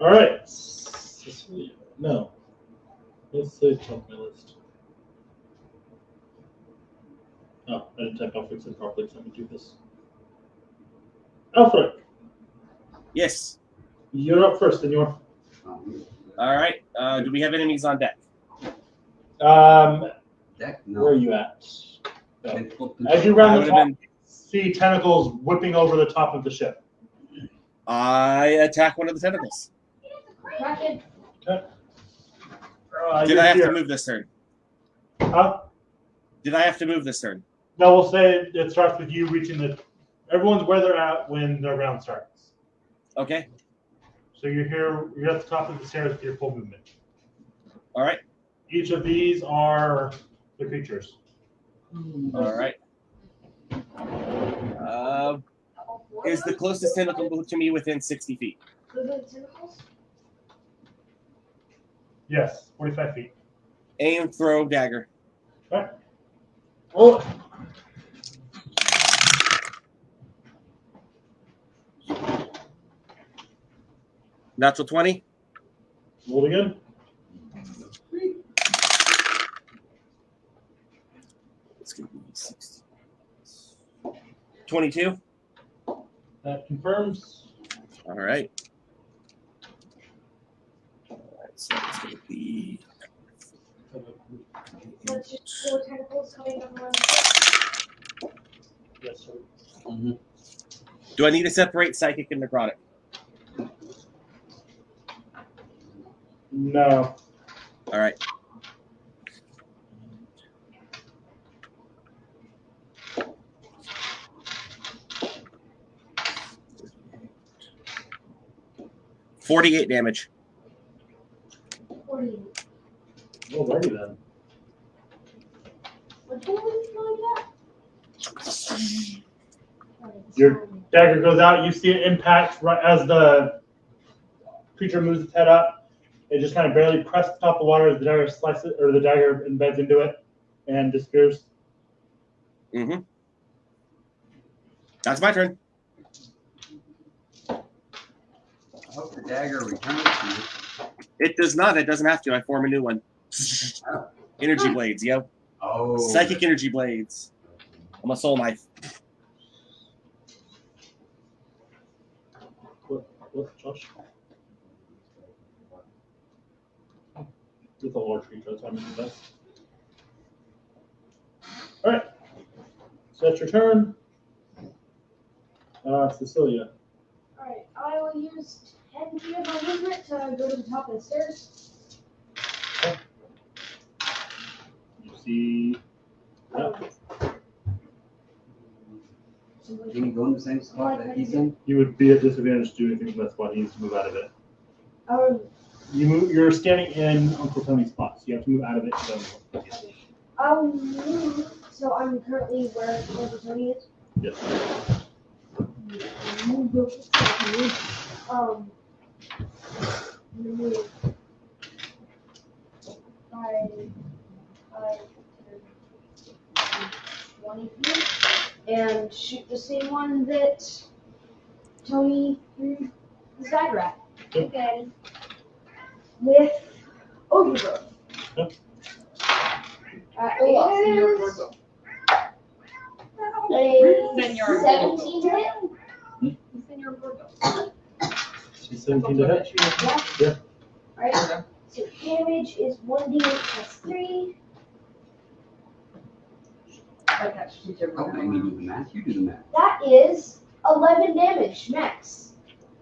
All right. No. Let's say top my list. Oh, I didn't type Alfred's in properly, so let me do this. Alfred, Yes. you're up first, senor. All right. Do we have enemies on deck? Deck? Where are No. you at? As you I round would the have top, been. see tentacles whipping over the top of the ship. I attack one of the tentacles. Kraken. Okay. Did you're I have here. to move this turn? Huh? Did I have to move this turn? No, we'll say it starts with you reaching the. Everyone's where they're at when their round starts. Okay. So you're here. You're at the top of the stairs with your full movement. All right. Each of these are the creatures. All right. Is the closest tentacle to me within 60 feet? Those are the tentacles? Yes, 45 feet. Aim, throw, dagger. Okay. Roll it. Natural 20. Roll it again. It's going to be 60. 22. That confirms. All right. So it's going to be. That's just 4 tentacles coming up around. Yes, sir. Mm-hmm. Do I need to separate psychic and necrotic? No. All right. $48 damage. 48. Alrighty then. What the hell is going on? Your dagger goes out. You see it impact right as the creature moves its head up. It just kind of barely presses the top of the water as the dagger slices or the dagger embeds into it and disappears. Mm-hmm. That's my turn. I hope the dagger returns to you. It does not. It doesn't have to. I form a new one. Energy blades, yo. Oh. Psychic energy blades. I'm a soul knife. What, Josh? With a large creature, that's why I'm doing that. All right. So that's your turn. Cecilia. Alright, I will use 10 feet of my movement to go to the top of the stairs. Okay. You see. Yeah. in the same spot that he's in? You would be at disadvantage to do anything from that spot. He needs to move out of it. Um, You're standing in Uncle Tony's spot, so you have to move out of it. To I'll move. So I'm currently where Uncle Tony is. yes. Move. 20 feet, and shoot the same one that Tony threw the dagger at. Okay. With overgrowth. Yep. It is Then a you're 17 to hit. Then you're Virgo. 17 to hit. Yeah. Alright. So damage is 1d8 plus 3. Oh, Amy, do the math. You do the math. That is 11 damage max.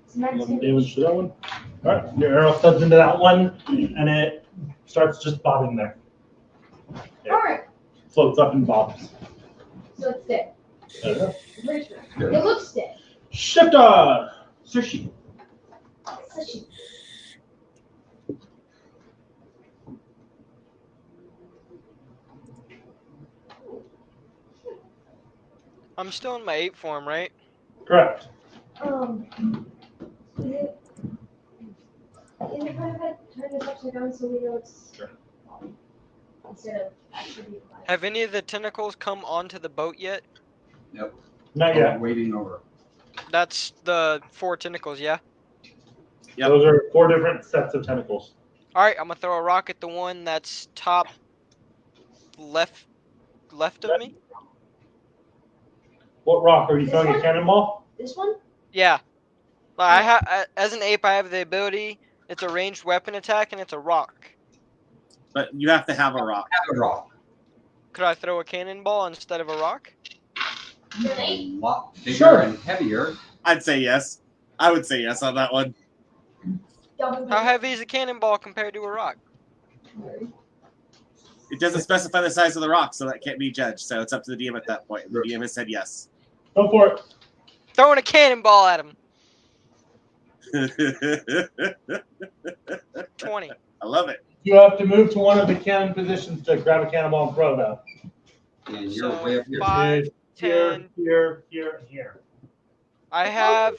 It's max 11 damage to that one. All right, your arrow studs into that one, and it starts just bobbing there. Alright, Floats up and bobs. so it's dead. There you go. I'm pretty sure. It looks dead. Shifter! Sushi. Sushi. I'm still in my 8 form, right? Correct. Is it kind of turn this upside down so we know it's Sure. instead of actually being alive? Have any of the tentacles come onto the boat yet? Nope. Not yet. Waiting over. That's the 4 tentacles, yeah? Yep. Those are 4 different sets of tentacles. Alright, I'm gonna throw a rock at the one that's top left of me. What rock? Are you This throwing one? a cannonball? This one? Yeah. Like as an ape, I have the ability. It's a ranged weapon attack, and it's a rock. But you have to have a rock. Have a rock. Could I throw a cannonball instead of a rock? A lot bigger Sure. and heavier. I'd say yes. I would say yes on that one. How heavy is a cannonball compared to a rock? It doesn't specify the size of the rock, so that can't be judged. So it's up to the DM at that point. The DM has said yes. Go for it. Throwing a cannonball at him. 20. I love it. You have to move to one of the cannon positions to grab a cannonball and throw them. And you're So way up here. 5, Here, 10. here, here, and here. I have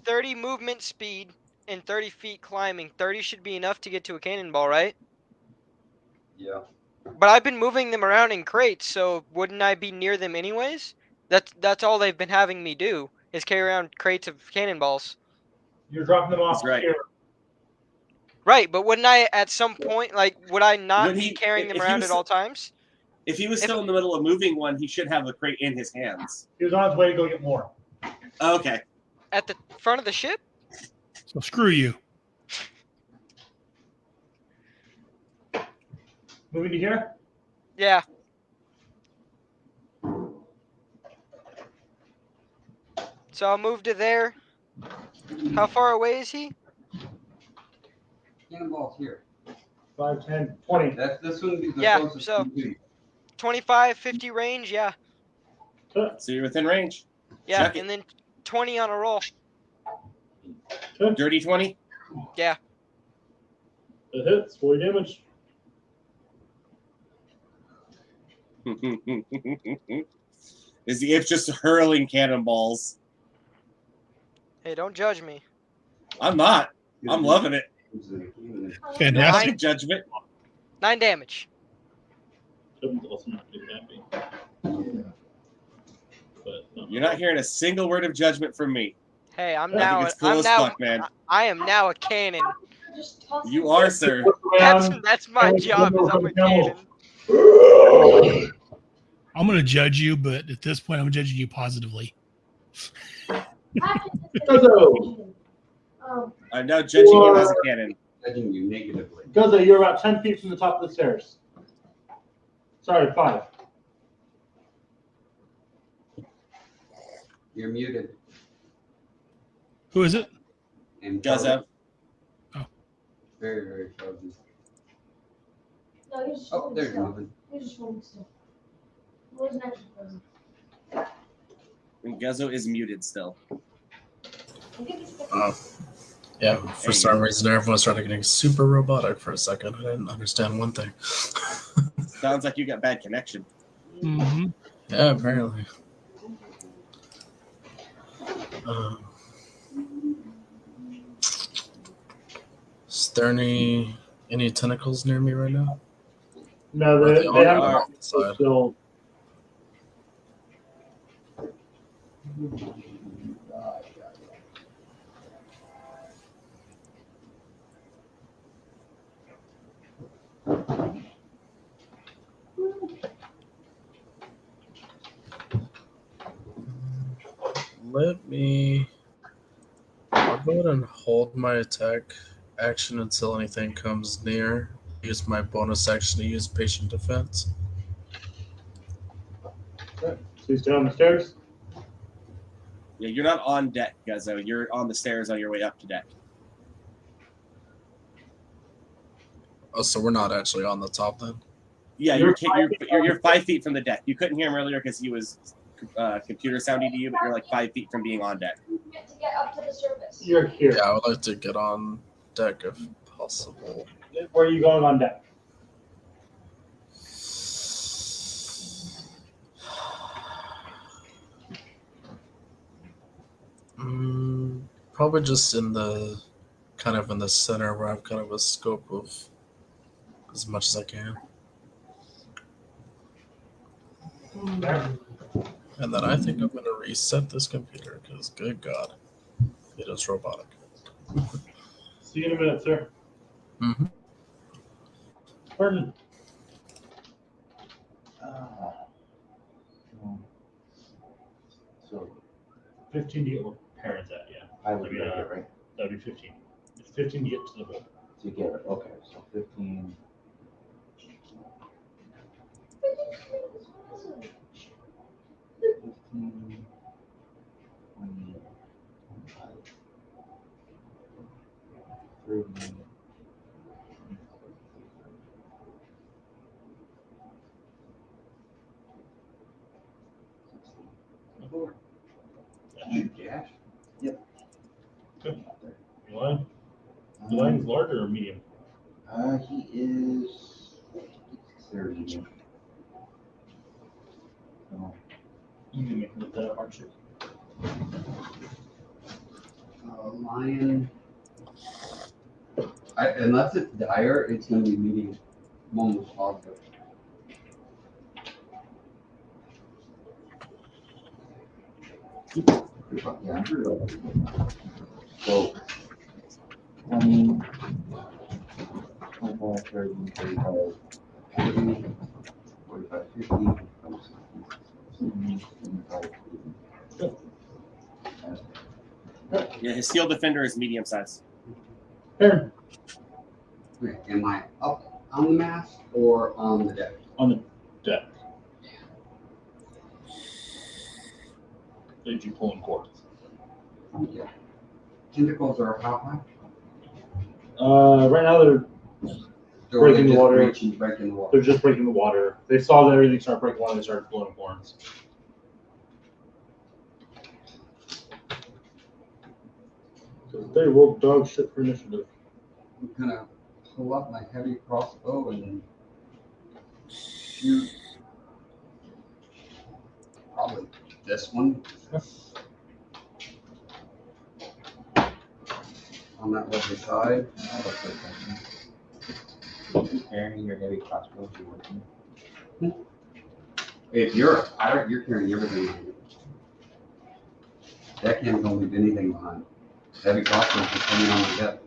30 movement speed and 30 feet climbing. 30 should be enough to get to a cannonball, right? Yeah. But I've been moving them around in crates, so wouldn't I be near them anyways? That's all they've been having me do is carry around crates of cannonballs. You're dropping them off That's right. here. Right, but wouldn't I at some point, like, would I not Would be he- carrying them if he around was- at all times? If he was still in the middle of moving one, he should have the crate in his hands. He was on his way to go get more. Okay. At the front of the ship? So screw you. Moving to here? Yeah. So I'll move to there. How far away is he? Cannonball's here. 5, 10, 20. That's this one. The Yeah, closest so- to you. 25, 50 range? Yeah. So you're within range. Yeah, Check it. and then 20 on a roll. Dirty 20. Yeah. It hits. 40 damage. Is the imp just hurling cannonballs? Hey, don't judge me. I'm not. I'm loving it. No Fantastic. high judgment. 9 damage. Kevin's also not getting happy. But, no. You're not hearing a single word of judgment from me. Hey, I'm I now. think it's cool I'm as now. fuck, man. I am now a cannon. Just toss You it. are, sir. That's my job. Is I'm a cannon. I'm going to judge you, but at this point, I'm judging you positively. Guzzo! I'm now judging you as a cannon. Judging you negatively. Guzzo, you're about 10 feet from the top of the stairs. Sorry, 5. You're muted. Who is it? And Guzzo. very, very frozen. No, you're just Oh, holding there's still. moving. You're just holding still. It wasn't actually frozen. And Guzzo is muted still. Yeah, for some reason everyone started getting super robotic for a second. I didn't understand one thing. Sounds like you got bad connection. Mm-hmm. Yeah, apparently. Is there any tentacles near me right now? No, Or are they all haven't. off the side? Still. I'll go ahead and hold my attack action until anything comes near. Use my bonus action to use patient defense. So you stay on the stairs? Yeah, you're not on deck, Guzzo. You're on the stairs on your way up to deck. Oh, so we're not actually on the top then? Yeah, you're 5 feet from the deck. You couldn't hear him earlier because he was computer sounding to you, but you're like 5 feet from being on deck. To get up to the surface. You're here. Yeah, I would like to get on deck if possible. Where are you going on deck? Probably just in the center where I have kind of a scope of as much as I can. And then I think I'm going to reset this computer because, good God, it is robotic. See you in a minute, sir. Mm-hmm. Pardon. So 15 to get where parents at, yeah. I would be right. That'd be 15. It's 15 to get to the hole. To get it. Okay, so 15. 15, 20, 25, 30. Dash? Good. E.11? E.11's larger or medium? He is considered medium. So, You can make it with the archer. Lion. Unless it's dire, it's going to be medium. I'm almost positive. yeah. So, 20, 25, 30, 35, 40, 45, 50, 75, 80. Yeah, his steel defender is medium size. Here. Okay, am I up on the mast or on the deck? On the deck. Did you pull in cords? Yeah. Tentacles are how high? Right now they're Or breaking the just water. breaking the water. They're just breaking the water. They saw that everything started breaking water. They started blowing horns. They rolled dog shit for initiative. I'm gonna pull up my heavy crossbow and shoot probably this one on that lovely side. Carrying your heavy crossbow, you're working. If you're a pirate, you're carrying everything behind you. That can't don't leave anything behind. Heavy crossbow is just hanging on my hip.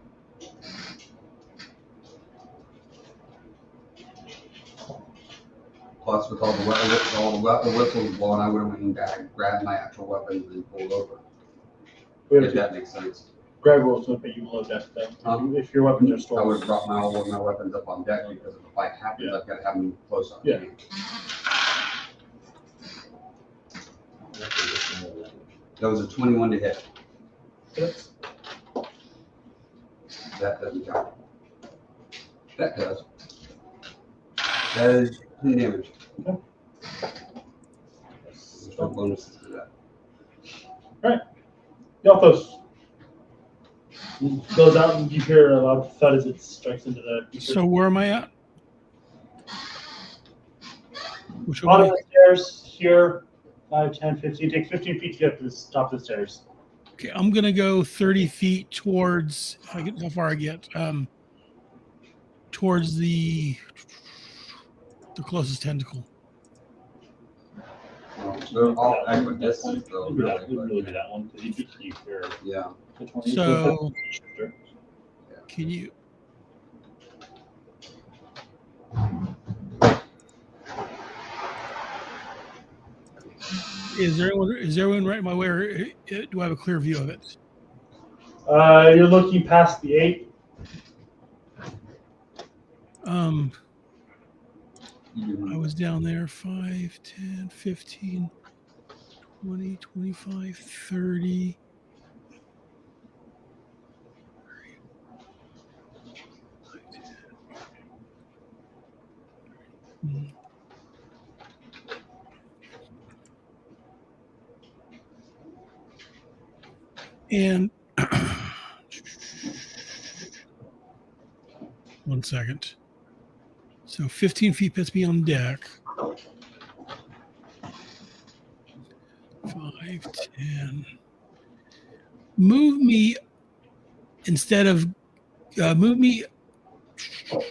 Plus, with all the whistles blowing, I would have went and grabbed my actual weapons and pulled over. If that makes sense. Greg will flip it. You will load that thing. If your weapons are I stolen. would have brought all of my weapons up on deck because if the fight happens, I've got to have them close up. Yeah. That was a 21 to hit. Yes. That doesn't count. That does. That is 10 damage. There's no bonuses to that. Y'all close. It goes out and you hear a loud thud as it strikes into the creature. So where am I at? Which Bottom way? of the stairs here, 5, 10, 15. It takes 15 feet to get to the top of the stairs. Okay, I'm gonna go 30 feet towards. If I get how far I get, towards the closest tentacle. Well, they're all equidistant though, It'd be that, really. it'd really be that one because you get to you here. Yeah. The 20. So can you? Is everyone right my way, or do I have a clear view of it? You're looking past the 8. I was down there 5, 10, 15, 20, 25, 30. And 1 second. So 15 feet puts me on deck. 5, 10. Move me instead of move me. Hang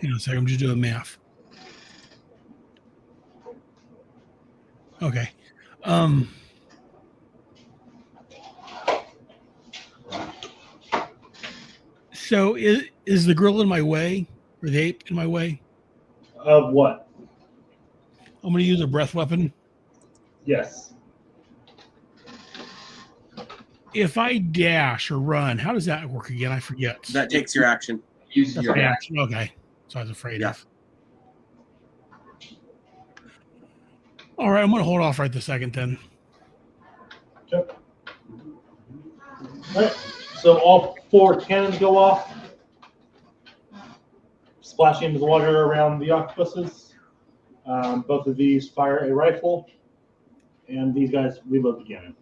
on a second. I'm just doing math. Okay. So is the grill in my way, or the ape in my way? Of what? I'm going to use a breath weapon. Yes. If I dash or run, how does that work again? I forget. That takes your action. Use That's your my action. Okay. So I was afraid of. All right, I'm going to hold off right this second then. Okay. All right. So all 4 cannons go off, splashing into the water around the octopuses. Both of these fire a rifle, and these guys reload the cannon.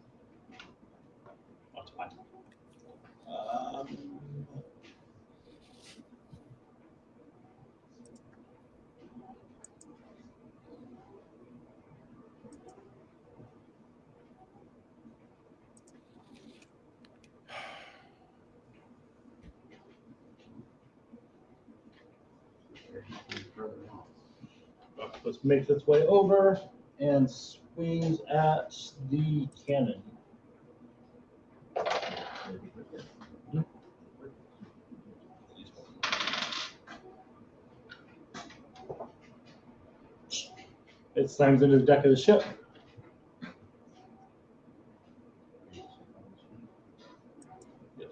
Octopus makes its way over and swings at the cannon. It slams into the deck of the ship. Yes.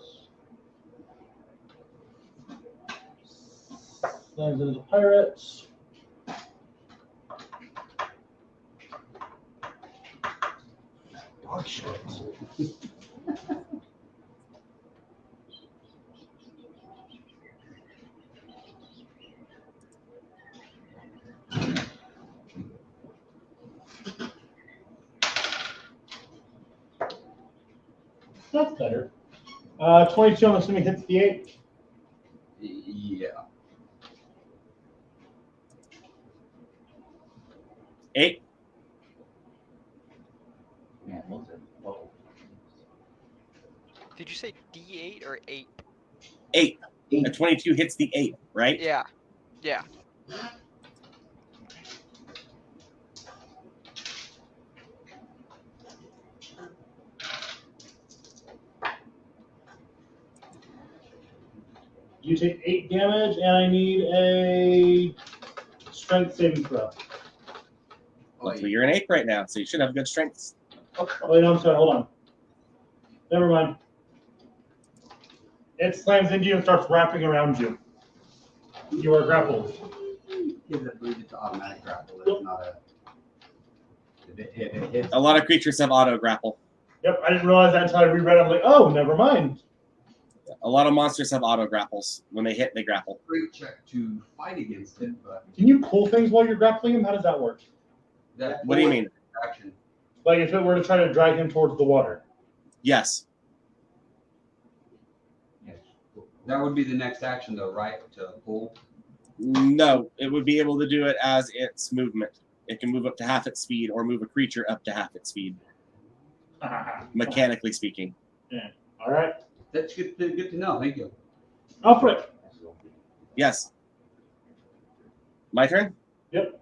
Slams into the pirates. Dog shit. That's better. 22, I'm assuming hits the 8. Yeah. 8. Man, those are low. Did you say D8 or 8? 8. A 22 hits the 8, right? Yeah. Yeah. You take 8 damage, and I need a strength saving throw. Well, you're an 8 right now, so you should have good strengths. Oh, wait, no, I'm sorry. Hold on. Never mind. It slams into you and starts wrapping around you. You are grappled. Yeah, I believe it's automatic grapple. It's not a. If it hits. A lot of creatures have auto grapple. Yep, I didn't realize that until I reread it. I'm like, oh, never mind. A lot of monsters have auto grapples. When they hit, they grapple. Great check to fight against it, but Can you pull things while you're grappling him? How does that work? that What do you mean? action. Like if it were to try to drag him towards the water. Yes. That would be the next action, though, right? To pull. No, it would be able to do it as its movement. It can move up to half its speed or move a creature up to half its speed. Mechanically speaking. Yeah. All right. That's good to know. Thank you. Alfred. Yes. My turn? Yep.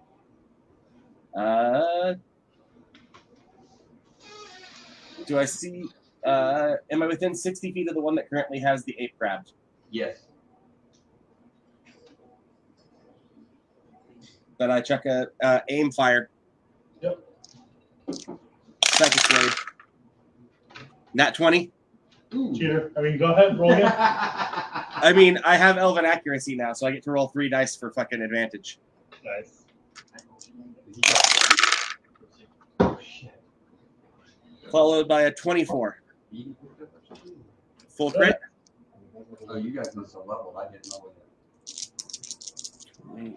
Do I see... am I within 60 feet of the one that currently has the ape grabbed? Yes. Then I check a aim fire. Yep. Psychic blade. Nat 20. Cheater. I mean, go ahead, roll again. I mean, I have elven accuracy now, so I get to roll 3 dice for fucking advantage. Nice. Followed by a 24. Full crit. Oh, you guys must have leveled. I didn't know it.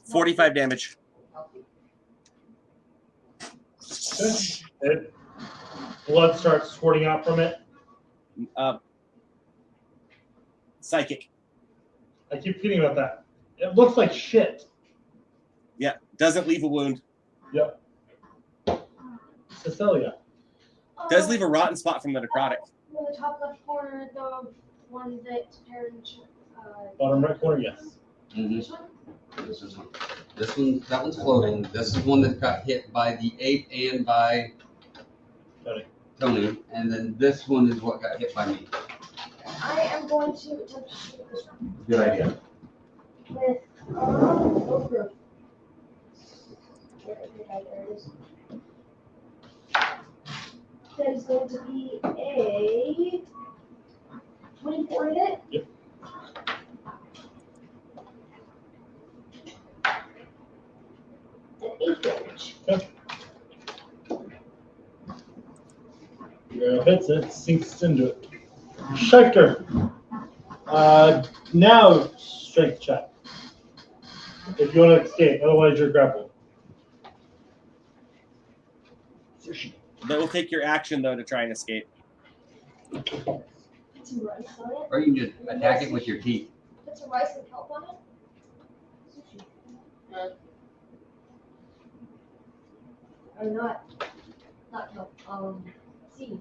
45 damage. Blood starts squirting out from it. Psychic. I keep forgetting about that. It looks like shit. Yeah, doesn't leave a wound. Yep. Cecilia. Does leave a rotten spot from the necrotic. In the top left corner, the one that turned. Bottom right corner, yes. This one? This one, that one's floating. This is one that got hit by the ape and by Tony. And then this one is what got hit by me. I am going to attempt to shoot this one. Good idea. With over. There it is. That is going to be a 24 hit. Yep. An 8 damage. Okay. Hits it, sinks into it. Schecter. Now strength check. If you want to escape, otherwise you're grappled. That will take your action, though, to try and escape. Put some rice on it. Or you can just attack it with your teeth. Put some rice and kelp on it. Or not kelp. Seed.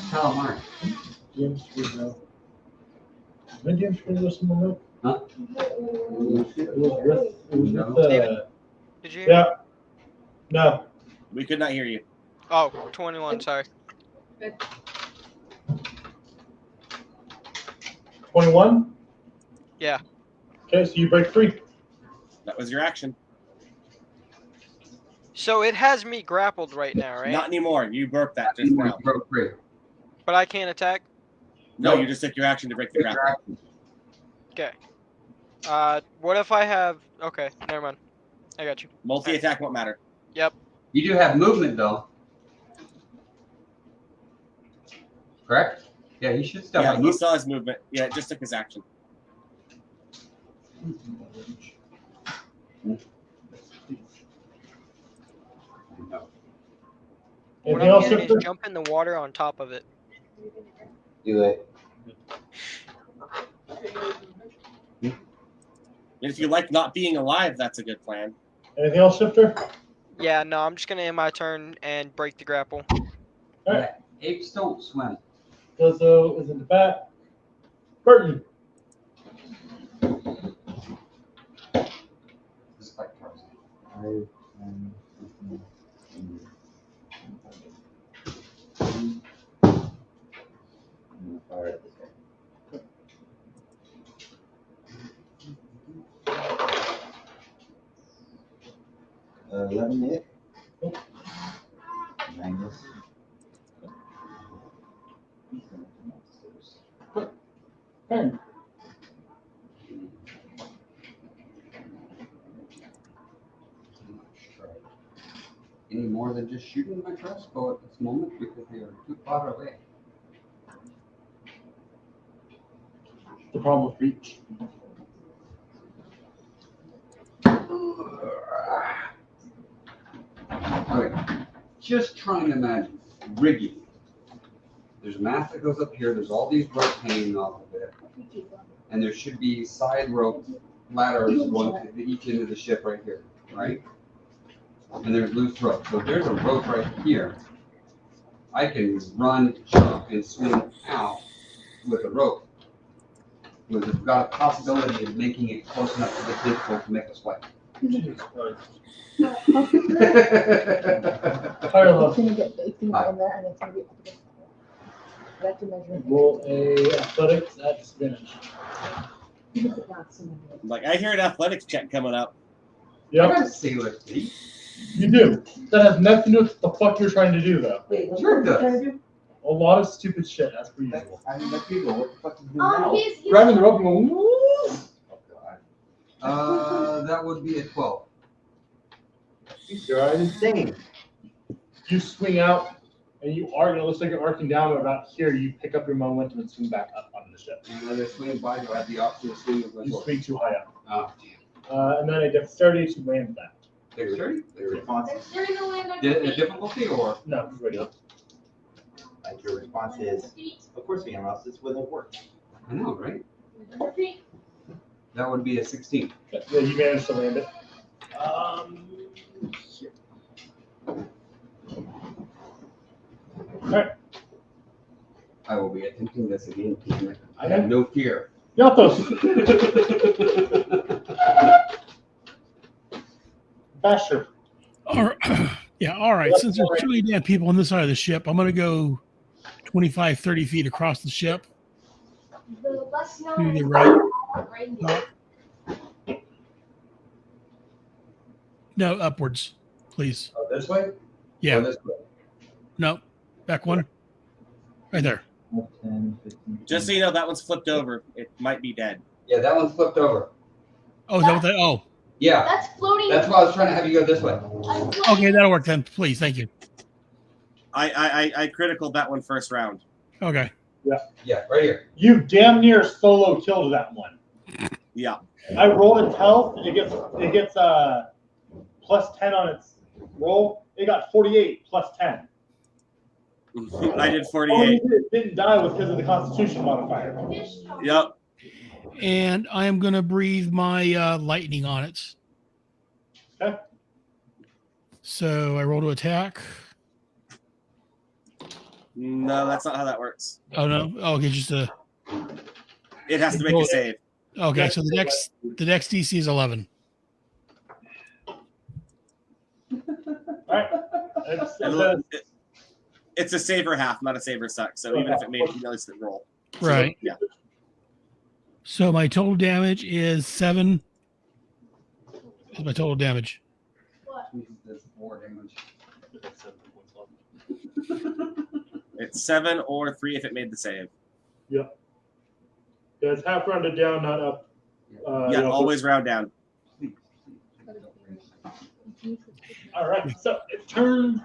Calamari. James would know. When James would know some more milk? Huh? It was No. with Did you? yeah. No. We could not hear you. Oh, 21, sorry. 21? Yeah. Okay, so you break free. That was your action. So it has me grappled right now, right? Not anymore. You broke that just now. Broke free. But I can't attack? No, you just took your action to break the grapple. Okay. What if I have... Okay, never mind. I got you. Multi-attack won't matter. Yep. You do have movement, though. Correct? Yeah, he should still Yeah, have he saw his movement. Yeah, it just took his action. What Anything else, I'm getting Shifter? is jump in the water on top of it. Do it. And if you like not being alive, that's a good plan. Anything else, Shifter? Yeah, no, I'm just going to end my turn and break the grapple. All right. Apes don't swim. Dozo is in the back. Burton. Just like Tarzan. Fire at this guy. 11 hit. Minus. Turn. And any more than just shooting my crossbow at this moment because they are too far away. The problem with reach. Okay, just trying to imagine rigging. There's a mast that goes up here. There's all these ropes hanging off of it, and there should be side rope ladders going to each end of the ship right here, right? And there's loose rope. So if there's a rope right here, I can run, jump, and swing out with a rope. We've got a possibility of making it close enough to the tentacle to make us sweat. Higher level. It's gonna get in there and it's gonna be up against the wall. I have to measure it. Roll a athletics at disadvantage. Because it's not so many. Like, I hear an athletics check coming up. I Yep, got a sailor feet. you do. That has nothing to do with what the fuck you're trying to do, though. Wait, what's Sure it what does. trying to do? A lot of stupid shit, as per usual. I mean, that's people. What the fuck is doing now? He's Grabbing the rope and going, woo! Oh, God. That would be a 12. These guys are insane. You swing out, and you arc, and it looks like you're arcing down, but about here, you pick up your momentum and swing back up onto the ship. And as I swing by, do I have the option of swinging with my You sword? swing too high up. Oh, And then a dexterity to land that. damn. Dexterity? Their response, They're in the land of A difficulty or? No, it's regular. like your response is, of course we am, else this wouldn't work. I know, right? Repeat. That would be a 16. Yeah, you managed to land it. Alright, I will be attempting this again. Damn it. I Okay. have no fear. Yathos! Basher. Yeah, all right. Since there's too many damn people on this side of the ship, I'm going to go 25, 30 feet across the ship The less to known the as right. reindeer. No, upwards, please. Oh, this way? Yeah, Or this way? no, back one. Right there. 10, 15. Just so you know, that one's flipped over. It might be dead. Yeah, that one's flipped over. Oh, is that what that? Oh, Yeah, That's floating. that's why I was trying to have you go this way. okay, that'll work then. Please, thank you. I critical that one first round. Okay. Yeah, right here. You damn near solo killed that one. Yeah. I rolled its health, and it gets plus 10 on its roll. It got 48 plus 10. I did All 48. it didn't die was because of the Constitution modifier. Yep. And I am going to breathe my lightning on it. Okay. So I roll to attack. No, that's not how that works. Oh no. Oh, okay, just a. It has to make a save. Okay, so the next DC is 11. Alright. It's a saver half, not a saver suck. So even if it made you notice the roll. So, Right. yeah. So my total damage is 7. That's my total damage. That's 4 damage. It's 7 or 3 if it made the save. Yeah, it's half rounded down, not up. Yeah, always round down. All right, so it's turn.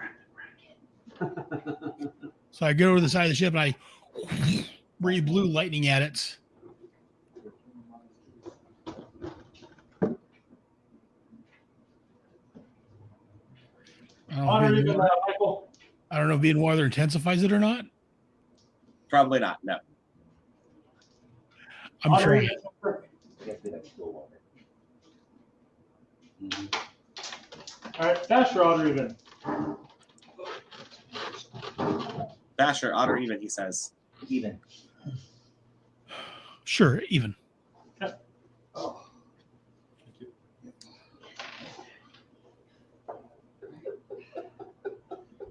So I go over the side of the ship and I breathe blue lightning at it. I don't know if being water intensifies it or not. Probably not. No. I'm trying. All right, Basher, odd or even? Basher, odd or even, he says. Even. Sure, even. Oh.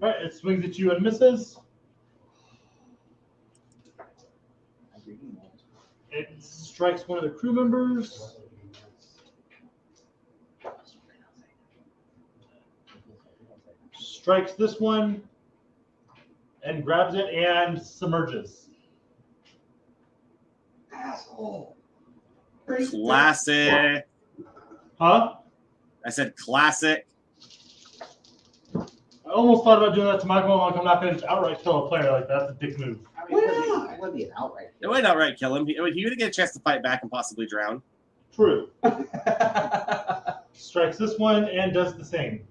All right, it swings at you and misses. It strikes one of the crew members. Strikes this one and grabs it and submerges. Asshole. Classic. Huh? I said classic. almost thought about doing that to Michael. I'm like, I'm not going to outright kill a player like that. That's a dick move. I mean, it would be an outright. It would outright kill him. He would get a chance to fight back and possibly drown. True. Strikes this one and does the same.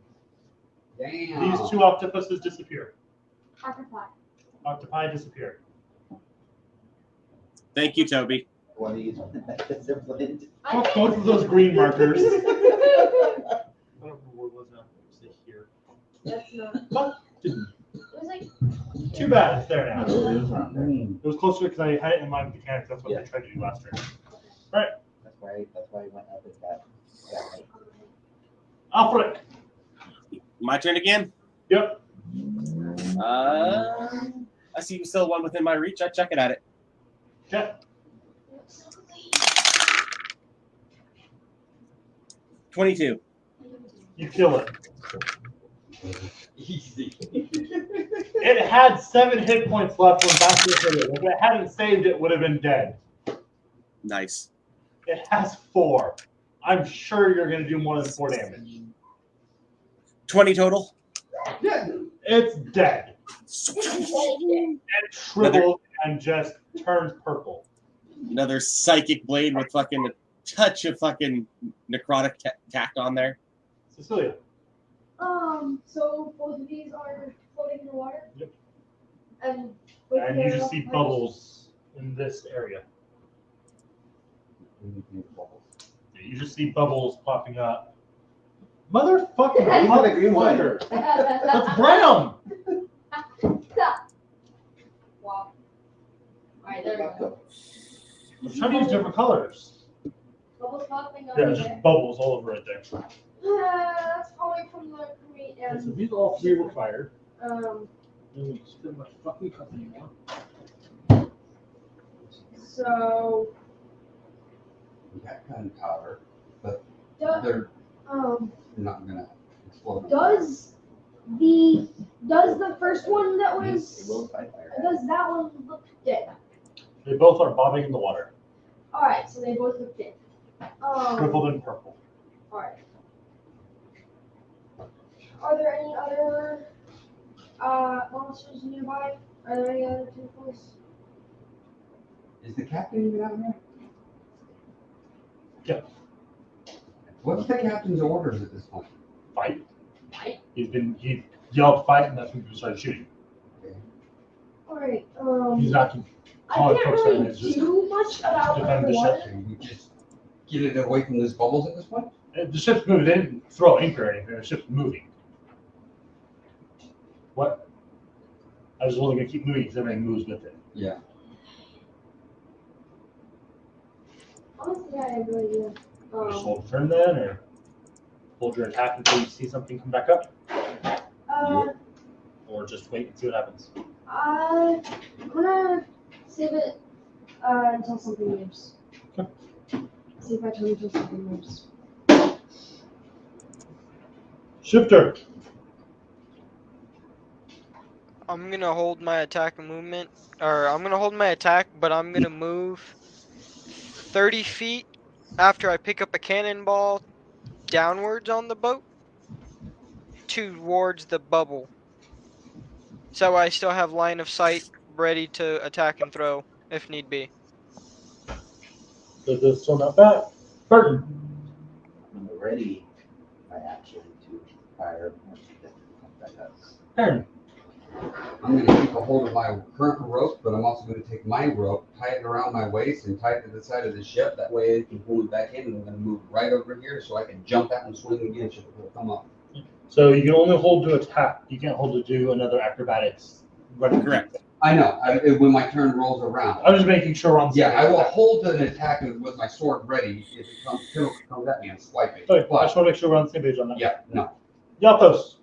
Damn. These two octopuses disappear. Octopi. Octopi disappear. Thank you, Toby. What do you think? Fuck both of those green markers. I don't remember what was that. Say here. That's not. Fuck. It was like. Too bad it's there now. It was around there. It was closer because I had it in my mechanics. That's what they tried to do last turn. Right. That's why he went up at that height. Alfred. My turn again? Yep. I see you still one within my reach. I check it at it. Okay. 22. You kill it. Easy. It had 7 hit points left when Bastion hit it. If it hadn't saved, it would have been dead. Nice. It has 4. I'm sure you're going to do more than 4 damage. 20 total. Yeah. It's dead. It shrivels and just turns purple. Another psychic blade with fucking a touch of fucking necrotic tacked on there. Cecilia. So both of these are floating in the water? Yep. And you just see bubbles in this area. You just see bubbles popping up. Motherfucker! Motherfucker! That's brown! Wow. Alright, there we go. I'm trying to use different colors. Bubbles popping up. Yeah, just bubbles all over it there. That's probably from the crate Okay, so and these all 3 were fired. um And we spend my fucking company now. so We got gunpowder, but do- they're um not gonna explode. does the first one that It was will fight fire. does that one look dead? They both are bobbing in the water, Alright, so they both look dead. shriveled in purple. Alright. Are there any other monsters nearby? Are there any other tentacles? Is the captain even out there? Yeah. What's the captain's orders at this point? Fight. Fight? He yelled fight, and that's when people started shooting. Alright, He's not I calling can't folks really right now, it's just do much about defend the the water. ship. Can we just get it away from those bubbles at this point? The ship's moving. They didn't throw anchor or anything. The ship's moving. What? I was only going to keep moving because everything moves with it. Yeah. Honestly, I have no idea. Just hold turn then, or hold your attack until you see something come back up, or just wait and see what happens. I'm gonna save it until something moves. Okay. See if I turn until something moves. Shifter. I'm gonna hold my attack and movement, or I'm gonna hold my attack, but I'm gonna move 30 feet after I pick up a cannonball downwards on the boat towards the bubble. So I still have line of sight ready to attack and throw if need be. Does this still not bad? Burton. I'm ready by action to fire once it comes back up. Turn. I'm gonna keep a hold of my current rope, but I'm also gonna take my rope, tie it around my waist, and tie it to the side of the ship. That way it can pull me back in, and I'm gonna move right over here so I can jump out and swing again so it will come up. So you can only hold to attack. You can't hold to do another acrobatics. Running. Correct. I know, when my turn rolls around. I was just making sure we're on the Yeah, same I will page. hold an attack with my sword ready. If it comes at me, and swipe it. Okay, I just But, want to make sure we're on the same page on that. yeah, no. Yathos.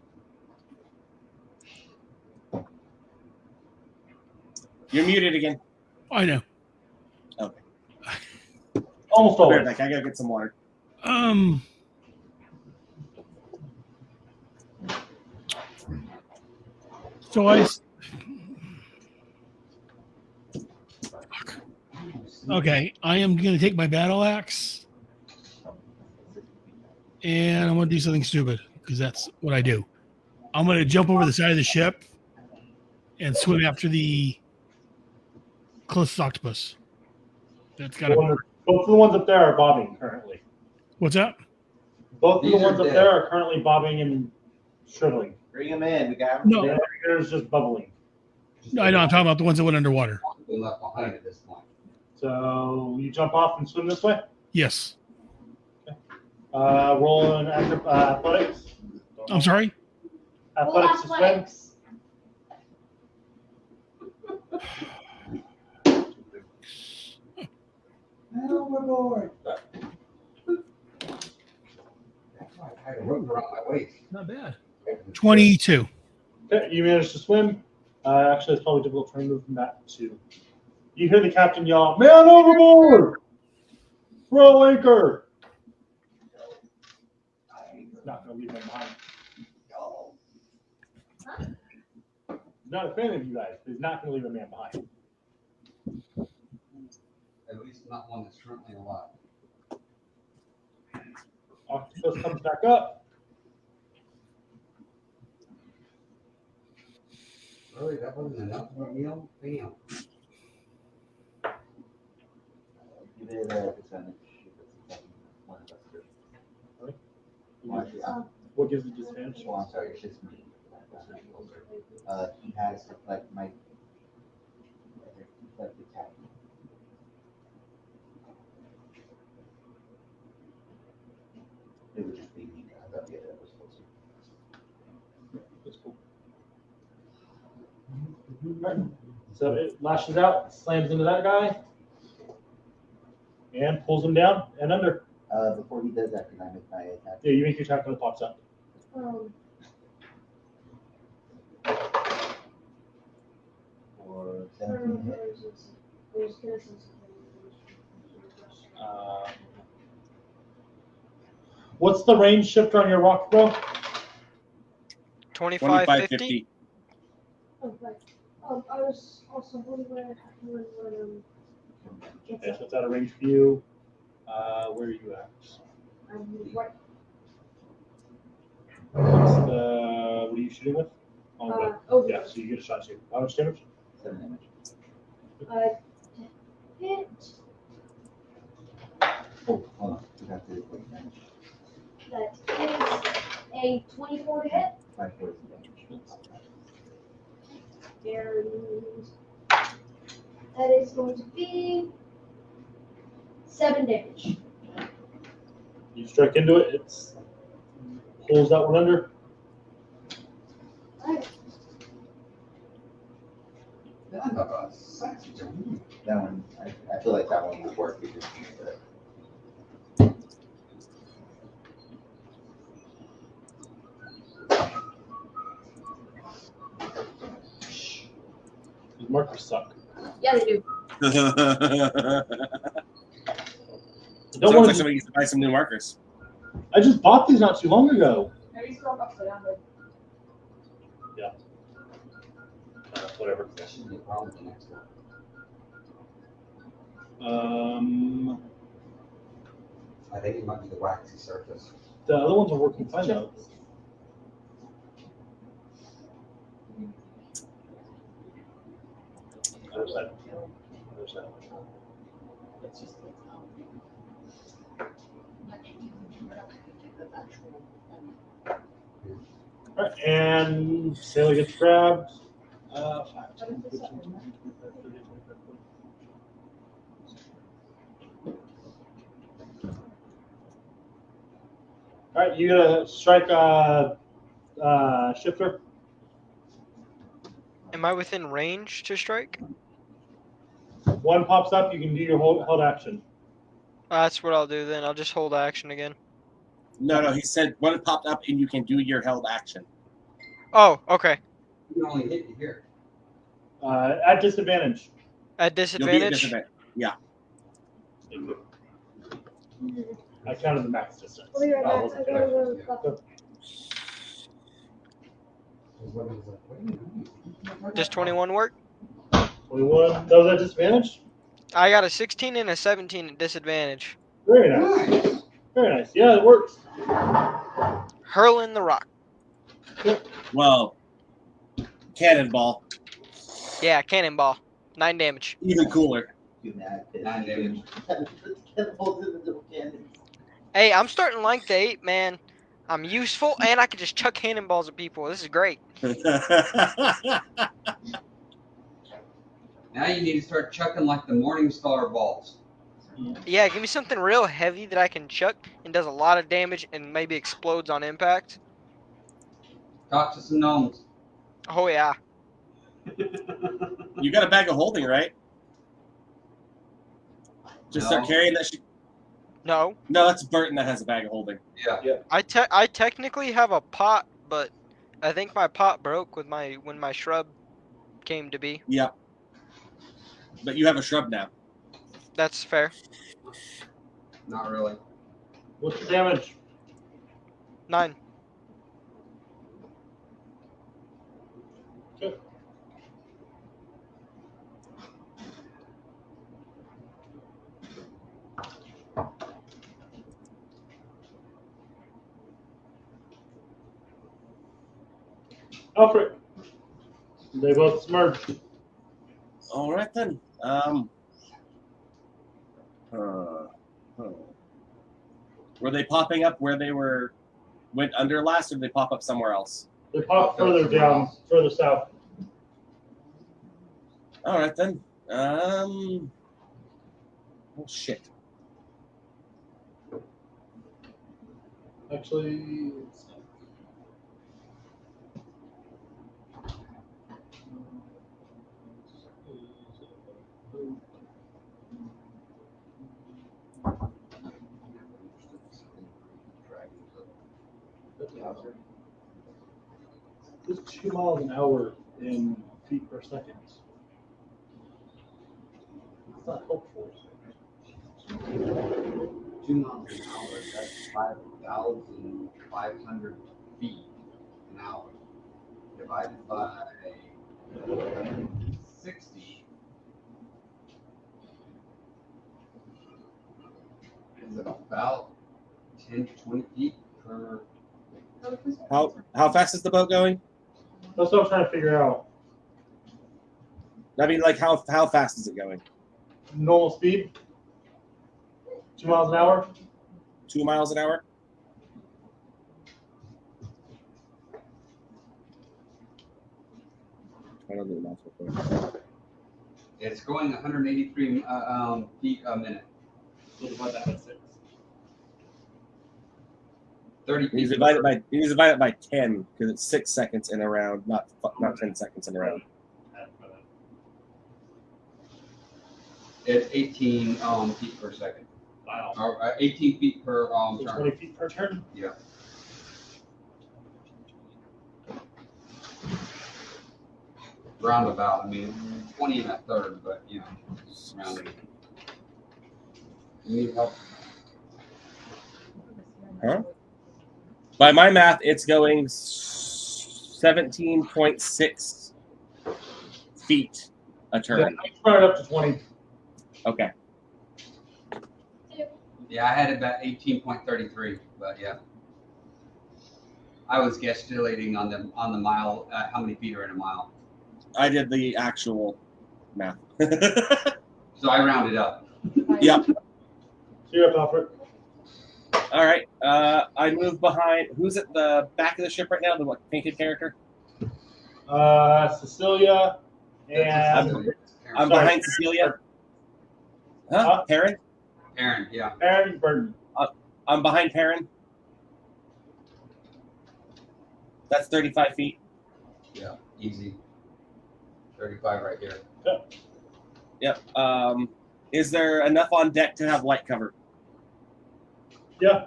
You're muted again. I know. Okay. Almost I'll be always. right back. I gotta get some water. So I. Fuck. Okay, I am going to take my battle axe, and I'm going to do something stupid because that's what I do. I'm going to jump over the side of the ship and swim after the closest octopus. That's got Both of the ones up there are bobbing currently. What's that? Both of These the are ones up dead. there are currently bobbing and shriveling. Bring him in. We got him. No. The other is just bubbling. No, I know. I'm talking about the ones that went underwater. Been left behind at this point. So you jump off and swim this way. Yes. Roll an athletics. I'm sorry? Athletics to swim. Athletics. Overboard. That's why I tied a rope around my waist. Not bad. 22. Okay, you managed to swim. Actually, it's probably difficult to remove from that too. You hear the captain yell, "Man overboard! Throw anchor!" He's not going to leave them behind. He's not a fan of you guys, but he's not going to leave a man behind. At least not one that's currently alive. Octopus comes back up. Really, that wasn't enough of a meal? Damn. Give it a percentage. One of us three. Sorry? Well, actually, What gives the disadvantage? well, I'm sorry, it's just me. He has to like my like the tag. It would just be me. I thought the other was supposed to. That's cool. Right. So it lashes out, slams into that guy, and pulls him down and under. Before he does that, can I make my attack? Yeah, you make your attack when it pops up. For 17 hit. What's the range shifter on your rock, bro? 25, 25, 50? 50. Oh, right. I was also wondering when Okay, so it's out of range for you. Where are you at? I'm right. What's the, what are you shooting with? Oh, okay. Over. Yeah, so you get a shot too. How much damage? 7 damage. Hit. Oh, hold on. We got to do quick damage. That is a 24 to hit. 5 poison damage. And that is going to be 7 damage. You strike into it, it pulls that one under. Alright. That one, I feel like that one will work because These markers suck. Yeah, they do. Don't Sounds want like to. somebody needs to buy some new markers. I just bought these not too long ago. Maybe scroll upside down, but Whatever. That shouldn't be a problem with the next one. I think it might be the waxy surface. The other ones are working fine though. Other side. Other side. All right, and Sailor gets grabbed. 5, 10, 15, 20, 25, 30, 25, 40. All right, you gotta strike shifter. Am I within range to strike? One pops up, you can do your held action. That's what I'll do then. I'll just hold action again. No, he said one popped up and you can do your held action. Oh, okay. You can only hit you here. At disadvantage. At You'll be at disadvantage? disadvantage. Yeah. I counted the max distance. I'll be right back. wasn't I gotta fair. go to the bathroom. Does 21 work? 21. That was at disadvantage? I got a 16 and a 17 at disadvantage. Very nice. Very nice. Yeah, it works. Hurling the rock. Well, cannonball. Yeah, cannonball. 9 damage. Even cooler. Do that. 9 damage. Cannonballs in the little cannons. Hey, I'm starting to like the 8, man. I'm useful, and I can just chuck cannonballs at people. This is great. Now you need to start chucking like the Morningstar balls. Yeah, give me something real heavy that I can chuck and does a lot of damage and maybe explodes on impact. Talk to some gnomes. Oh, yeah. You got a bag of holding, right? Just start No. carrying that shit. No. No, that's Burton that has a bag of holding. Yeah. I technically have a pot, but I think my pot broke with when my shrub came to be. Yeah. But you have a shrub now. That's fair. Not really. What's the damage? 9. Okay. Alfred. They both smirched. All right then. Were they popping up where they went under last, or did they pop up somewhere else? They pop further down, further south. All right then. Oh shit. Actually, it's 2 miles an hour in feet per second. It's not helpful. 2 miles an hour. That's 5,500 feet an hour. Divided by 60 is about 10 to 20 feet per. How fast is the boat going? That's what I'm trying to figure out. I mean, like how fast is it going? Normal speed? 2 miles an hour? 2 miles an hour? I don't do the math real quick. It's going 183 feet a minute. So divide that by 6. 30 You feet. need to divide it by 10 because it's 6 seconds in a round, not 10 seconds in a round. It's 18 feet per second. Wow. Or 18 feet per So turn. 20 feet per turn? Yeah. Roundabout. I mean, 20 and a third, but you know, rounding. You need help. Huh? By my math, it's going 17.6 feet a Yeah, turn. I run it up to 20. Okay. Yeah, I had about 18.33, but yeah. I was guesstimating on the mile, how many feet are in a mile. I did the actual math. So I rounded up. Yep. So you're up, Alfred. All right. I move behind. Who's at the back of the ship right now? The what, painted character? Cecilia and I'm sorry. behind Cecilia. Huh? Perrin? Aaron, yeah. Aaron Burton. I'm behind Perrin. That's 35 feet. Yeah, easy. 35 right here. Yep. Is there enough on deck to have light cover? Yeah.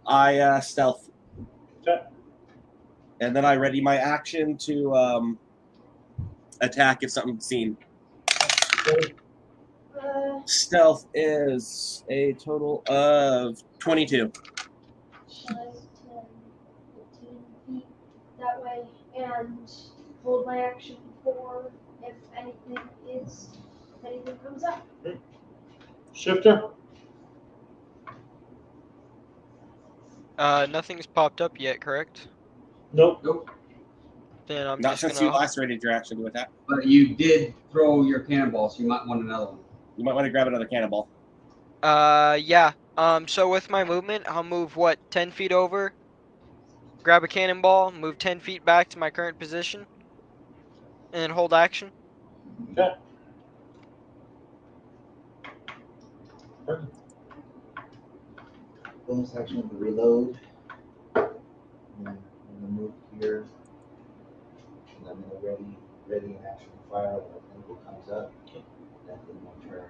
I stealth. Okay. And then I ready my action to attack if something's seen. Stealth is a total of 22. 10, 15 feet that way, and hold my action for if anything comes up. Shifter. Nothing's popped up yet, correct? Nope. Nope. Then I'm Not just since you gonna. lacerated your action with that. But you did throw your cannonball, so you might want another one. You might want to grab another cannonball. Yeah. So with my movement, I'll move 10 feet over, grab a cannonball, move 10 feet back to my current position, and then hold action. Okay. Perfect. Bonus action to reload. And then I'm gonna move here. And I'm gonna ready an action fire when a pinnacle comes up. That's in my turn.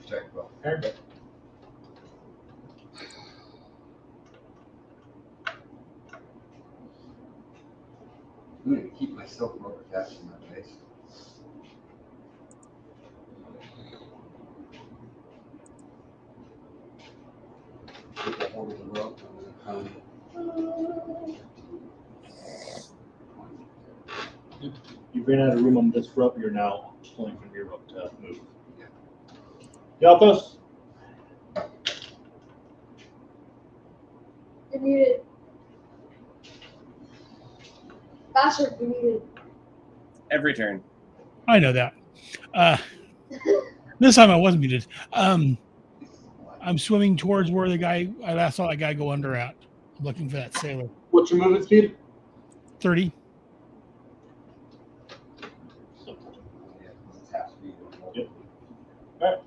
Check, bro. Perfect. I'm gonna keep myself rubber attached to my face. Take a hold of the rope. I'm gonna come. You ran out of room on this rope. You're now pulling from your rope to move. Yalthos? You're muted. Bastard, you're muted. Every turn. I know that. This time I wasn't muted. I'm swimming towards where the guy I last saw that guy go under at. I'm looking for that sailor. What's your movement speed? 30. Yep. All right.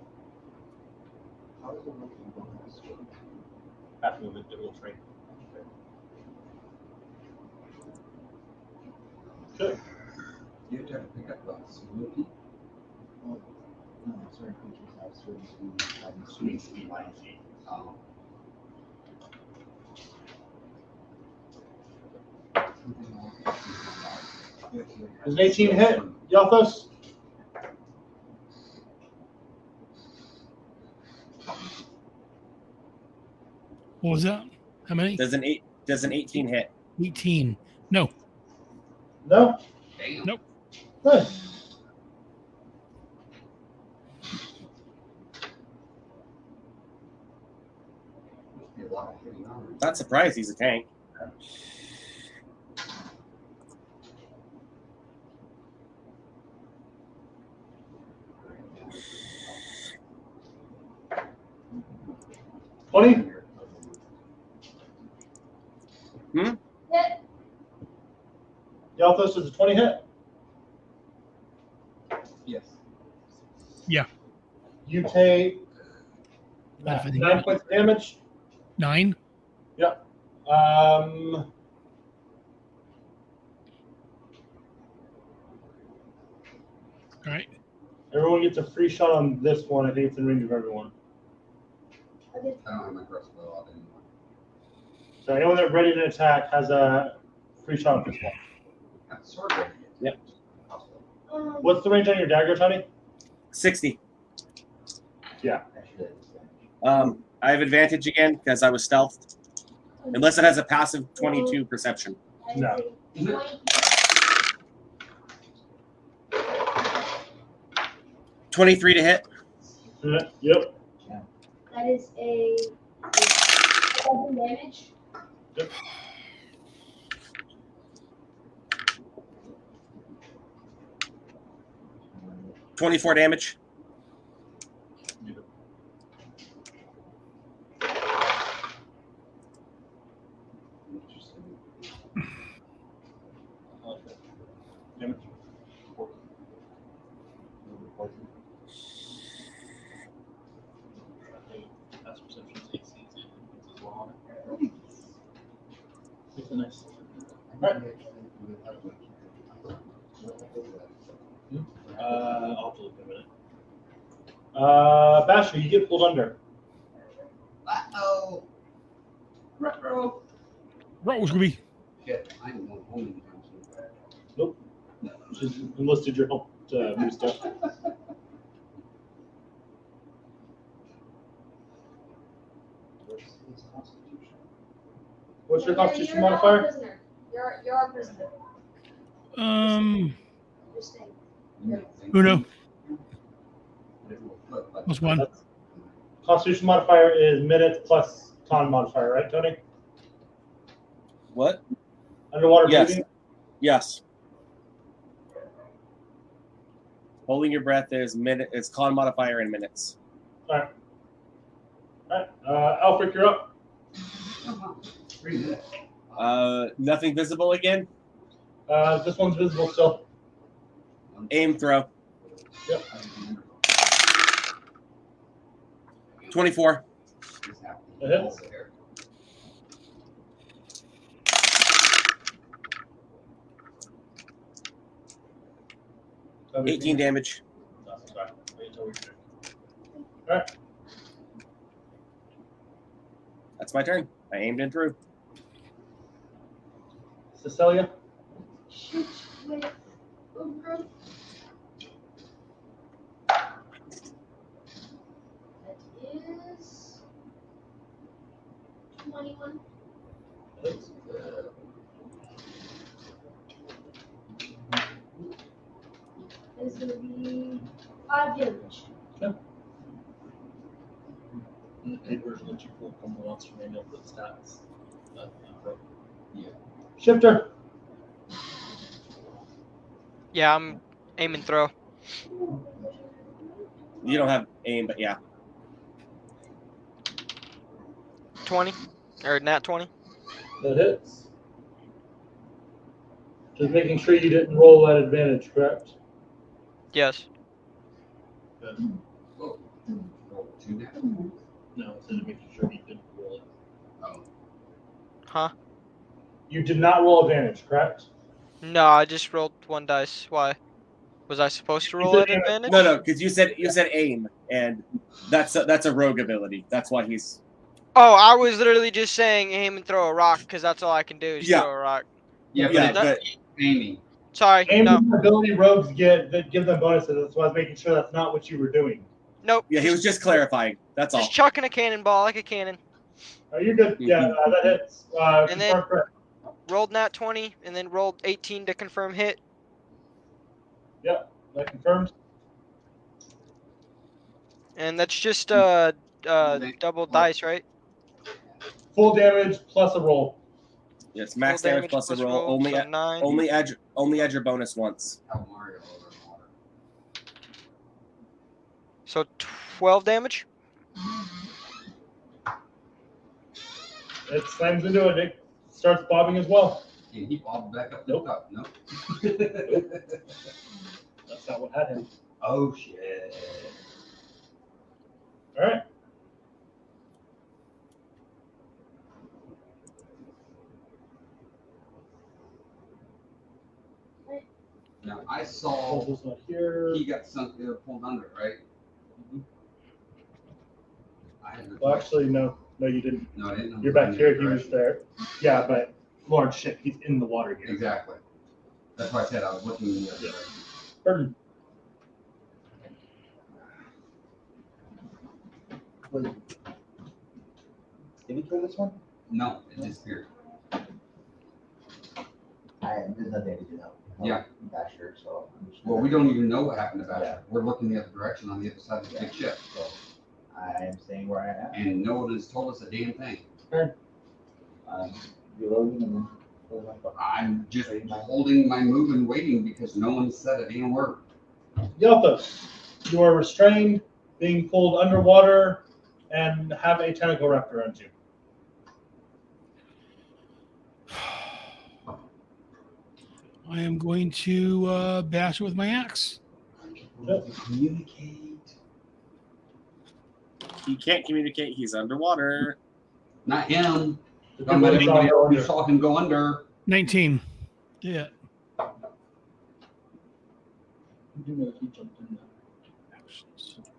Half movement, double train. Good. You have to pick up the smoothie. No, certain creatures have certain speed. Sweet speed, line speed. Does an 18 hit, Yalthos? What was that? How many? Does an 18 hit? 18. No. No? Damn. Nope. Good. Must be a lot of heavy armor. Not surprised he's a tank. 20? Hmm? Hit. Yalthos, does a 20 hit? Yes. Yeah. You take Not if I think 9 points of damage. 9. Yep. All right. Everyone gets a free shot on this one. I think it's in range of everyone. Okay. I don't have my crossbow out anymore. So anyone that's ready to attack has a free shot on this one. That's sword ready. Yep. What's the range on your dagger, Tony? 60. Yeah. I have advantage again because I was stealthed. Unless it has a passive 22 perception. No. 23 to hit. Yep. That is a 11 damage. Yep. $24 damage. Damage. It's a nice. Right. I'll have to look in a minute. Basher, you get pulled under. Uh-oh. Retro. Roll, Scooby. Shit, I'm going home anytime soon. Nope. Just enlisted your help to move stuff. What's your constitution You're not a modifier? prisoner. You're a prisoner. You're staying. Uno. Plus 1. Constitution modifier is minutes plus con modifier, right, Tony? What? Underwater Yes. breathing? Yes. Holding your breath is con modifier in minutes. Alright. Alfred, you're up. 3 minutes. Nothing visible again? This one's visible still. Aim, throw. Yep. 24. It hits. 18 damage. Alright. That's my turn. I aimed and threw. Cecilia? Shoot with Ogre. That is 21. Is going to be 5 damage. In the paid version that you pulled from the monster manual for the stats. Yeah. Shifter. Yeah, I'm aim and throw. You don't have aim, but yeah. 20 or nat 20. That hits. Just making sure you didn't roll at advantage, correct? Yes. Good. Oh. Roll 2 now. No, instead of making sure he didn't roll it. Oh. Huh? You did not roll advantage, correct? No, I just rolled 1 dice. Why? Was I supposed to roll said at aim. advantage? No, because you said aim, and that's a rogue ability. That's why he's. Oh, I was literally just saying aim and throw a rock because that's all I can do is Yeah. throw a rock. Yeah, but Yeah, it's but aiming. Sorry, Aim no, is an ability rogues get that give them bonuses. That's why I was making sure that's not what you were doing. nope. yeah, he was just clarifying. That's all. Just chucking a cannonball like a cannon. Are you good? Yeah, that hits. And then- Confirm correct. Rolled nat 20 and then rolled 18 to confirm hit. Yep, that confirms. And that's just double dice, right? Full damage plus a roll. Yes, max Full damage plus a roll. Only so 9. only add your bonus once. How Mario over water. So 12 damage. It slams into it. It starts bobbing as well. And he bobbed back up. Nope. Nope. That's not what had him. Oh shit. All right. Now I saw This not here. he got sunk there, pulled under, right? I had Well, actually, no, you didn't. no, I didn't know. You're back here. He was there. Yeah, but large ship. He's in the water here. Exactly. That's why I said I was looking in the other Yeah. direction. Burden. Did we kill this one? No, it disappeared. There's nothing to do now. Yeah. Basher, so. I'm just Well, gonna- we don't even know what happened to Basher. Yeah. We're looking the other direction on the other side of the big ship. So, I am staying where I am. And no one has told us a damn thing. I'm reloading and then pulling my phone. I'm just holding my move and waiting because no one said a damn word. Yelthos, you are restrained, being pulled underwater, and have a tentacle wrapped around you. I am going to bash it with my axe. Communicate. He can't communicate. He's underwater. Not him. The Don't let people anybody go else who under. saw him go under. 19. Yeah. You do know that he jumped in there.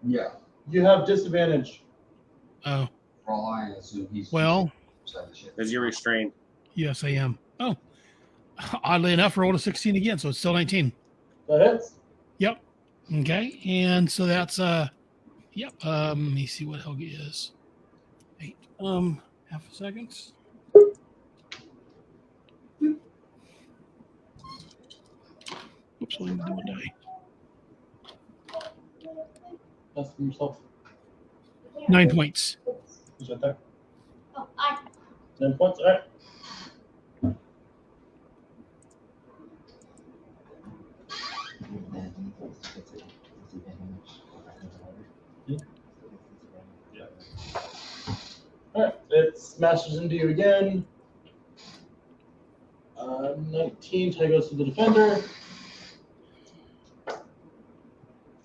Yeah. You have disadvantage. Oh, For all I assume he's well, beside the ship. Because you're restrained. yes, I am. Oh, oddly enough, rolled a 16 again, so it's still 19. That hits. Yep. Okay, and so that's yep. Let me see what Helga is. 8. Half a second. Oops, what am I doing today? That's for yourself. 9 points. He's right there. Oh, I. 10 points. All right. smashes into you again. 19, tie goes to the defender.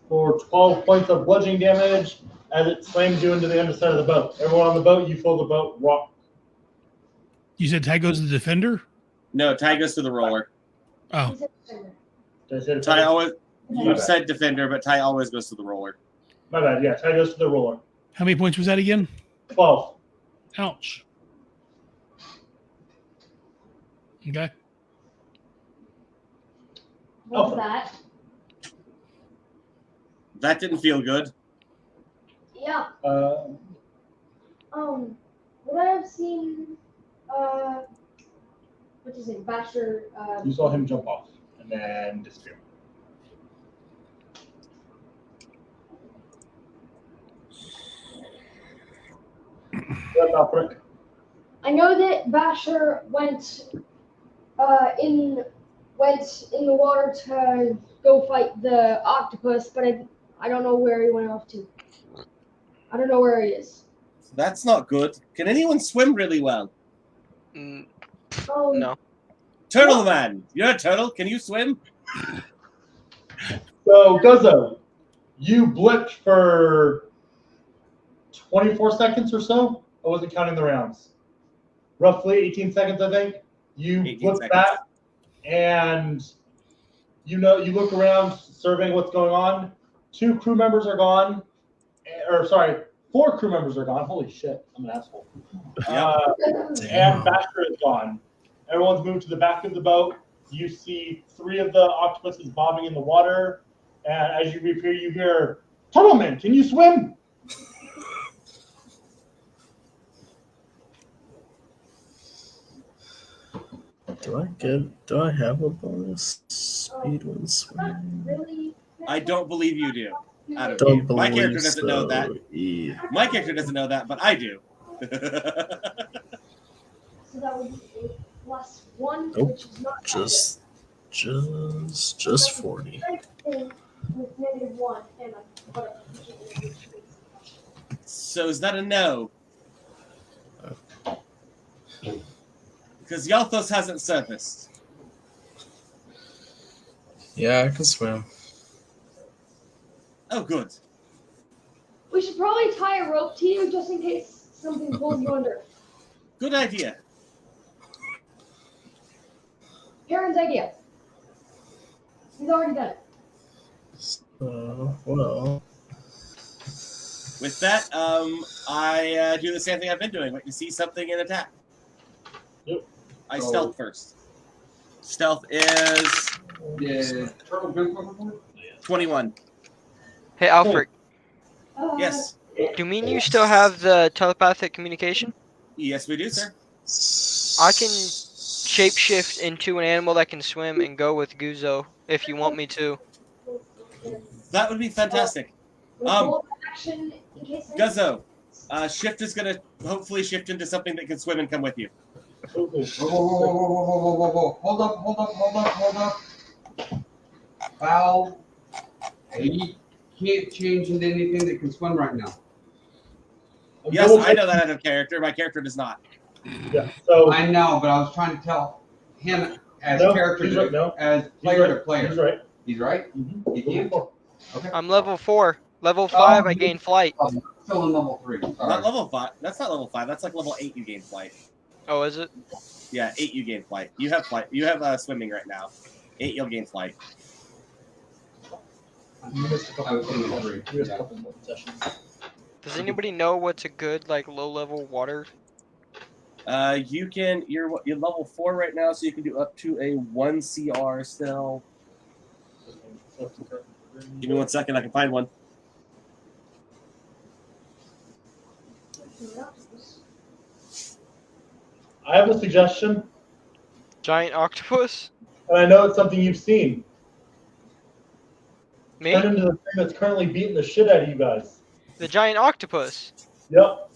For 12 points of bludgeoning damage as it slams you into the underside of the boat. Everyone on the boat, you feel the boat rock. You said tie goes to the defender? No, tie goes to the roller. Oh, Did I say Tie always. My You bad. said defender, but tie always goes to the roller. My bad, yeah, tie goes to the roller. how many points was that again? 12. Ouch. Okay. What was that? That didn't feel good. Yeah. Would I have seen what's his name? Basher You saw him jump off and then disappear. What's up, Rick? I know that Basher went in the water to go fight the octopus, but I don't know where he went off to. I don't know where he is. That's not good. Can anyone swim really well? Oh No. Turtle man, you're a turtle. Can you swim? So, Guzzo, you blipped for 24 seconds or so. I wasn't counting the rounds. Roughly 18 seconds, I think. You 18 blipped seconds. back, and you look around, surveying what's going on. 2 crew members are gone. Or, sorry, 4 crew members are gone. Holy shit, I'm an asshole. And Basher is gone. Everyone's moved to the back of the boat. You see 3 of the octopuses bobbing in the water. And as you reappear, you hear, Turtleman, can you swim? Do I have a bonus speed when swimming? really? I don't believe you do. Out of Don't you. My character believe doesn't know that. Yeah. My character doesn't know that, but I do. So that would be +1, Nope. which is not Just 40. with -1 and whatever. So is that a no? Because Yalthos hasn't surfaced. Yeah, I can swim. Oh, good. We should probably tie a rope to you just in case something pulls you under. Good idea. Aaron's idea. He's already done it. Well. With that, I do the same thing I've been doing. Wait to see something and attack. Yep. I stealth first. Stealth is Did Turtle jump overboard? 21. Hey, Alfred, Yes. do me and you still have the telepathic communication? Yes, we do, sir. I can shapeshift into an animal that can swim and go with Guzzo if you want me to. That would be fantastic. With hold action in case Guzzo, shift is going to hopefully shift into something that can swim and come with you. Whoa, whoa, whoa, whoa, whoa, whoa, whoa, whoa. Hold up. Foul. He can't change into anything that can swim right now. Yes, I know that out of character. My character does not. Yeah. So I know, but I was trying to tell him as No, character, he's right, no. as he's player right. to player. He's right. He's right? Mm-hmm. He can't? Okay. I'm level 4. Level 5, I gain flight. Still in level 3. Not Sorry. level 5. That's not level 5. That's like level 8 you gain flight. Oh, is it? Yeah, 8 you gain flight. You have flight. You have swimming right now. 8 you'll gain flight. You missed a couple I was in level 3. You missed a couple more sessions. Does anybody know what's a good, like, low-level water? You can. You're level 4 right now, so you can do up to a 1 CR still. Give me 1 second. I can find one. I have a suggestion, Giant octopus? and I know it's something you've seen. Me? Turn into the thing that's currently beating the shit out of you guys. The giant octopus. Yep.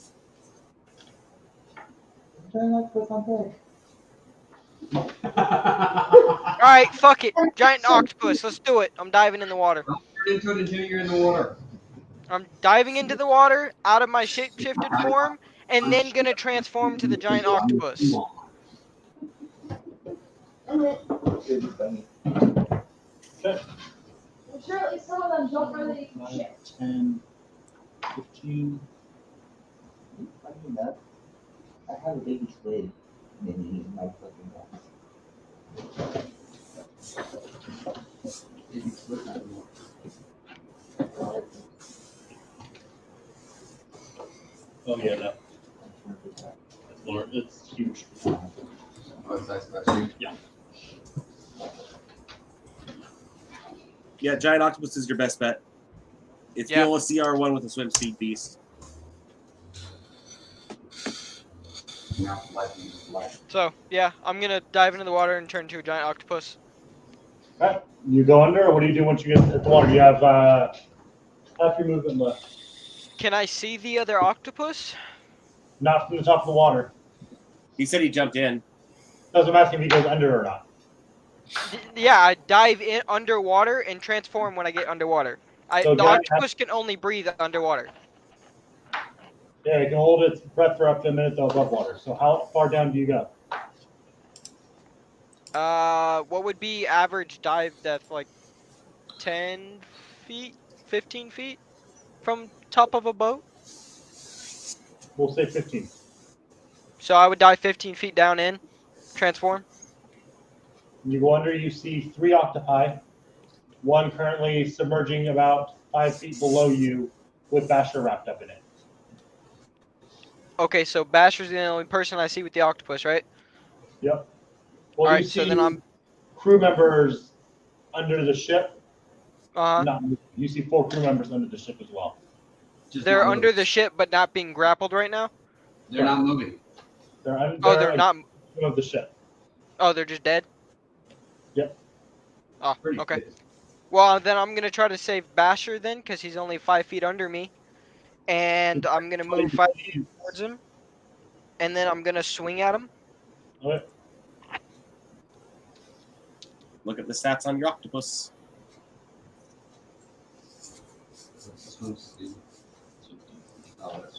Alright, fuck it. Giant octopus. Let's do it. I'm diving in the water. Don't turn into it until you're in the water. I'm diving into the water out of my shapeshifted form, and then gonna transform to the giant octopus. It'd be funny. Okay. I'm sure at least some of them don't really 9, ship. 10, 15. Funny enough, I have a baby squid mini in my fucking box. Baby squid, not anymore. Oh yeah, that. It's large. It's huge. Oh, it's nice about you. Yeah. Yeah, giant octopus is your best bet. It's Yeah. the only CR1 with a swim speed beast. Now, life. So yeah, I'm gonna dive into the water and turn into a giant octopus. Okay. You go under, or what do you do once you get at the water? You have half your movement left. Can I see the other octopus? Not from the top of the water. He said he jumped in. That's what I'm asking if he goes under or not. Yeah, I dive in underwater and transform when I get underwater. So The Gabby octopus can only breathe underwater. Yeah, it can hold its breath for up to a minute though above water. So how far down do you go? What would be average dive depth? Like 10 feet, 15 feet from top of a boat? We'll say 15. So I would dive 15 feet down in, transform. When you go under, you see 3 octopi. One currently submerging about 5 feet below you with Basher wrapped up in it. Okay, so Basher's the only person I see with the octopus, right? Yep. Well, Alright, you so see then I'm... crew members under the ship. Uh-huh. No, you see 4 crew members under the ship as well. Just They're not under moving. the ship, but not being grappled right now? They're not moving. They're under Oh, they're not... of the ship. Oh, they're just dead? Yep. Oh, Pretty okay. good. Well, then I'm going to try to save Basher then, because he's only 5 feet under me. And I'm going to move 5 feet towards him. And then I'm going to swing at him. Okay. Look at the stats on your octopus. Swim speed. Oh, that's-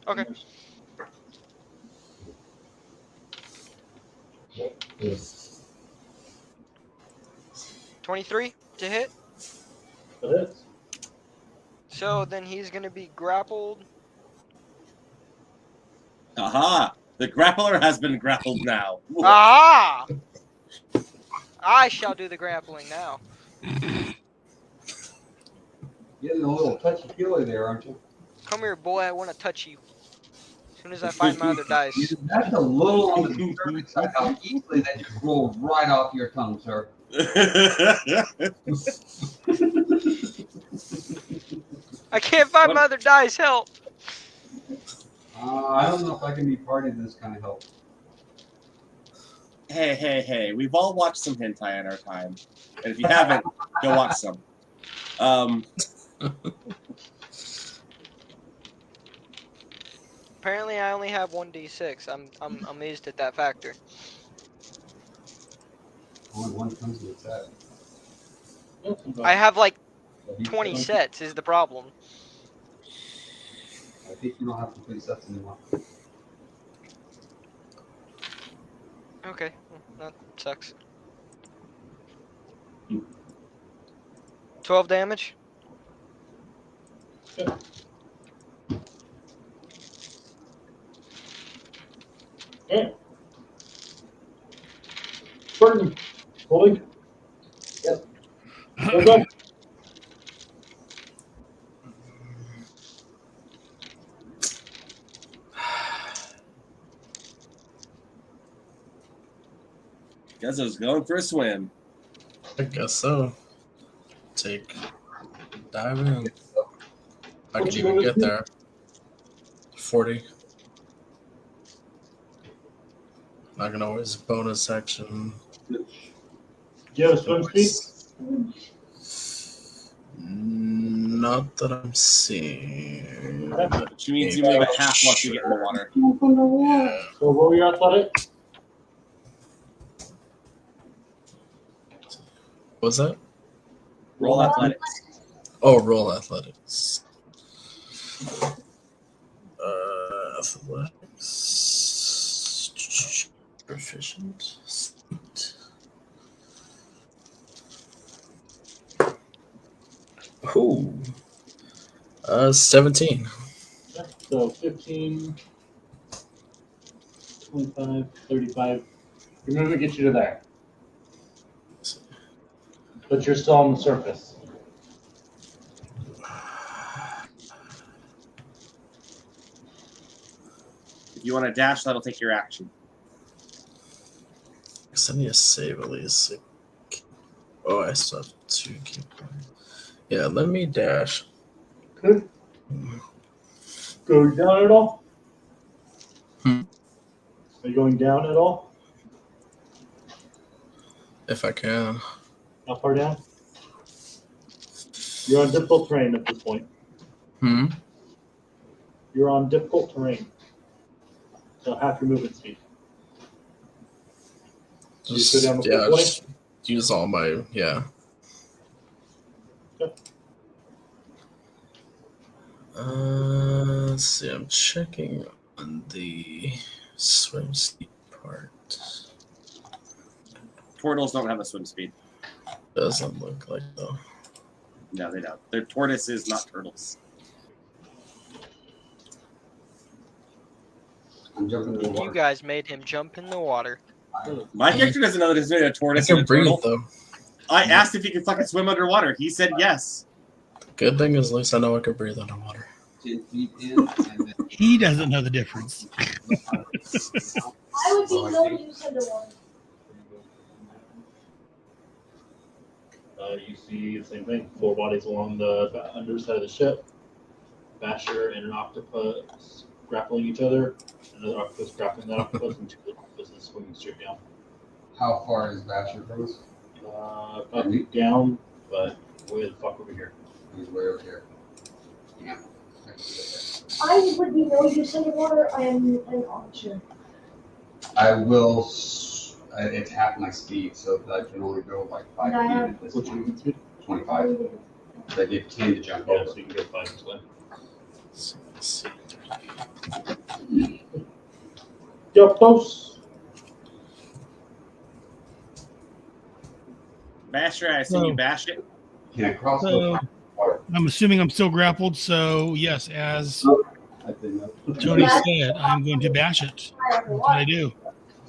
Okay. Yes. 23 to hit. That hits. So then he's going to be grappled. Aha! The grappler has been grappled now. Ah! I shall do the grappling now. Getting a little touchy-feely there, aren't you? Come here, boy. I want to touch you. As soon as I find my other dice. That's a little on the disturbing side how easily that just rolled right off your tongue, sir. I can't find my other dice. Help. I don't know if I can be part of this kind of help. Hey. We've all watched some hentai in our time. And if you haven't, go watch some. Apparently, I only have 1d6. I'm amazed at that factor. Only one comes with that. I have like 20 sets is the problem. I think you don't have complete sets anymore. Okay, well, that sucks. 12 damage. Okay. Burton. Holding. Yep. Go, go. Guzzo's going for a swim. I guess so. Dive in. I What could you even gonna get do? there. 40. I can always bonus action. Do you have a swim speed? No. Not that I'm seeing. Which means you move at half once you get in the water. So roll your athletics. What's that? Roll athletics. Oh, roll athletics. Athletics. Proficient. Sweet. Ooh. 17. Yeah, so 15, 25, 35. Your movement gets you to there. But you're still on the surface. If you want to dash, that'll take your action. I need to save at least. Oh, I still have 2 key points. Yeah, let me dash. Good. Going down at all? Hmm. Are you going down at all? If I can. How far down? You're on difficult terrain at this point. Hmm. You're on difficult terrain. So half your movement speed. Just, go down the full 20? just use all my, yeah. Okay. Let's see, I'm checking on the swim speed part. Turtles don't have a swim speed. Doesn't look like though. No, they don't. They're tortoises, not turtles. I'm jumping in the You water. guys made him jump in the water. My character doesn't know that there's a I tortoise and can a breathe turtle. though. I asked if he could fucking swim underwater. He said yes. Good thing is at least I know I can breathe underwater. 10 feet in, and then He doesn't know the difference. I would be no use underwater. You see the same thing. 4 bodies along the underside of the ship. Basher and an octopus grappling each other. Another octopus grappling that octopus, and 2 octopuses swimming straight down. how far is Basher from us? Up down, but way the fuck over here. He's way over here. Yeah. I can see that I would be no use underwater. I am an archer. there. I will. It's half my speed, so I can only go like 5 feet at this What's your point. movement speed? 25. I get 10 to jump Yeah, over. so you can go 5 this way. So, let's see. Yo, close. Basher, I assume you bash it. Can I cross So- the water? I'm assuming I'm still grappled, so yes, as I think that. Tony said, I'm going to bash it. That's what I do.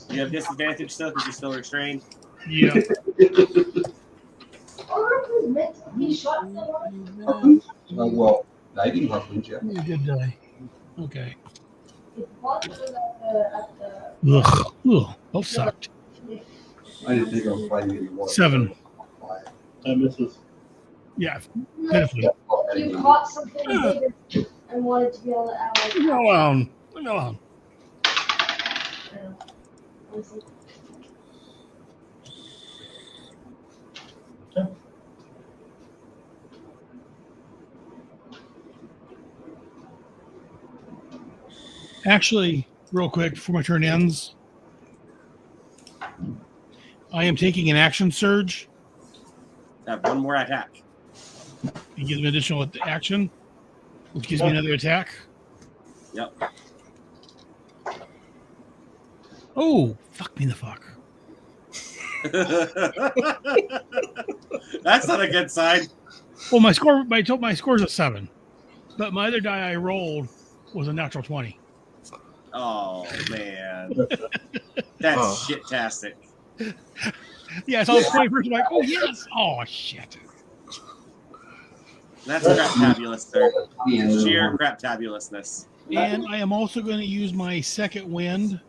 You have disadvantage still because you're still restrained. Yeah. Or meant to be shot in the water. Well, I didn't harpoon you. You did die. Okay. It was at the Ugh. Ugh. Both sucked. I didn't think I was fighting in the water. 7. That misses. Yeah. Pitifully. You caught something bigger and wanted to be able to add Leave me alone. Leave me alone. Actually, real quick before my turn ends, I am taking an action surge. Have one more attack. It gives me additional action, which gives me another attack. Yep. Oh, fuck me the fuck. That's not a good sign. Well, my score's a 7, but my other die I rolled was a natural 20. Oh man, that's shit-tastic. Yeah, I saw the 21st. I'm like, oh yes. Oh shit. That's crap-tabulous, sir. Sheer crap-tabulousness. And I am also going to use my second wind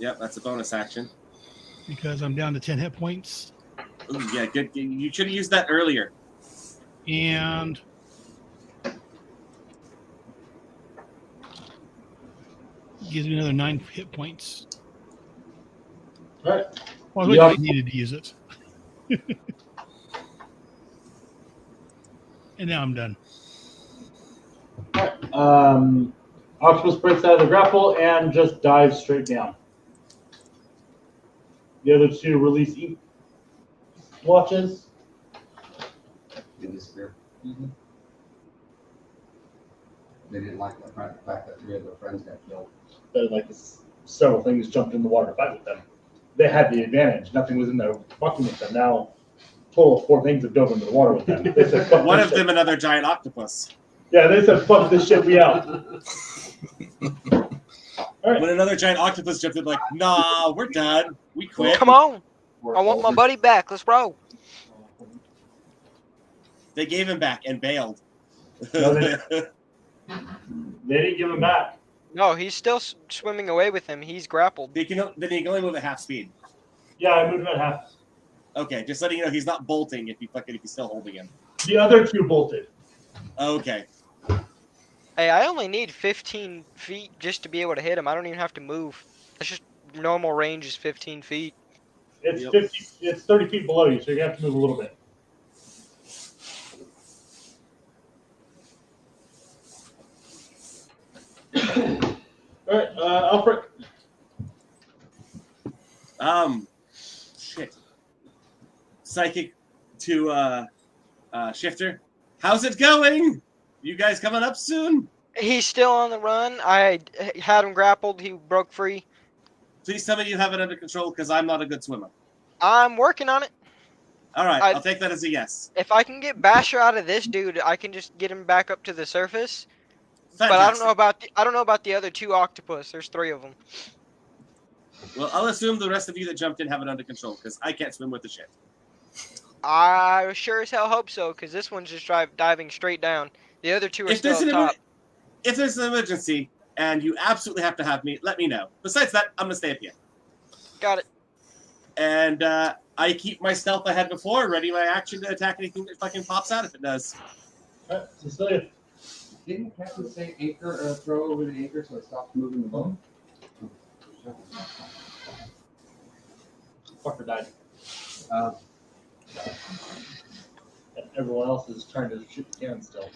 Yep, that's a bonus action. because I'm down to 10 hit points. Ooh, yeah, good. You should have used that earlier. And gives me another 9 hit points. All right. Well, I needed to use it. And now I'm done. Octopus breaks out of the grapple and just dives straight down. The other two release watches. They disappear. They didn't like the fact that 3 of their friends got killed. But like several things jumped in the water to fight with them. They had the advantage. Nothing was in there fucking with them. Now, total of 4 things have dove into the water with them. They said, fuck One this of shit. them, another giant octopus. Yeah, they said, fuck this shit, we out. All right. When another giant octopus jumped in, like, nah, we're done. We quit. Come on. I want my buddy back. Let's roll. They gave him back and bailed. No, they didn't give him back. No, he's still swimming away with him. He's grappled. Then he can only move at half speed. Yeah, I moved him at half. Okay, just letting you know he's not bolting if he's still holding him. The other 2 bolted. Okay. Hey, I only need 15 feet just to be able to hit him. I don't even have to move. It's just normal range is 15 feet. It's 50. It's 30 feet below you, so you're gonna have to move a little bit. All right, Alfred. Shit. Psychic to Shifter. How's it going? You guys coming up soon? He's still on the run. I had him grappled. He broke free. Please tell me you have it under control, because I'm not a good swimmer. I'm working on it. All right, I'll take that as a yes. If I can get Basher out of this dude, I can just get him back up to the surface. Fantastic. But I don't know about the other 2 octopus. There's 3 of them. Well, I'll assume the rest of you that jumped in have it under control, because I can't swim with the shit. I sure as hell hope so, because this one's just diving straight down. The other 2 are still up top. If there's an emergency and you absolutely have to have me, let me know. Besides that, I'm gonna stay up here. Got it. And I keep my stealth I had before, ready my action to attack anything that fucking pops out if it does. All right, Cecilia. Didn't Captain say anchor or throw over the anchor so it stops moving the boat? Fucker died. Everyone else is trying to shoot the cannon still.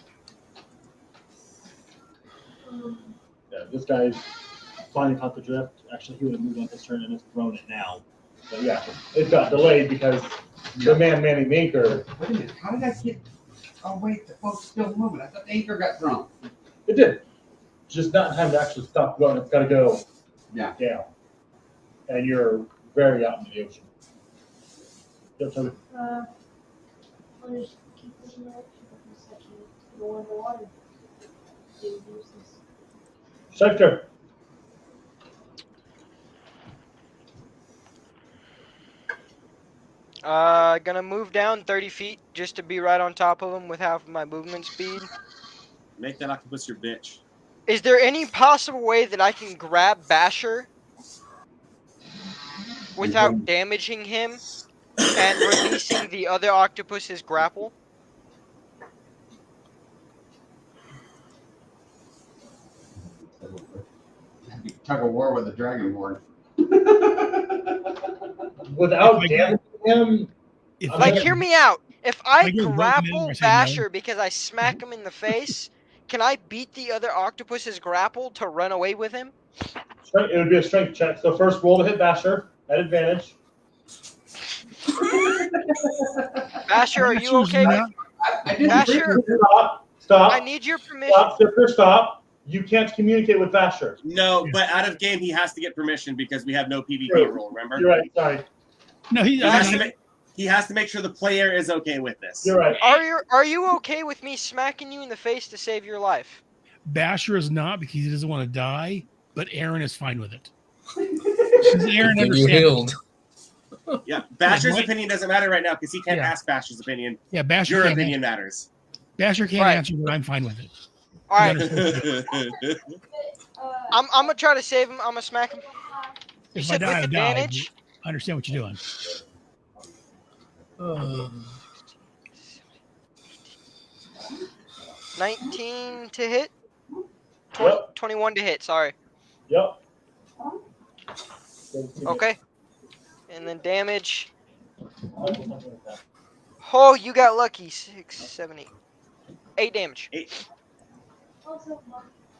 Yeah, this guy's finally caught the drift. Actually, he would have moved on his turn and has thrown it now. But yeah, it got delayed because the man manning the anchor. Wait a minute, how did I get... Oh wait, the boat's still moving. I thought the anchor got thrown. It did. Just not in time to actually stop going. It's got to go down. And you're very out in the ocean. Yep, Toby. I'll just keep this in action because I can't go underwater. Sector. Gonna move down 30 feet just to be right on top of him with half of my movement speed. Make that octopus your bitch. Is there any possible way that I can grab Basher without damaging him and releasing the other octopus's grapple? Tug of war with a dragonborn. Without damaging him? Like, hear me out. If I get broken grapple in, I say no. Basher because I smack him in the face, can I beat the other octopus's grapple to run away with him? It would be a strength check. So first roll to hit Basher at advantage. Basher, are you okay? Basher, Stop. I need your permission. Stop, Sifter, stop. You can't communicate with Basher. No, but out of game he has to get permission because we have no PvP rule, remember? You're right, sorry. No, he has to make sure the player is okay with this. You're right. Are you okay with me smacking you in the face to save your life? Basher is not because he doesn't want to die, but Aaron is fine with it. Aaron You understands. healed. Yeah, Basher's opinion doesn't matter right now because he can't ask Basher's opinion. Yeah, Basher Your can't opinion matters. Basher can't answer, but I'm fine with it. All right. I'm gonna try to save him. I'm gonna smack him. You If I said die, I with die. advantage? I understand what you're doing. 19 to hit? 21 to hit, sorry. Yep. Okay. And then damage. Oh, you got lucky. 6, 7, 8. 8 damage. 8. Also,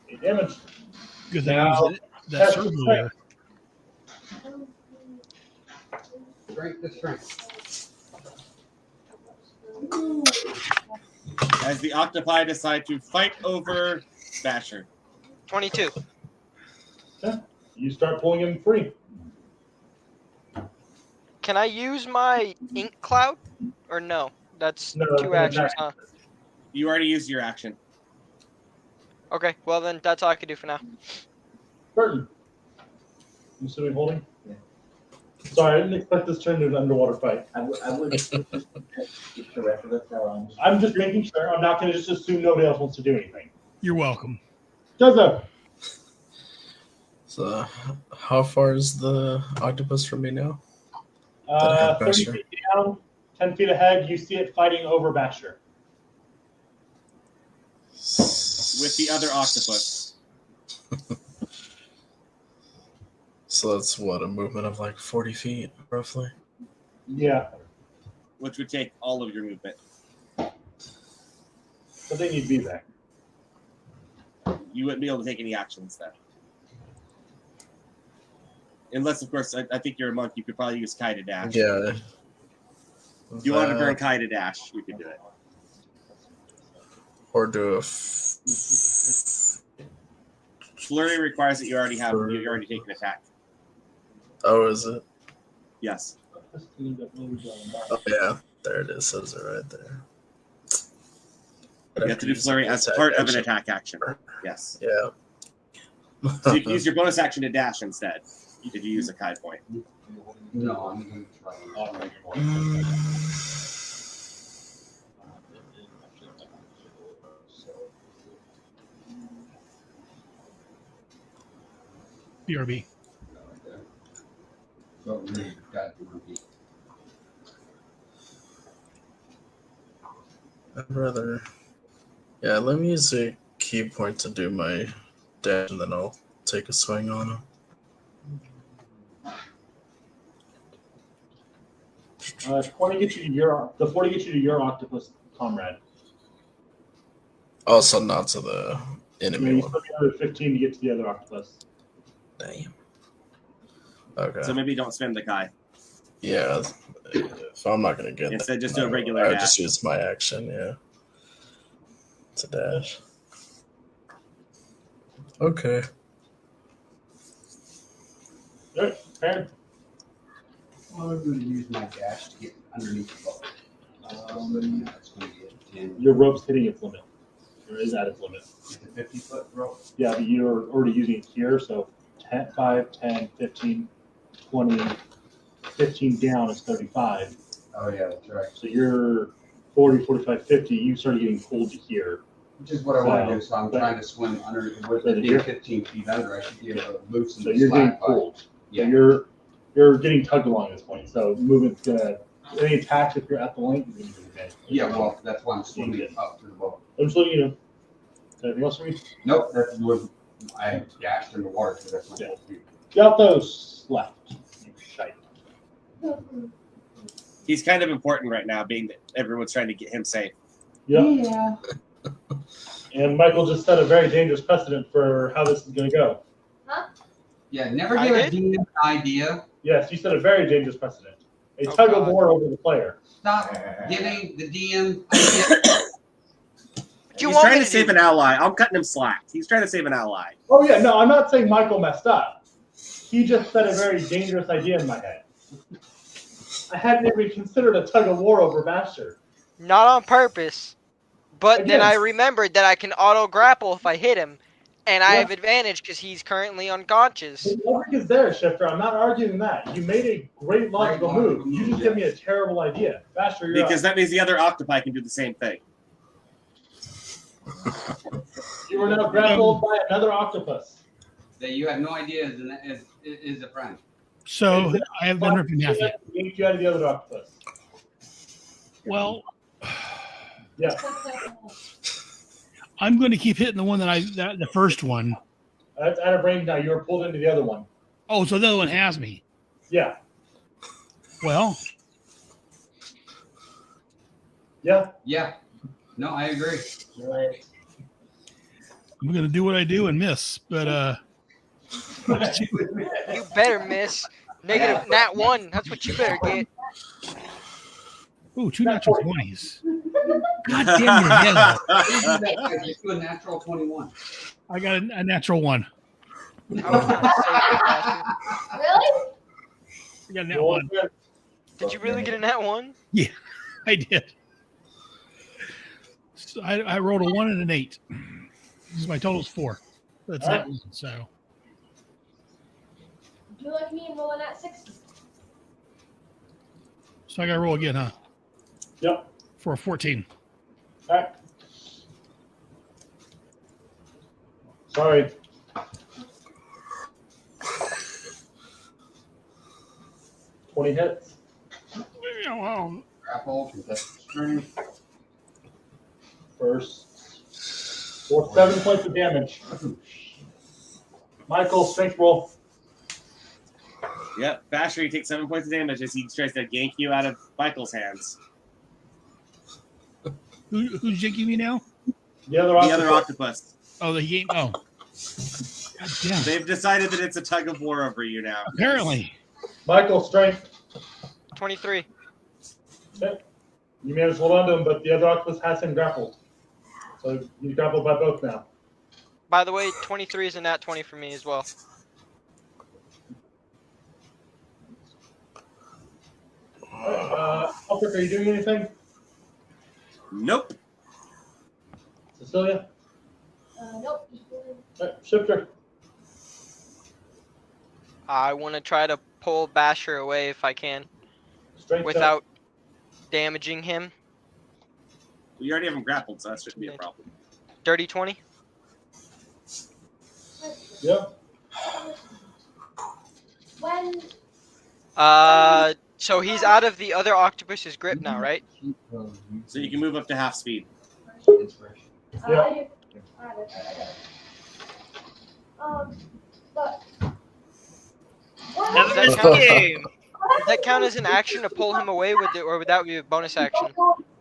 8 damage. Because Now, I use that test server strength. Strength to strength. As the octopi decide to fight over Basher. 22. You start pulling him free. Can I use my ink cloud? Or no? That's No, that's 2 an actions, attack. huh? You already used your action. Okay, well then that's all I can do for now. Burton. I'm assuming holding? Yeah. Sorry, I didn't expect this turn into an underwater fight. I would get the rest of us on. I'm just making sure. I'm not going to just assume nobody else wants to do anything. You're welcome. Joseph. So, how far is the octopus from me now? 30 feet down, 10 feet ahead, you see it fighting over Basher. With the other octopus. So that's what, a movement of like 40 feet, roughly? Yeah, Which would take all of your movement. but they need to be there. You wouldn't be able to take any actions then. Unless, of course, I think you're a monk, you could probably use Kai to dash. Yeah. If you want to burn Kai to dash, you could do it. Or do a Flurry requires that you already take an attack. Oh, is it? Yes. Oh, yeah. There it is. Says it right there. You have to do Flurry as part of an attack action. Yes. Yeah. So you can use your bonus action to dash instead. If you use a Kai point. No, I'm going to try. BRB. So really got to repeat. I'd rather. Yeah, let me use a key point to do my dash, and then I'll take a swing on him. 40 gets you to the 40 gets you to your octopus comrade. Also, not to the enemy You one. still get another 15 to get to the other octopus. Damn. Okay. So maybe don't spend the Kai. Yeah. If I'm not gonna get Instead, that, just do a regular I dash. just use my action. Yeah. To dash. Okay. Good. Fair. Well, I'm going to use my dash to get underneath the boat. That's going to get 10. Your rope's hitting its limit. Or is at its limit. It's a 50-foot rope. Yeah, but you're already using it here, so 10, 5, 10, 15, 20, 15 down is 35. Oh, yeah, that's right. So you're 40, 45, 50, you started getting pulled to here. Which is what I want to do, so I'm trying to swim under, with it being you're- 15 feet under, I should be able to loosen So the you're getting slack by. pulled. Yeah. So you're getting tugged along at this point. So movement's gonna, any attacks if you're at the length, you're gonna do advantage. Yeah, well, that's why I'm swimming up to the boat. I'm just letting you know. Anything else for me? Nope, that's what I dashed in the water, so that's my Yeah. whole view. Galthos left. You shite. He's kind of important right now, being that everyone's trying to get him safe. Yep. Yeah. And Michael just set a very dangerous precedent for how this is gonna go. Yeah, never I give a did? demon an idea. Yes, you set a very dangerous precedent. A Oh, tug of God. war over the player. Stop giving the DM ideas. What you He's want trying me to to save do? an ally. I'm cutting him slack. He's trying to save an ally. Oh yeah, no, I'm not saying Michael messed up. He just set a very dangerous idea in my head. I hadn't even considered a tug of war over Master. Not on purpose. But then Again. I remembered that I can auto grapple if I hit him. And I Yeah. have advantage because he's currently unconscious. The logic is there, Shifter. I'm not arguing that. You made a great logical move. You just give me a terrible idea. Master, you're Because up. that means the other octopi can do the same thing. You are now grappled by another octopus. That you have no idea is a friend. So I have been ripping Matthew. Yanked you out of the other octopus. Well, Yeah. I'm going to keep hitting the one the first one. That's out of range now. You were pulled into the other one. Oh, so the other one has me. Yeah. Well, Yeah. Yeah. No, I agree. I'm gonna do what I do and miss, but You better miss. Negative nat 1. That's what you better get. ooh, 2 natural 20s. God damn your head. Get to a natural 21. I got a natural 1. I was trying to save you, bastard. Really? I got a nat 1. Did you really get a nat 1? Yeah, I did. So I rolled a 1 and an 8. My total's 4. That's nat 1. So Do like me and roll a nat 60. I got to roll again, huh? Yep. For a 14. All right. Sorry. $20 hits. Grapple, contested strength. First. For 7 points of damage. Michael, strength roll. Yep, Basher, he takes 7 points of damage as he tries to gank you out of Michael's hands. Who's jinking me now? The other octopus. Oh, the game. Oh. God damn. They've decided that it's a tug of war over you now. Apparently. Michael, strength. 23. Okay. You managed to hold on to him, but the other octopus has him grappled. So he's grappled by both now. By the way, 23 is a nat 20 for me as well. Alfred, are you doing anything? Nope. Cecilia? Nope. Shifter? I want to try to pull Basher away if I can. Strength without damaging him. You already have him grappled, so that shouldn't be a problem. Dirty 20? Yep. When So he's out of the other octopus's grip now, right? So you can move up to half speed. Yeah. But Does that count as an action to pull him away, or would that be a bonus action?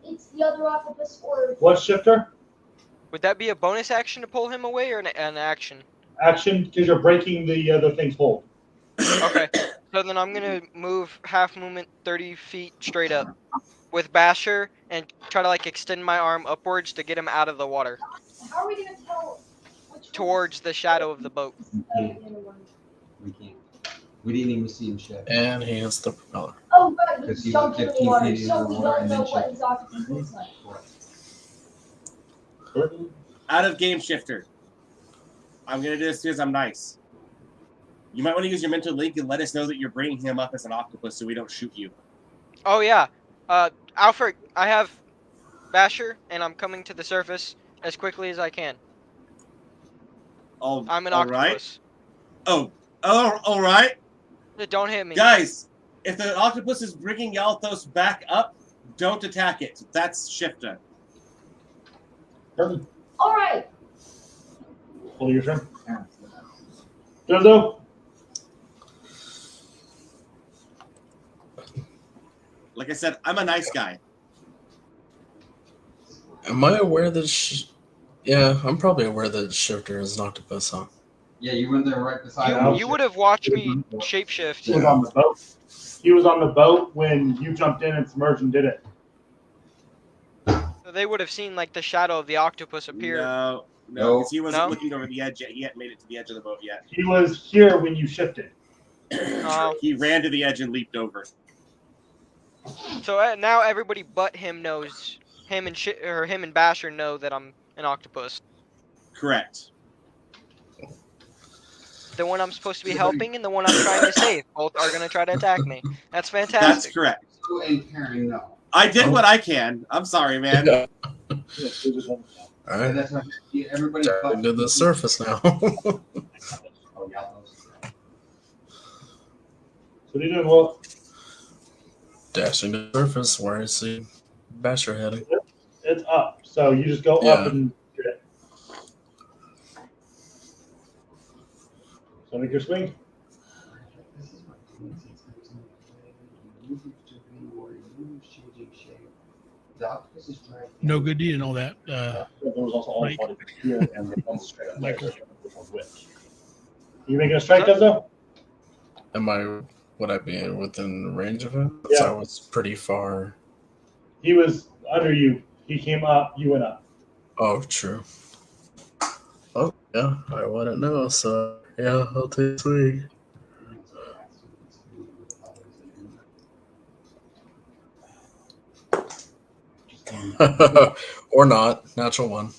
it's the other octopus or What, Shifter? Would that be a bonus action to pull him away, or an action? Action, because you're breaking the other thing's hold. Okay, so then I'm gonna move half movement 30 feet straight up with Basher and try to like extend my arm upwards to get him out of the water how are we gonna tell which towards the shadow of the boat. We can't. We didn't even see him shed. And he hits the propeller. Oh, right, Because he he jumped was in the water, 15 feet so into we the water don't and know then what shifted. his octopus looks like. Out of game, Shifter. I'm going to do this because I'm nice. You might want to use your mental link and let us know that you're bringing him up as an octopus so we don't shoot you. Oh yeah, Alfred, I have Basher and I'm coming to the surface as quickly as I can. I'm an octopus. Right. All right. Don't hit me. Guys, if the octopus is bringing Yalthos back up, don't attack it. That's Shifter. All right. Pull your turn. Jozo? Like I said, I'm a nice guy. Am I aware that? Yeah, I'm probably aware that Shifter is an octopus, huh? Yeah, you went there right beside him. You would have watched me shapeshift. He was on the boat. He was on the boat when you jumped in and submerged and did it. So they would have seen like the shadow of the octopus appear. No, No. because he wasn't No? looking over the edge yet. He hadn't made it to the edge of the boat yet. He was here when you shifted. He ran to the edge and leaped over. So now everybody but him knows. Him and Basher know that I'm an octopus. Correct. The one I'm supposed to be helping and the one I'm trying to save. Both are gonna try to attack me. That's That's fantastic. correct. Sue and Karen, no. I did what I can. I'm sorry, man. All And right, that's what everybody back to the surface now. Oh, yeah, those. What are you doing, Wolf? Dashing to the surface where I see Basher heading. It's up. So you just go up Yeah. and get it. So make your swing. The octopus is trying. No good deed and all that. There was also all Mike. body here and the one strike. Michael. Which. You making a strike, Dezo? Would I be within range of him? Yeah. I was pretty far. He was under you. He came up. You went up. Oh, true. Oh, yeah, I wouldn't know, so yeah, I'll take swing. Or not. Natural one.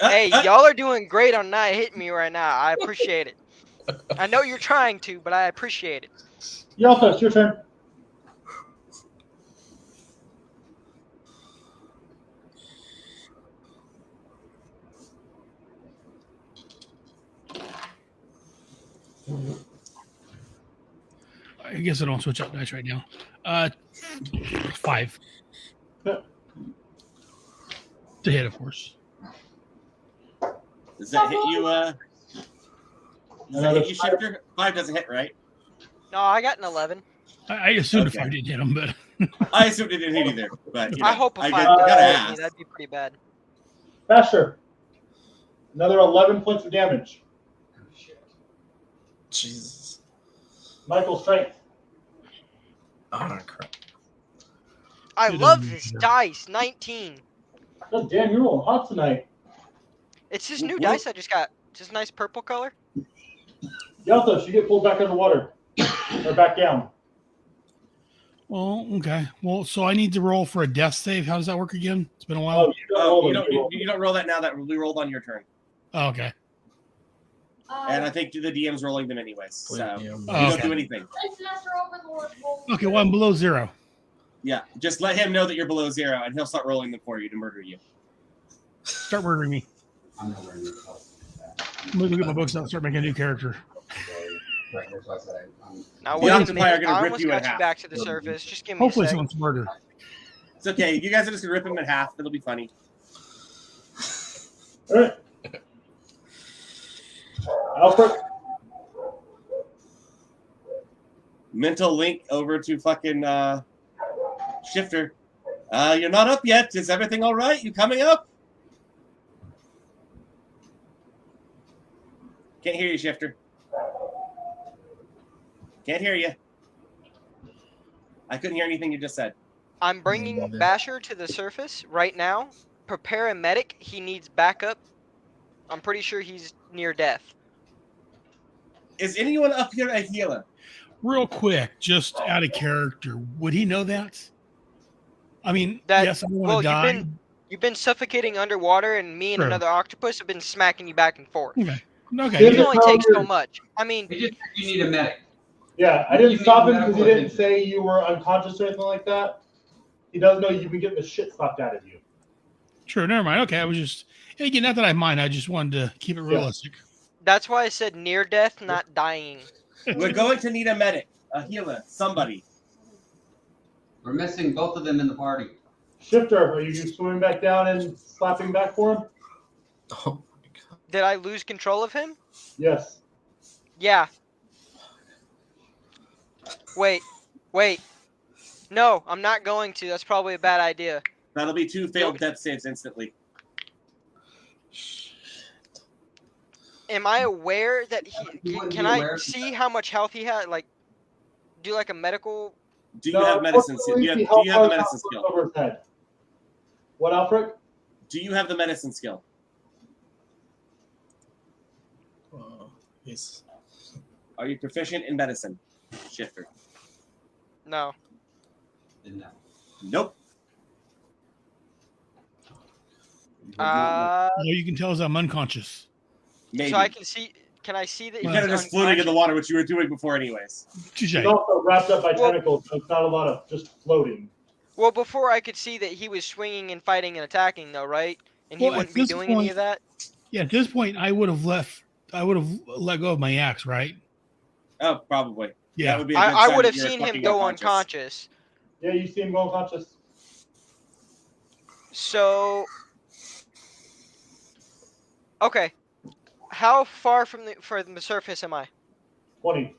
Hey, y'all are doing great on not hitting me right now. I appreciate it. I know you're trying to, but I appreciate it. Yalta, it's your turn. I guess I don't switch out dice right now. 5. Yep. To hit, of course. Does that hit you? Does that hit you, Shifter? 5 doesn't hit, right? No, I got an 11. I assumed Okay. if I did hit him, but I assumed it didn't hit either, but you know, I hope a 5 gotta doesn't hit me. ask. That'd be pretty bad. Basher. Another 11 points of damage. Jesus. Michael, strength. Oh, crap. I It love doesn't this matter. dice. 19. God damn, you're rolling hot tonight. It's this new Whoop. dice I just got. It's this nice purple color. Yalta, you get pulled back underwater. Or back down. well, okay. Well, so I need to roll for a death save. How does that work again? It's been a while. Oh, it, you don't roll that now. That we rolled on your turn, Oh, okay. and I think the DM's rolling them anyways. So you Oh, don't okay. do anything. Let's master overlord. Okay, well, I'm below 0. Yeah, just let him know that you're below 0, and he'll start rolling them for you to murder you. Start murdering me. I'm nowhere near close. I'm going to get my books out and start making a new character. Right, that's why I said Now The wait a octopi minute. are gonna I rip almost you in got you half. back to the surface. Just give me Hopefully a sec. someone's murder. It's okay. You guys are just gonna rip him in half. It'll be funny. All right. Alfred. Mental link over to fucking Shifter. You're not up yet. Is everything all right? You coming up? Can't hear you, Shifter. Can't hear you. I couldn't hear anything you just said. I'm bringing Basher to the surface right now. Prepare a medic. He needs backup. I'm pretty sure he's near death. Is anyone up here a healer? Real quick, just out of character, would he know that? I mean, That- yes, I don't want to well, die. You've been suffocating underwater, and me and Sure. another octopus have been smacking you back and forth. Okay. It Okay. can only take so much. I mean, It just you need a medic. Yeah, I You didn't need stop him medical because he didn't attention. say you were unconscious or anything like that. He does know you've been getting the shit slapped out of you. Sure, never mind. Okay, I was just, and again, not that I mind. I just wanted to keep it realistic. that's why I said near death, not dying. We're going to need a medic, a healer, somebody. We're missing both of them in the party. Shifter, are you swimming back down and slapping back for him? Oh, my God. Did I lose control of him? Yes. Yeah. Wait. No, I'm not going to. That's probably a bad idea. That'll be 2 failed death saves instantly. Am I aware that You wouldn't can be I aware of see how much health he had? Like, do like a medical. Do you have medicine? Do you have the medicine skill? Over his head. What, Alfred? Do you have the medicine skill? He's Are you proficient in medicine, Shifter? No. No. Nope. All you can tell is I'm unconscious. Maybe. So I can see. Can I see that You're he's kind of just floating in the unconscious? water, which you were doing before, anyways. Touche. He's also wrapped up by Well- tentacles, so it's not a lot of just floating. Well, before I could see that he was swinging and fighting and attacking, though, right? And he Well, at wouldn't be this doing any point- of that. Yeah, at this point, I would have let go of my axe, right? Oh, probably. That Yeah. would be a good I sign would that have you're seen him fucking go unconscious. Yeah, you see him go unconscious. So, okay, how far from the surface am I? 20.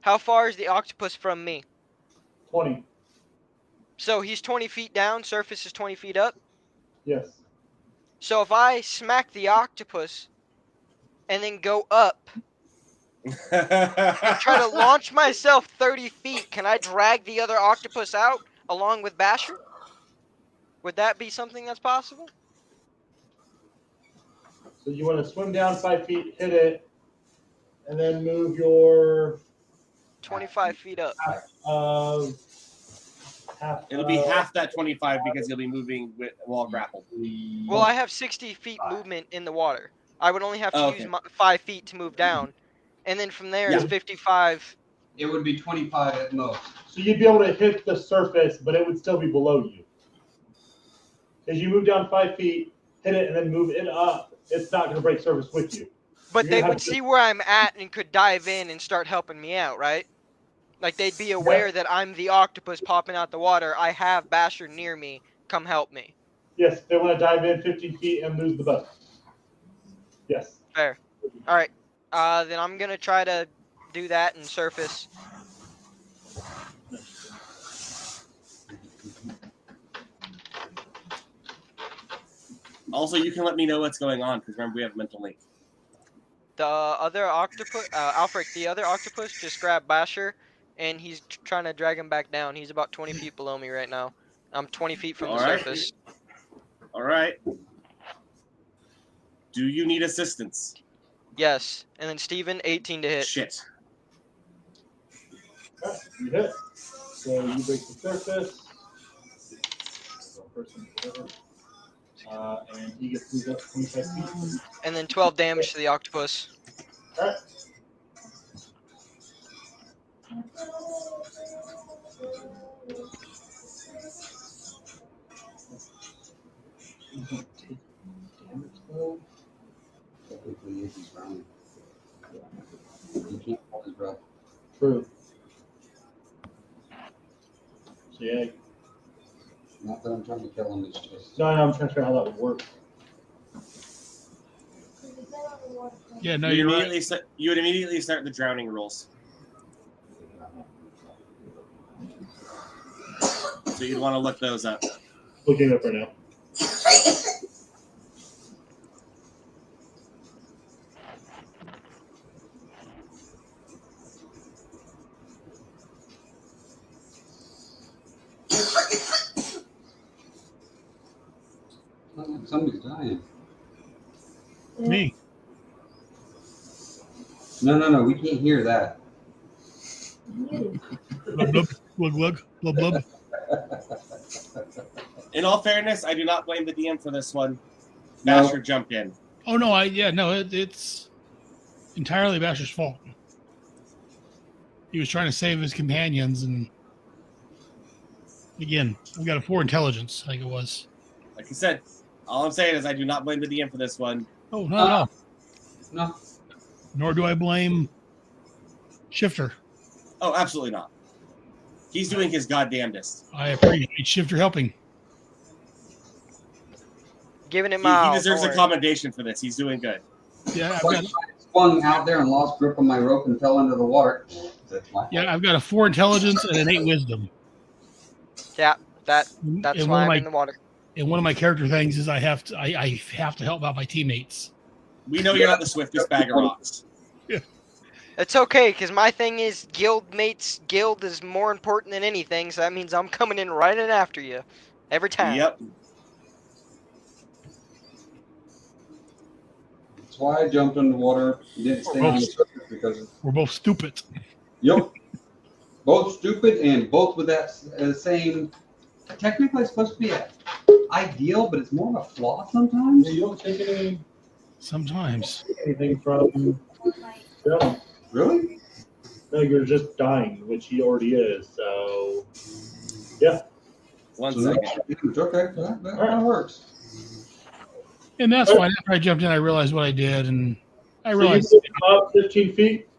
How far is the octopus from me? 20. So he's 20 feet down, surface is 20 feet up. Yes. So if I smack the octopus and then go up and try to launch myself 30 feet, can I drag the other octopus out along with Basher? Would that be something that's possible? So you want to swim down 5 feet, hit it, and then move your 25 feet up. half. It'll be half that 25 because you'll be moving while grappled. Well, I have 60 feet movement in the water. I would only have to Oh, use okay. my 5 feet to move down. And then from there, it's Yeah. 55. It would be 25 at most. So you'd be able to hit the surface, but it would still be below you. As you move down 5 feet, hit it, and then move it up, it's not going to break surface with you. But You're they gonna would have to- see where I'm at and could dive in and start helping me out, right? Like they'd be aware that I'm the octopus popping out the water. I have Basher near me. Come help me. Yes, they want to dive in 15 feet and lose the boat. Yes. Fair. All right. Then I'm gonna try to do that and surface. Also, you can let me know what's going on because remember we have mental link. The other octopus, Alfred, the other octopus just grabbed Basher, and he's trying to drag him back down. He's about 20 feet below me right now. I'm 20 feet from the surface. All right. Do you need assistance? Yes. And then Steven, 18 to hit. Shit. Okay, you hit. So you break the surface. And he gets moved up 25 feet. And then 12 damage to the octopus. Alright. Technically, he's drowning. He can't hold his breath. True. So yeah. Not that I'm trying to kill him, it's just. No, I'm trying to figure out how that would work. Yeah, no, you you're right. You would immediately start the drowning rules. So you'd want to look those up. Looking it up right now. Somebody's dying. Me. No, we can't hear that. Glug, glug, glug, glug, glug. In all fairness, I do not blame the DM for this one. No. Basher jumped in. Oh no, it's entirely Basher's fault. He was trying to save his companions, and again, we got a 4 intelligence, I think it was. Like I said, all I'm saying is I do not blame the DM for this one. Oh no. No. Nor do I blame Shifter. Oh, absolutely not. He's doing his goddamnedest. I appreciate Shifter helping. Giving him He out. deserves a commendation for this. He's doing good. Yeah, I swung out there and lost grip on my rope and fell into the water. That's my fault. I've got a 4 intelligence and an 8 wisdom. Yeah, that's And why one of I'm my in the water. and one of my character things is I have to help out my teammates. We know you're not the swiftest bag of rocks. It's okay, because my thing is guild is more important than anything, so that means I'm coming in right in after you. Every time. Yep. That's why I jumped in the water and didn't stay on the surface because We're both stupid. yep, both stupid and both with that same. Technically, it's supposed to be ideal, but it's more of a flaw sometimes. You don't take Sometimes. anything from. Yeah. Really? No, you're just dying, which he already is. So, yeah. One So second. okay, that works. And that's why after I jumped in, I realized what I did, and I realized. So you moved up 15 feet.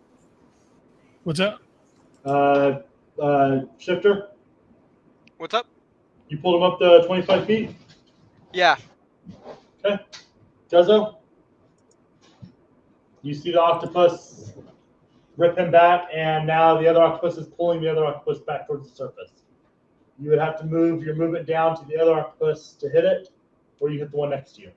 What's that? Shifter. What's up? You pulled him up to 25 feet. Yeah. Okay. Dezo. You see the octopus rip him back, and now the other octopus is pulling the other octopus back towards the surface. You would have to move your movement down to the other octopus to hit it, or you hit the one next to you.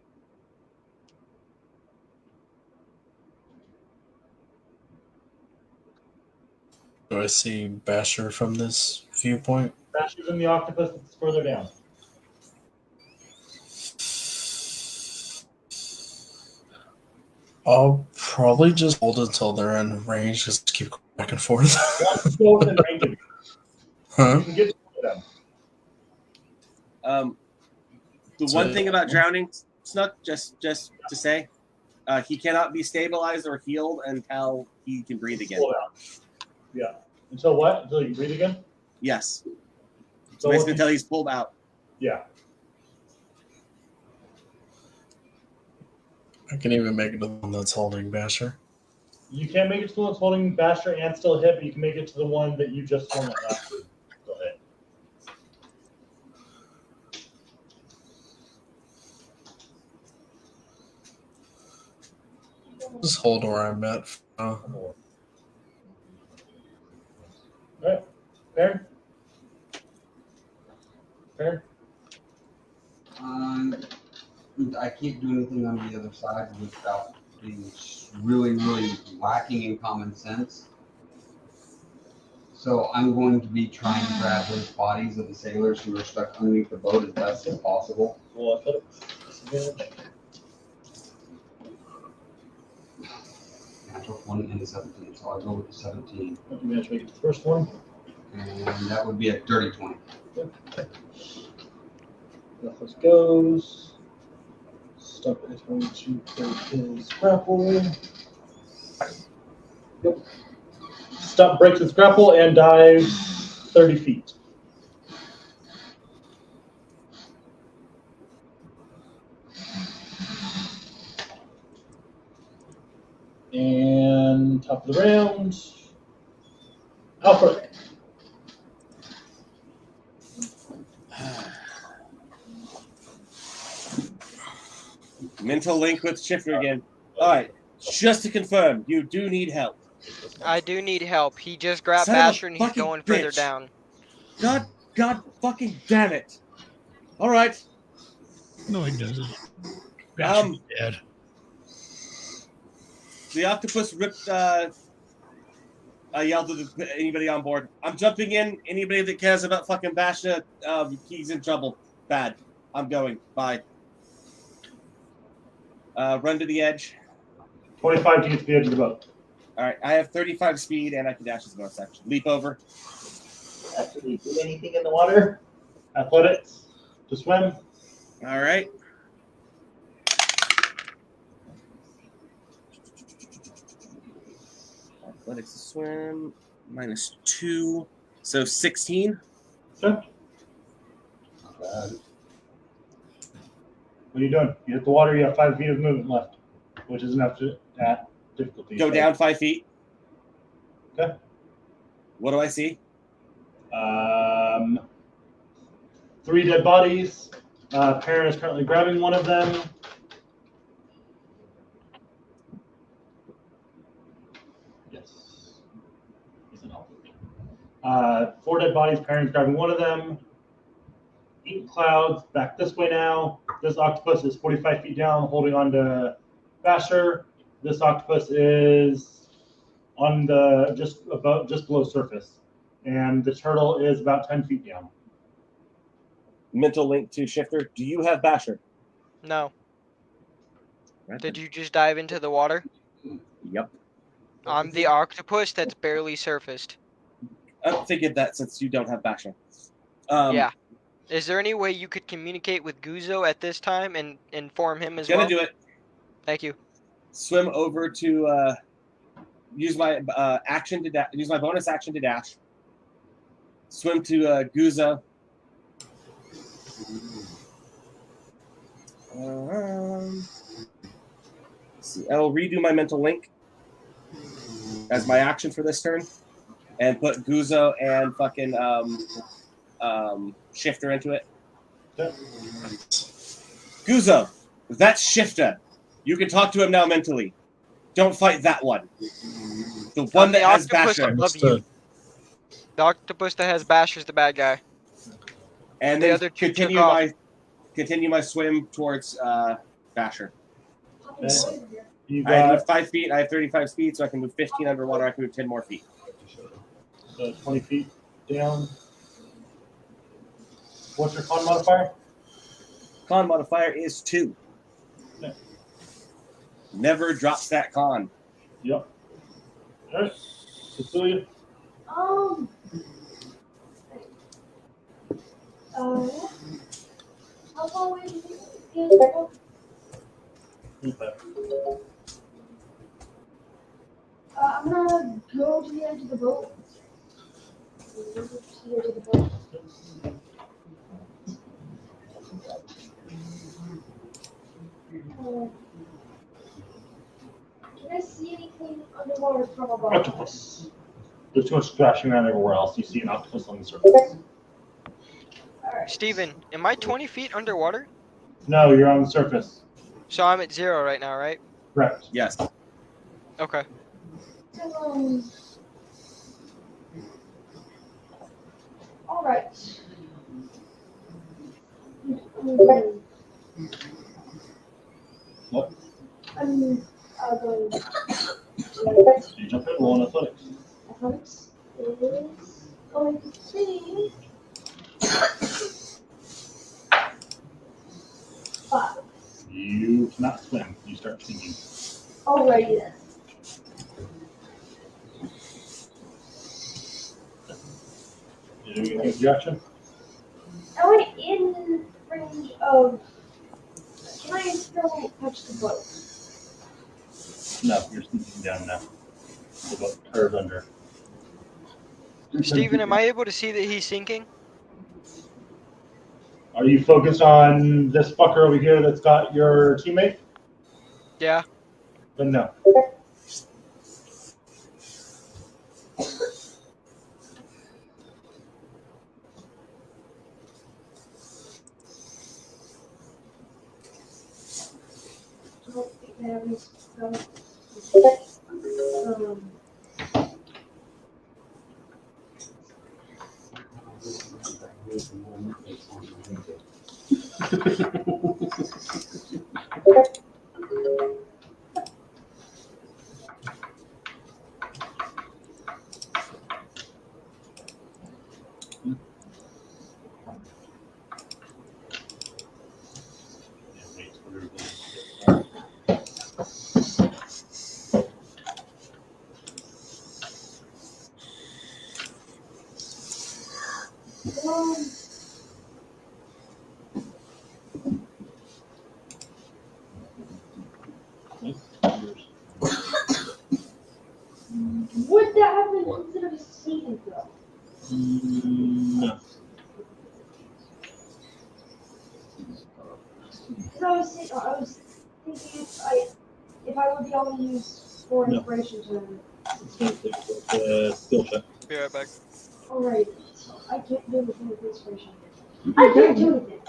Do I see Basher from this viewpoint? Basher's in the octopus that's further down. I'll probably just hold until they're in range, just keep going back and forth. Go within range of you. Huh? You can get to them. The one thing about drowning, Snook, just to say, he cannot be stabilized or healed until he can breathe again. Pull it out. Yeah. Until what? Until you can breathe again? Yes. So So basically until he's pulled out. Yeah. I can even make it the one that's holding Basher. You can't make it to the one that's holding Basher and still hit, but you can make it to the one that you just swung at last week. Still hit. Just hold where I'm at. All right. Fair? Fair? I can't do anything on the other side without being really, really lacking in common sense. So I'm going to be trying to grab those bodies of the sailors who are stuck underneath the boat as best as possible. Well, disadvantage. Natural 20 and a 17, so I'll go with the 17. You managed to make it to the first one. And that would be a dirty 20. Netflix goes. Stuck is going to break his grapple. Yep. Stop, breaks his grapple, and dives 30 feet. And top of the round, Alfred. Mental link with Shifter again. All right, just to confirm, you do need help. I do need help. He just grabbed Son of a Basher and he's fucking going further bitch. down. God fucking damn it. All right. No, he doesn't. Basher's dead. The octopus ripped. I yelled to anybody on board. I'm jumping in. Anybody that cares about fucking Basher, he's in trouble. Bad. I'm going. Bye. Run to the edge. 25 to get to the edge of the boat. All right. I have 35 speed and I can dash as a bonus action. Leap over. Actually, do anything in the water? Athletics to swim. All right. Athletics to swim. -2. So 16. Sure. Not bad. What are you doing? You hit the water, you have 5 feet of movement left, which is enough to at difficulty. Go down 5 feet. Okay. What do I see? 3 dead bodies. Perrin is currently grabbing one of them. Yes. He's an Alfred. 4 dead bodies. Perrin's grabbing one of them. Eating clouds. Back this way now. This octopus is 45 feet down, holding on to Basher. This octopus is on the just below surface, and the turtle is about 10 feet down. Mental link to Shifter. Do you have Basher? No. Right. Did you just dive into the water? Yep. I'm the octopus that's barely surfaced. I figured that since you don't have Basher. Yeah. Is there any way you could communicate with Guzo at this time and inform him as well? Gonna do it. Thank you. Swim over to use my action to use my bonus action to dash. Swim to Guzo. See, I will redo my mental link as my action for this turn, and put Guzo and fucking Shifter into it. Guzo, that's Shifter. You can talk to him now mentally. Don't fight that one. The one that has Basher. above you. The octopus that has Basher's the bad guy. And The then other two continue took off. continue my swim towards Basher. You I have got moved 5 feet. I have 35 speed, so I can move 15 underwater. I can move 10 more feet. 20 feet down. What's your con modifier? Con modifier is 2. Okay. Never drops that con. Yep. All right. Cecilia. How far away do you think it is? Okay. I'm gonna go to the edge of the boat. To the edge of the boat. Can I see anything underwater from above? Octopus. There's too much splashing around everywhere else. You see an octopus on the surface. Alright. Steven, am I 20 feet underwater? No, you're on the surface. So I'm at 0 right now, right? Correct. Yes. Okay. Alright. What? I'm going to You jump in, roll on athletics. athletics is going to be 5. You cannot swim. You start sinking. Alrighty then. You doing anything with your action? I went in range of. Can I still touch the boat? No, you're sinking down now. The boat curved under. Steven, am I able to see that he's sinking? Are you focused on this fucker over here that's got your teammate? Yeah. Then no. Would that have been considered a saving throw? No. Because I was thinking if I would be able to use 4 No. inspiration to. Skill check. Be right back. Alright, so I can't do anything with inspiration. I can't do anything.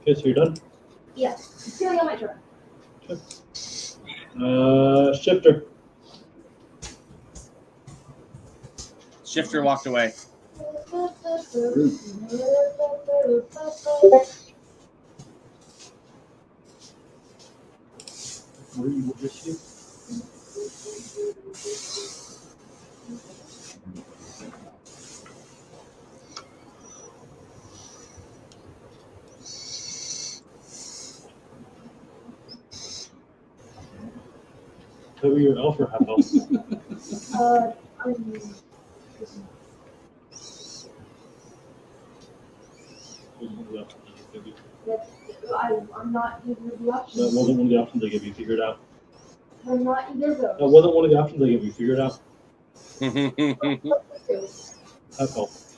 Okay, so you're done? Yeah, it's feeling on my turn. Shifter. Shifter walked away. Were you with you? Who are your elf or half elf? I'm not either of the options. That wasn't one of the options they gave you. Figure it out. I'm not either of those. That wasn't one of the options they gave you. Figure it out. Half elf.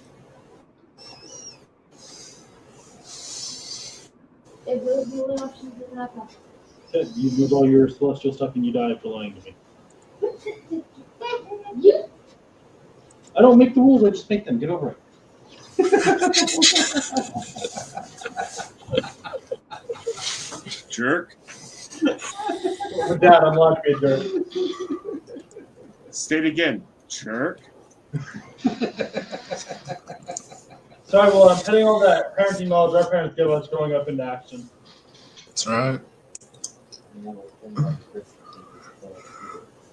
If those are the only options, then that's not. Okay, you lose all your celestial stuff and you die after lying to me. You I don't make the rules, I just make them. Get over it. Jerk. Dad, I'm laughing at jerk. Say it again. Jerk. Sorry, well, I'm heading all that parenting knowledge our parents give us growing up into action. That's right.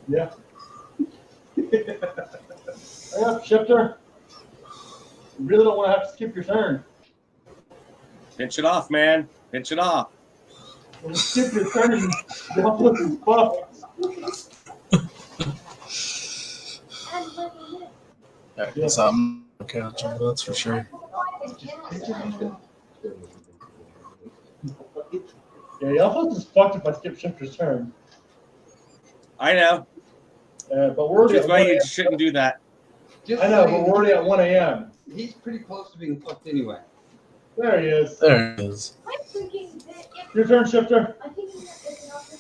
Yeah. Hurry up, Shifter. You really don't want to have to skip your turn. Pinch it off, man. Pinch it off. When you skip your turn, you have to look as fucked. Yeah, because I'm okay, that's for sure. Yeah, y'all folks is fucked if I skip Shifter's turn. I know. But we're already Which is at why 1 you a.m. shouldn't do that. Just I know, so but we're already at 1 a.m. he's pretty close to being fucked anyway. There he is. There it is. Your turn, Shifter.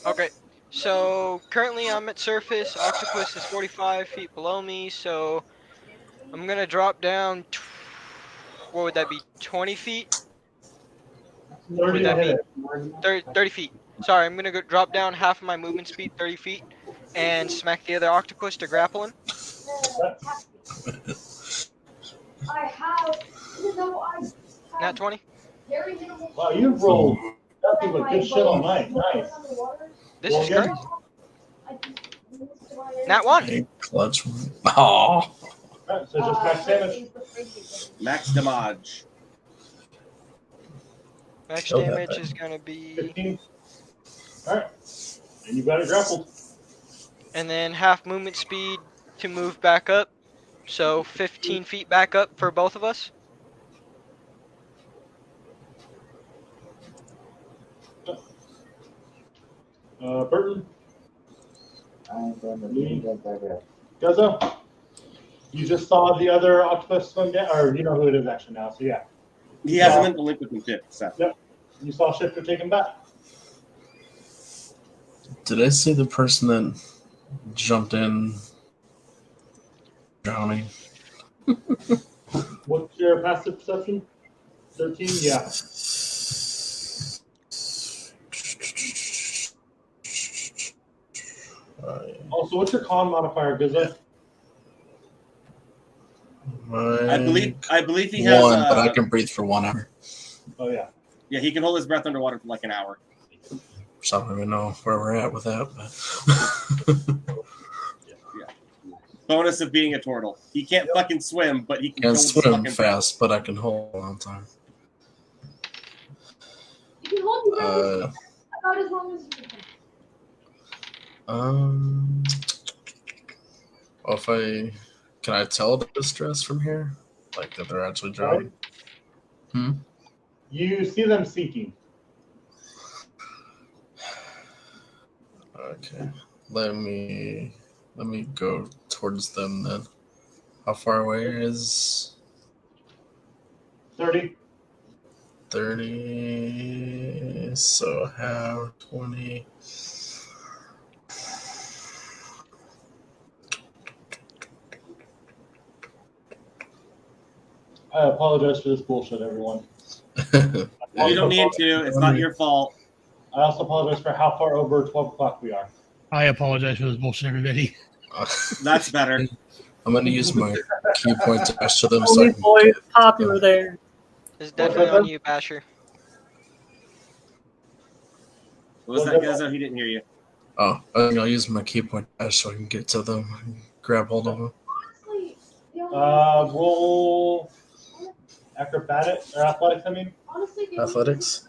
Okay, so currently I'm at surface. Octopus is 45 feet below me, so I'm gonna drop down. What would that be? 20 feet? 30 Would to that hit be it. 30 feet? Sorry, I'm gonna drop down half of my movement speed, 30 feet, and smack the other octopus to grapple him. I have, even though I Nat have 20. very minimal. Wow, you've rolled nothing but good shit all night. Nice. This Roll is again. crazy. Nat 1. Hey, clutch. Oh. Alright, so just max damage. Max damage. Max Kill that damage thing. is gonna be, 15. Alright. And you got it grappled. and then half movement speed to move back up. So 15 feet back up for both of us. Burton. I'm going to leave that there. Guzzo. You just saw the other octopus swim down, or you know who it is actually now, so yeah. He has him in the liquid and dip, so. Yep. You saw Shifter take him back. Did I see the person that jumped in drowning? What's your passive perception? 13? Yeah. Also, what's your con modifier, Guzzo? I believe he has 1, but I can breathe for 1 hour. Oh, yeah. Yeah, he can hold his breath underwater for like an hour. So I don't even know where we're at with that. But Bonus of being a turtle. He can't fucking swim, but he can can't hold his swim fucking fast, but I can hold a long time. You can hold your breath about as long as you can. If can I tell the distress from here? Like that they're actually drowning? You see them sinking. Okay. Let me go towards them then. How far away is 30. 30? So have 20. I apologize for this bullshit, everyone. You don't need to. It's not your fault. I also apologize for how far over 12 o'clock we are. I apologize for this bullshit, everybody. That's better. I'm going to use my key point to dash to them. So Only boy popular there. It's definitely on you, Basher. What was that, Guzzo? He didn't hear you. Oh, I think I'll use my key point dash so I can get to them and grab hold of them. Roll athletics, I mean. Athletics?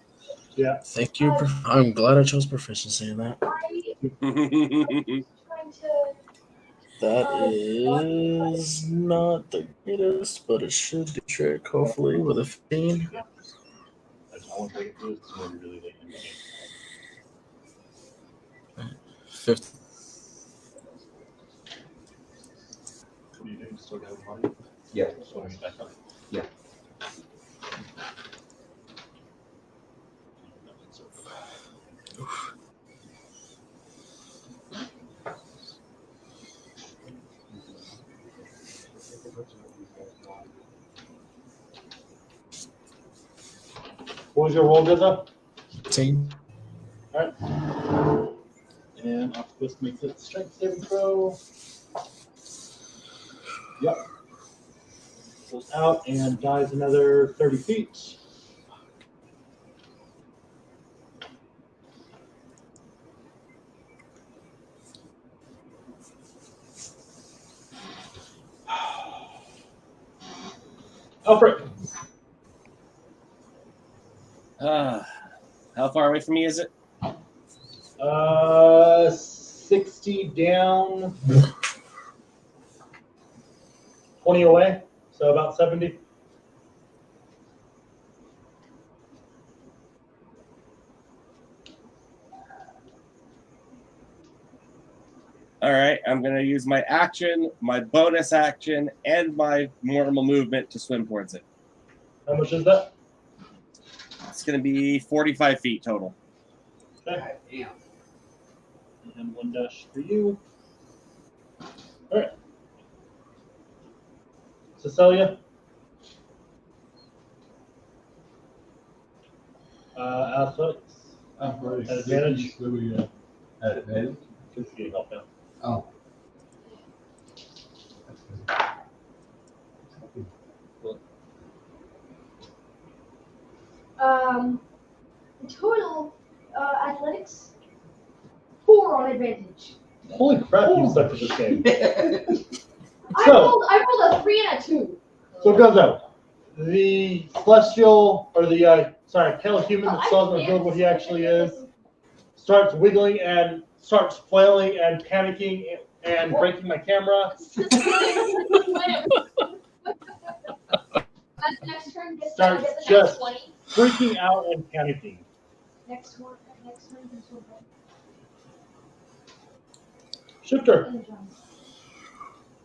Yeah. Thank you. I'm glad I chose proficiency in that. That is not the greatest, but it should do trick, hopefully, with a 15. That's all I'm trying to do is really late in the game. 50. What are you doing? Still got a party? Yeah. So I'm back up. Yeah. What was your roll, Guzzo? 15. Alright. And Octopus makes its strength saving throw. Yep. goes out and dies another 30 feet. Alfred. How far away from me is it? 60 down, 20 away, so about 70. All right, I'm going to use my action, my bonus action, and my normal movement to swim towards it. How much is that? It's going to be 45 feet total. Okay. Damn. And 1 dash for you. All right. Cecilia. Athletics. Athletics. At advantage. What do we got? At advantage? Just get help out. Oh. Total athletics 4 on advantage. Holy crap, you suck at this game. I So- rolled a 3 and a 2. So it goes out. The celestial, or the, pale human that still hasn't revealed what he actually is, starts wiggling and starts flailing and panicking and breaking my camera. Next turn gets Starts the next just 20. freaking out and panicking. Next turn gets 1. Shifter.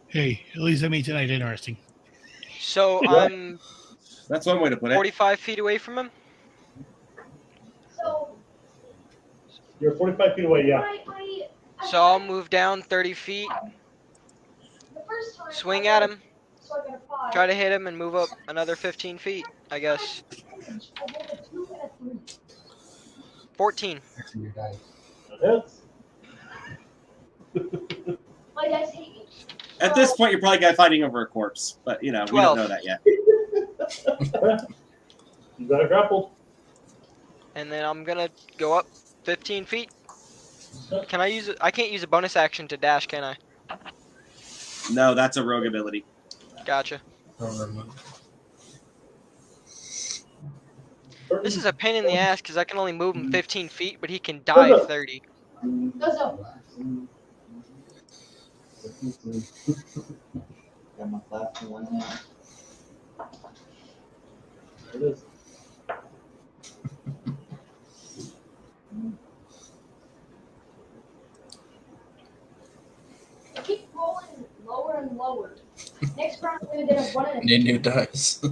Hey, at least that made tonight interesting. So Yeah. I'm That's one way to put it. 45 feet away from him. So You're 45 feet away, yeah. So I'll move down 30 feet, the first time swing I at got- him, So I got a 5. try to hit him, and move up another 15 feet, I guess. I rolled a 2 and a 3. 14. Your dice. That hits. My dice hate me. At this point, you're probably fighting over a corpse, but we 12. don't know that yet. You got it grappled. And then I'm gonna go up 15 feet. Can I use it? I can't use a bonus action to dash, can I? No, that's a rogue ability. Gotcha. Oh, never mind. This is a pain in the ass because I can only move him 15 feet, but he can dive 30. Goes up. Got my class in 1 hand. There it is. I keep rolling lower and lower. Next round I'm gonna get a 1 and a Need new dice.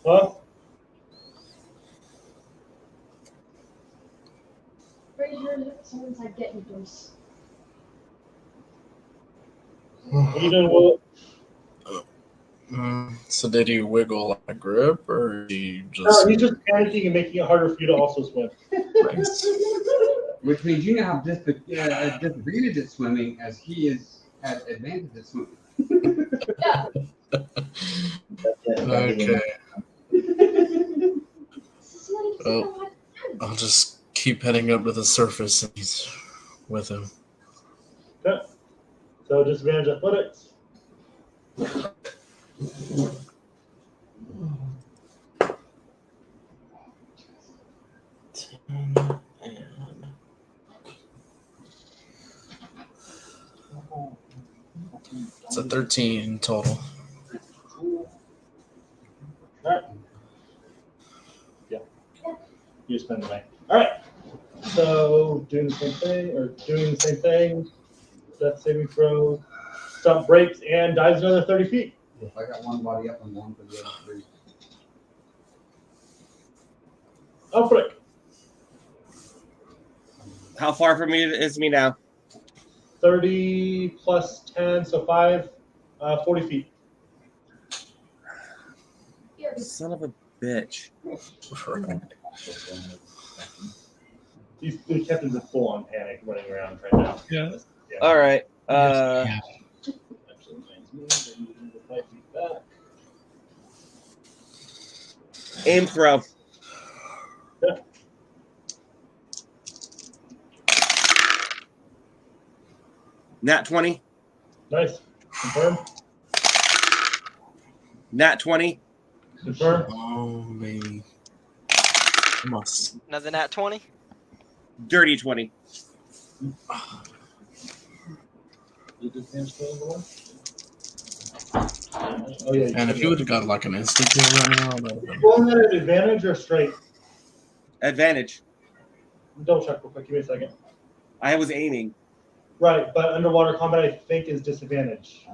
Well, Pretty sure someone's like getting dice. what are you doing, Will? So did you wiggle a grip, or do you No, just? he's just panicking and making it harder for you to also swim. Nice. Which means you now have disadvantage at swimming as he has advantage at swimming. Yeah. Okay. Cecilia doesn't Oh. know what to do. I'll just keep heading up to the surface and he's with him. Okay. So disadvantage athletics. It's a 13 total. Alright. Yeah. You spend the night. Alright. So doing the same thing. Death saving throw. Stump breaks and dives another 30 feet. If I got one body up, I'm going for the other 3. Oh, frick. How far from me is me now? 30 plus 10, so 5, 40 feet. Here. Son of a bitch. The captain's in full on panic running around right now. Yeah. All right. Actually, reminds me that you need to 5 feet back. Aim throw. Yeah. Nat 20. Nice. Confirm. Nat 20. Confirm. Oh, baby. Must. Another nat 20. Dirty 20. Oh yeah. And if you would have got like an instant kill right now, that would have been. Rolling at an advantage or straight? Advantage. Double check real quick. Give me a second. I was aiming. Right, but underwater combat I think is disadvantage.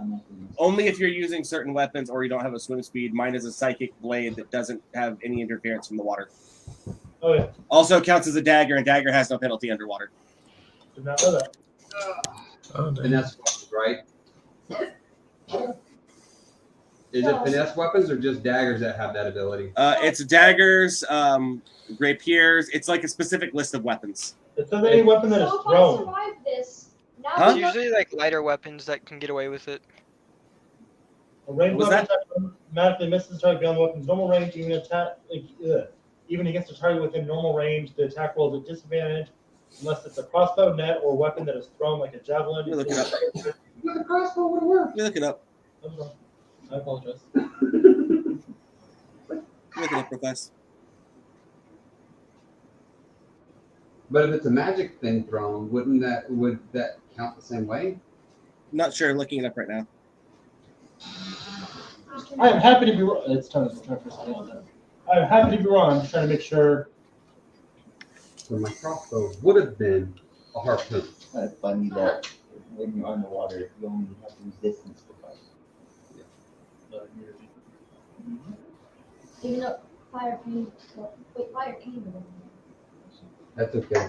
Only if you're using certain weapons or you don't have a swim speed. Mine is a psychic blade that doesn't have any interference from the water. Oh yeah. Also counts as a dagger, and dagger has no penalty underwater. Did not know that. Oh, Finesse weapons, right? Is it finesse weapons or just daggers that have that ability? It's daggers, rapiers. It's like a specific list of weapons. It says any weapon that is So if I thrown. survive this, now Huh? It's we know- usually like lighter weapons that can get away with it. A ranged What was weapon attack automatically misses the target beyond the weapon's normal range, even against a target within normal range, the attack rolls at disadvantage unless it's a crossbow, net, or weapon that is thrown like a javelin. You look it up. With a crossbow would have worked. You look it up. I'm sorry. I apologize. You look it up real fast. But if it's a magic thing thrown, would that count the same way? Not sure. Looking it up right now. I am happy to be wrong. It's time to try for something on that. I'm happy to be wrong. I'm just trying to make sure. So my crossbow would have been a harpoon. It's funny that when you're underwater, you only have resistance for fight. Even though fire can, fire can. That's okay.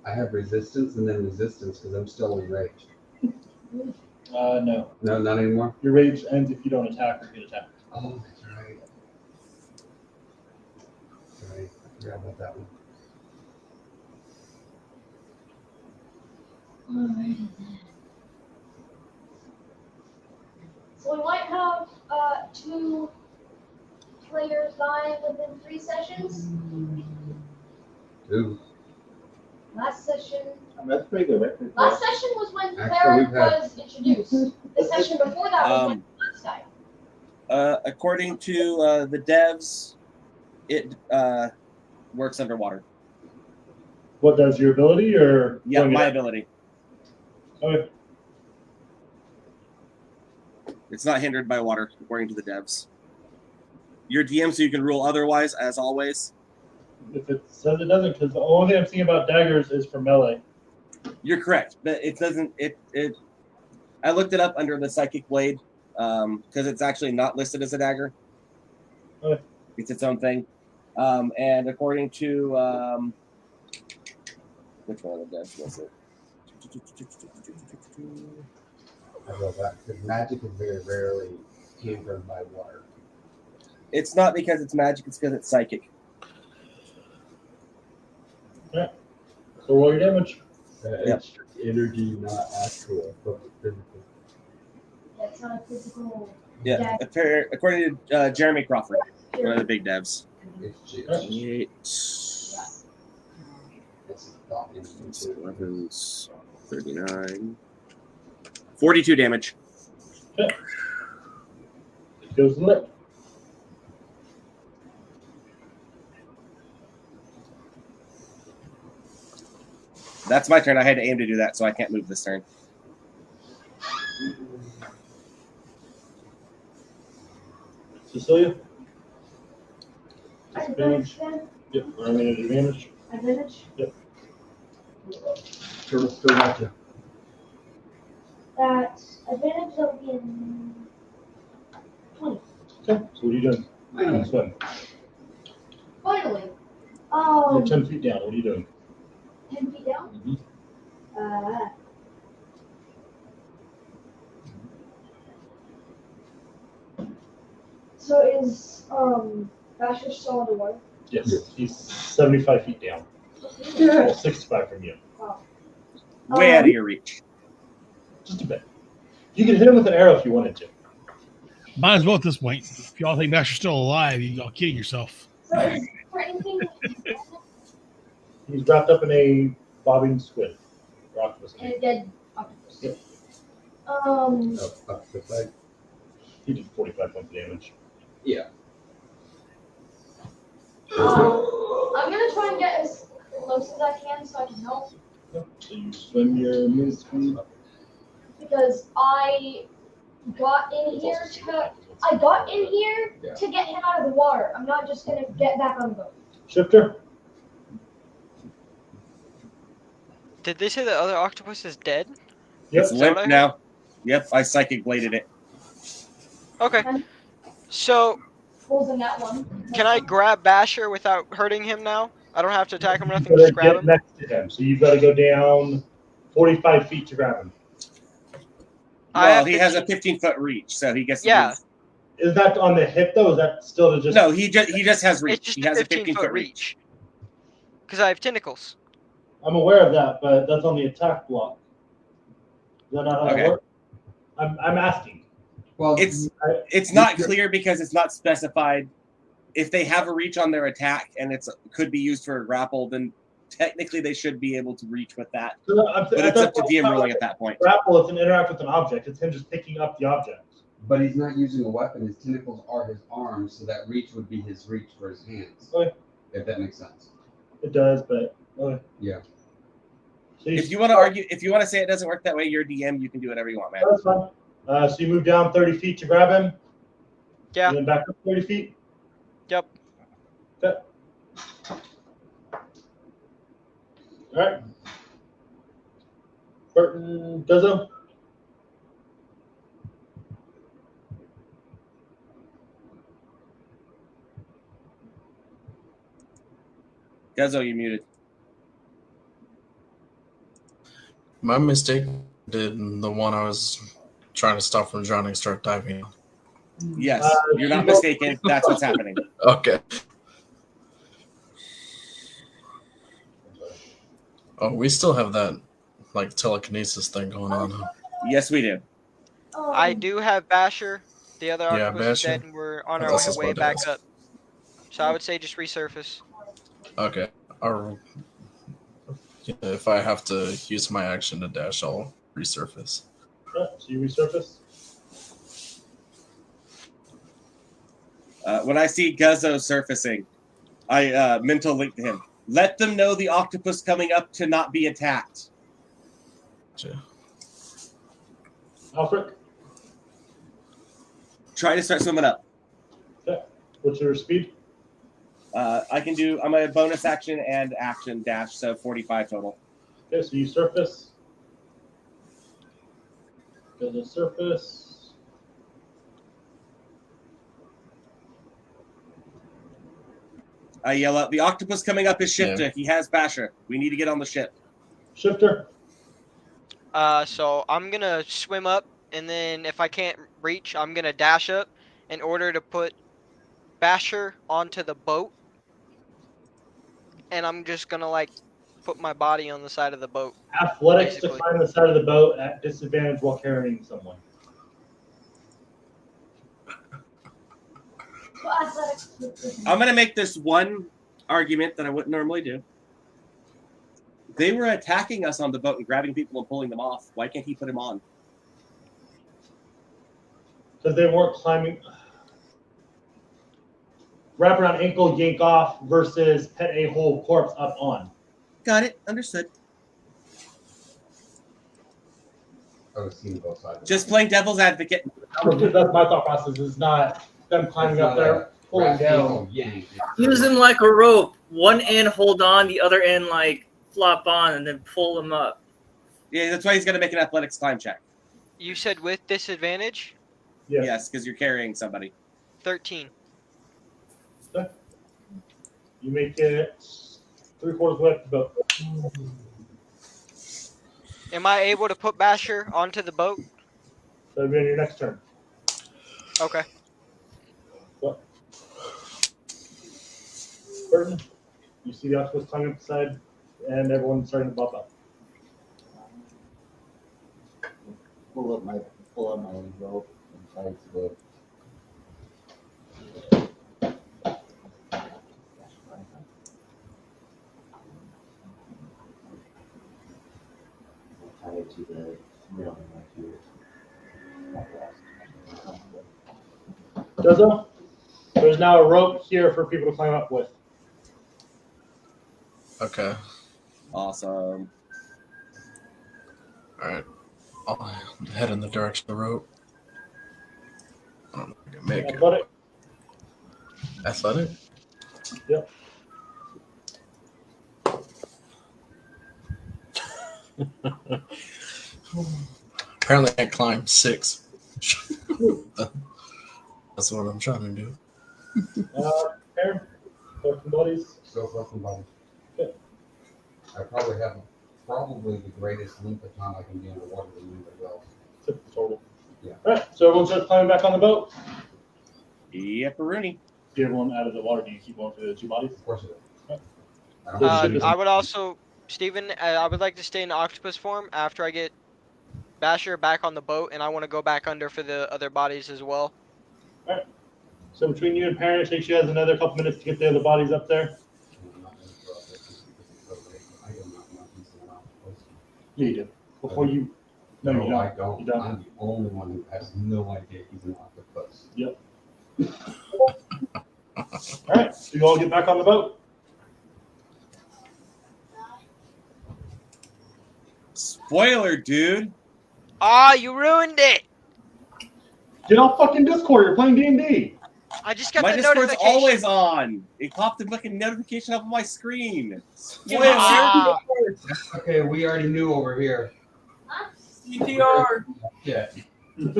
I have resistance and then resistance because I'm still enraged. No. No, not anymore. Your rage ends if you don't attack or get attacked. Oh, that's right. That's right. I forgot about that one. Alrighty then. So we might have 2 players dying within 3 sessions. Ooh. Last session. That's pretty good record. Last session was when Actually, Cleric we've had- was introduced. The session before that was when last died. According to the devs, it works underwater. What does your ability or? Yeah, throwing it my out? ability. Okay. It's not hindered by water, according to the devs. Your DM, so you can rule otherwise, as always. If it says it doesn't, because the only thing I'm seeing about daggers is for melee. You're correct, but it doesn't. I looked it up under the psychic blade because it's actually not listed as a dagger. Okay. It's its own thing, and according to which one of the devs was it? I love that because magic is very rarely hampered by water. It's not because it's magic; it's because it's psychic. So roll your damage. It's energy, not actual, but physical. That's not a physical. Yeah, according to Jeremy Crawford, one of the big devs. It's just 28, it's not into 11s, 39, 42 damage. It goes lit. That's my turn. I had to aim to do that, so I can't move this turn. Cecilia? Advantage then? Yep. I mean, an advantage. Advantage? Yep. still got you. That advantage that would be in 20. Okay. So what are you doing? Swim. Finally. You're 10 feet down. What are you doing? 10 feet down? So is Basher still underwater? Yes. He's 75 feet down. Well, 65 from you. Way out of your reach. Just a bit. You could hit him with an arrow if you wanted to. Might as well at this point. If y'all think Basher's still alive, y'all kidding yourself. So is there anything? He's wrapped up in a bobbing squid. Or octopus. And a dead octopus. Yep. Octopus leg. He did 45 points of damage. Yeah. I'm gonna try and get as close as I can so I can help. So you swim your movement speed. Because I got in here to get him out of the water. I'm not just gonna get back on the boat. Shifter. Did they say the other octopus is dead? Yep. It's limp now. Yep, I psychic bladed it. Okay. So, Holes in that one. can I grab Basher without hurting him now? I don't have to attack him or nothing, You've just got to grab get him? next to him. So you've got to go down 45 feet to grab him. Well, he has a 15-foot reach, so he gets to Yeah. use. Is that on the hip though? Is that still to just? No, he just has reach. It's just He a has a 15-foot 15-foot reach. reach. Because I have tentacles. I'm aware of that, but that's on the attack block. Is that not how Okay. that works? I'm asking. Well, It's not clear because it's not specified. If they have a reach on their attack and it could be used for a grapple, then technically they should be able to reach with that. But it's up to DM ruling at that point. Grapple, it's an interact with an object. It's him just picking up the object. But he's not using a weapon. His tentacles are his arms, so that reach would be his reach for his hands. Okay. If that makes sense. It does, but okay. Yeah. So If you want to argue, if you want to say it doesn't work that way, you're DM. You can do whatever you want, man. That's fine. So you move down 30 feet to grab him. Yeah. And then back up 30 feet. Yep. Okay. All right. Burton Guzzo. Guzzo, you muted. My mistake did the one I was trying to stop from drowning start diving. Yes, you're not mistaken. That's what's happening. Okay. Oh, we still have that like telekinesis thing going on. Huh? Yes, we do. I do have Basher. The other Yeah, octopus is Basher. dead, and we're on our That's way what it back is. up. So I would say just resurface. Okay. Or if I have to use my action to dash, I'll resurface. Yeah, so you resurface. When I see Guzzo surfacing, I mental link to him. Let them know the octopus coming up to not be attacked. Gotcha. Alfred, Try to start swimming up. what's your speed? I can do. I'm a bonus action and action dash, so 45 total. Okay, so you surface. Go to surface. I yell out, "The octopus coming up is Shifter. Yeah. He has Basher. We need to get on the ship." Shifter. So I'm gonna swim up, and then if I can't reach, I'm gonna dash up in order to put Basher onto the boat, and I'm just gonna like put my body on the side of the boat. Athletics Basically. to climb the side of the boat at disadvantage while carrying someone. Well, athletics. I'm gonna make this one argument that I wouldn't normally do. They were attacking us on the boat and grabbing people and pulling them off. Why can't he put him on? Because they weren't climbing. Wrap around ankle, yank off versus pet a whole corpse up on. Got it. Understood. I was seeing both sides. Just playing devil's advocate. That's my thought process. Is not them climbing up there, pulling down. Use them like a rope. One end hold on, the other end like flop on, and then pull them up. Yeah, that's why he's gonna make an athletics climb check. You said with disadvantage? Yeah. Yes, because you're carrying somebody. 13. You make it 3/4 way up the boat. Am I able to put Basher onto the boat? That'll be on your next turn. Okay. What? Burton, you see the octopus climbing up the side, and everyone's starting to bump up. Pull up my rope and try to get to the railing right here. Dozo, there's now a rope here for people to climb up with. Okay. Awesome. Alright. I'll head in the direction of the rope. I don't know if I can make it. Athletic. Athletic? Yep. Apparently I climbed 6. That's what I'm trying to do. Aaron, collecting bodies. Still collecting bodies. Good. I probably have the greatest length of time I can be underwater than anybody else. Six total. Yeah. All right, so everyone starts climbing back on the boat. Yep, Rooney. Get everyone out of the water. Do you keep going for the 2 bodies? Of course it is. I would also, Steven, I would like to stay in octopus form after I get Basher back on the boat, and I want to go back under for the other bodies as well. All right. So between you and Perrin, it takes you guys another couple minutes to get the other bodies up there. Yeah, you do. Before you. No, you don't. I don't. You don't. I'm the only one who has no idea he's an octopus. Yep. All right, so you all get back on the boat. Spoiler, dude. Ah, you ruined it. Get off fucking Discord. You're playing D&D. I just got My the Discord's notification. always on. It popped the fucking notification up on my screen. Spoiler. Ah. Okay, we already knew over here. TTR. Yeah. I don't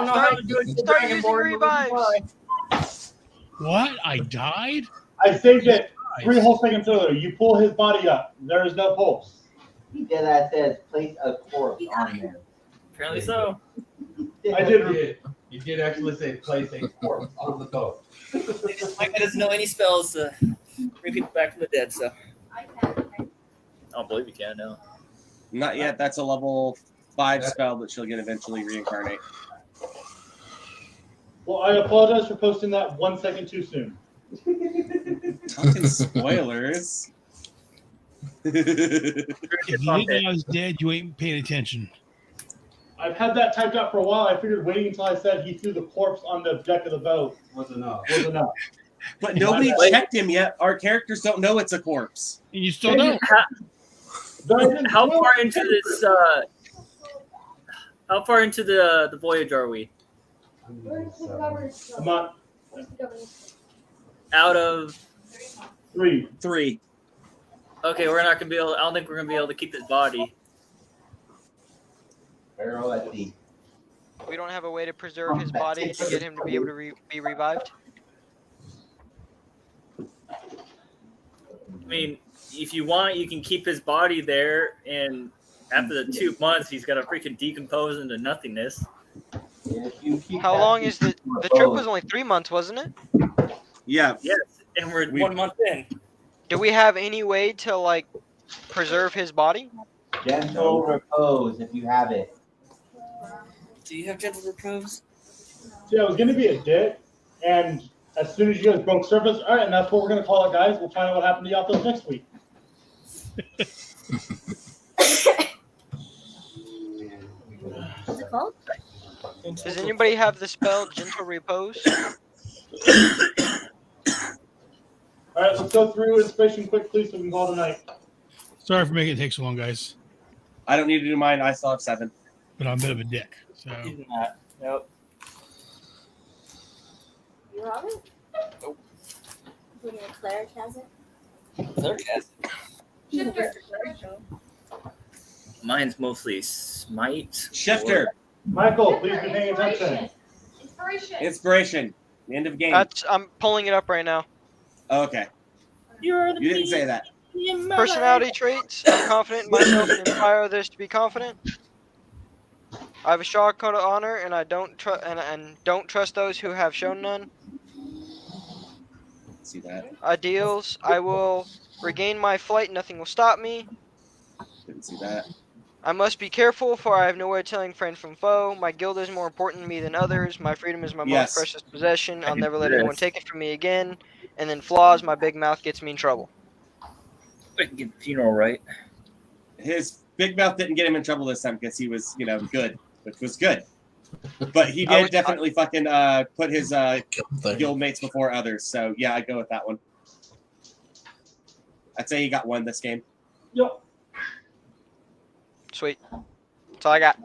know how to do it. Start using revives. What? I died? I saved it 3 whole seconds earlier. You pull his body up. There is no pulse. He did that. Says place a corpse on there. Apparently so. I did. You did actually say place a corpse on the boat. Mike doesn't know any spells to bring people back from the dead, so. I don't believe you can, no. Not yet. That's a level 5 spell that she'll get eventually reincarnate. Well, I apologize for posting that 1 second too soon. Fucking spoilers. If you didn't know I was dead, you ain't paying attention. I've had that typed out for a while. I figured waiting until I said he threw the corpse on the deck of the boat Was enough. was enough. But nobody checked him yet. Our characters don't know it's a corpse. And you still don't. How far into this? How far into the voyage are we? I'm not. Out of 3. Okay, we're not gonna be able. I don't think we're gonna be able to keep his body. Barrel at the. We don't have a way to preserve his body to get him to be able to be revived. I mean, if you want, you can keep his body there, and after the 2 months, he's gonna freaking decompose into nothingness. How long is the trip? Was only 3 months, wasn't it? Yeah. Yes, and we're 1 month in. Do we have any way to like preserve his body? Gentle repose if you have it. Do you have gentle repose? Yeah, it was going to be a dick, and as soon as you guys broke surface, all right, and that's what we're going to call it, guys. We'll find out what happened to Yathos next week. What's it called? Does anybody have the spell Gentle Repose? All right, let's go through inspiration quick, please, so we can call it a night. Sorry for making it take so long, guys. I don't need to do mine. I still have 7. But I'm a bit of a dick. So He's not. Nope. You have it? Nope. When your cleric has it? Shifter. Mine's mostly smite. Shifter. Michael, please be paying attention. Inspiration. Inspiration. The end of game. I'm pulling it up right now. Okay. You're the You didn't say that. Personality traits. I'm confident in myself and inspire others to be confident. I have a strong code of honor, and I don't don't trust those who have shown none. See that? Ideals. I will regain my flight. Nothing will stop me. Didn't see that. I must be careful, for I have no way of telling friend from foe. My guild is more important to me than others. My freedom is my most precious possession. I'll never let anyone take it from me again. And then flaws. My big mouth gets me in trouble. I can get the funeral right. His Big Mouth didn't get him in trouble this time because he was, good, which was good. But he did definitely fucking put his guild mates before others. So yeah, I'd go with that one. I'd say he got one this game. Yep. Sweet. That's all I got.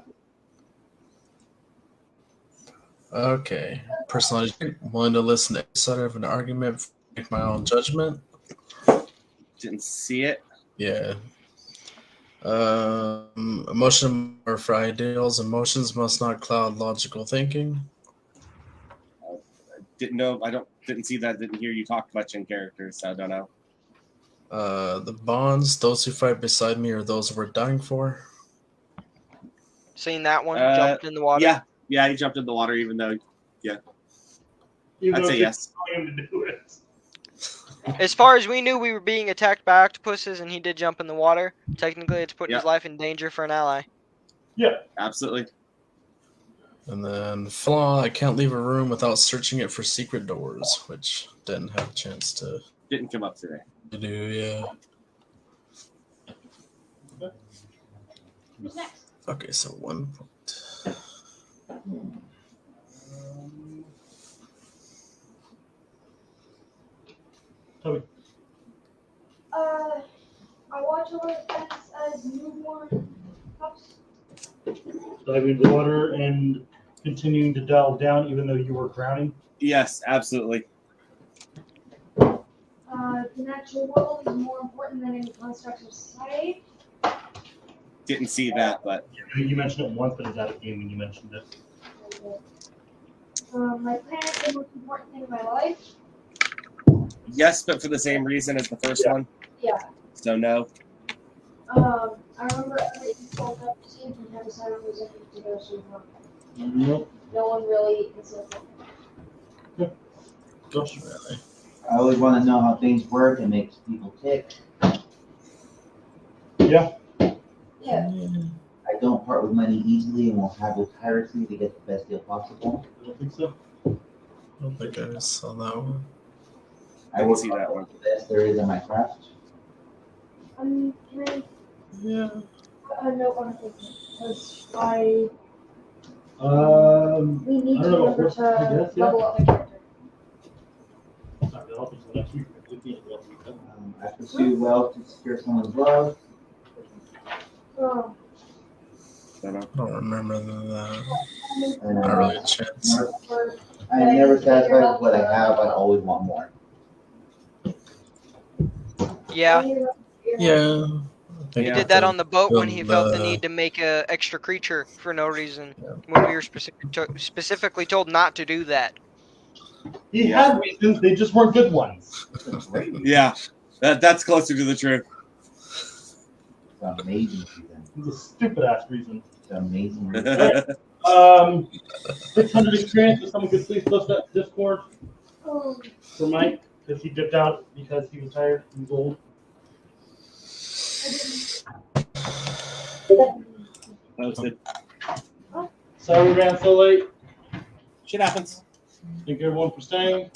Okay. Personality check. Willing to listen to each side of an argument, make my own judgment. Didn't see it. Yeah. Emotion or for ideals. Emotions must not cloud logical thinking. Didn't know. Didn't see that. Didn't hear you talk much in character, so I don't know. The bonds. Those who fight beside me are those we're dying for. Seen that one? Jumped in the water? Yeah, he jumped in the water, even though, Even I'd say yes. telling him to do it. As far as we knew, we were being attacked by octopuses, and he did jump in the water. Technically, it's putting his life in danger for an ally. Yeah, absolutely. And then flaw. I can't leave a room without searching it for secret doors, which didn't have a chance to. Didn't come up today. To do, yeah. Who's next? Okay, so 1 point. Toby. I watch a lot of pets as newborn pups. Diving into the water and continuing to delve down even though you were drowning. Yes, absolutely. The natural world is more important than any construct of society. Didn't see that, but You mentioned it once, but it's out of game when you mentioned it. My planet is the most important thing in my life. yes, but for the same reason as the first one. Yeah. So no. I remember everything spoke up to see if we never said it was to go so far. Nope. No one really insisted. Gosh. Really? I always want to know how things work and makes people tick. Yeah. Yeah. I don't part with money easily and will haggle tirelessly to get the best deal possible. I don't think so. I don't think I saw that one. I will see that one. The best there is in my craft. Can I? Yeah. No, on a thing, because we need I to don't know, remember to I guess, yeah. level up my character. It's not really helping until next week. I pursue wealth to secure someone's love. Oh. I don't remember that. And, Not really a chance. I am never satisfied with what I have. I always want more. Yeah. Yeah. He did that on the boat when he felt the need to make an extra creature for no reason. When we were specifically told not to do that. He had reasons, they just weren't good ones. Yeah, that's closer to the truth. It's amazing reason. It was a stupid ass reason. It's amazing reason. 600 experience. If someone could please post that to Discord Oh. for Mike, because he dipped out because he was tired. He was old. Posted. Sorry we ran so late. Shit happens. Thank you everyone for staying.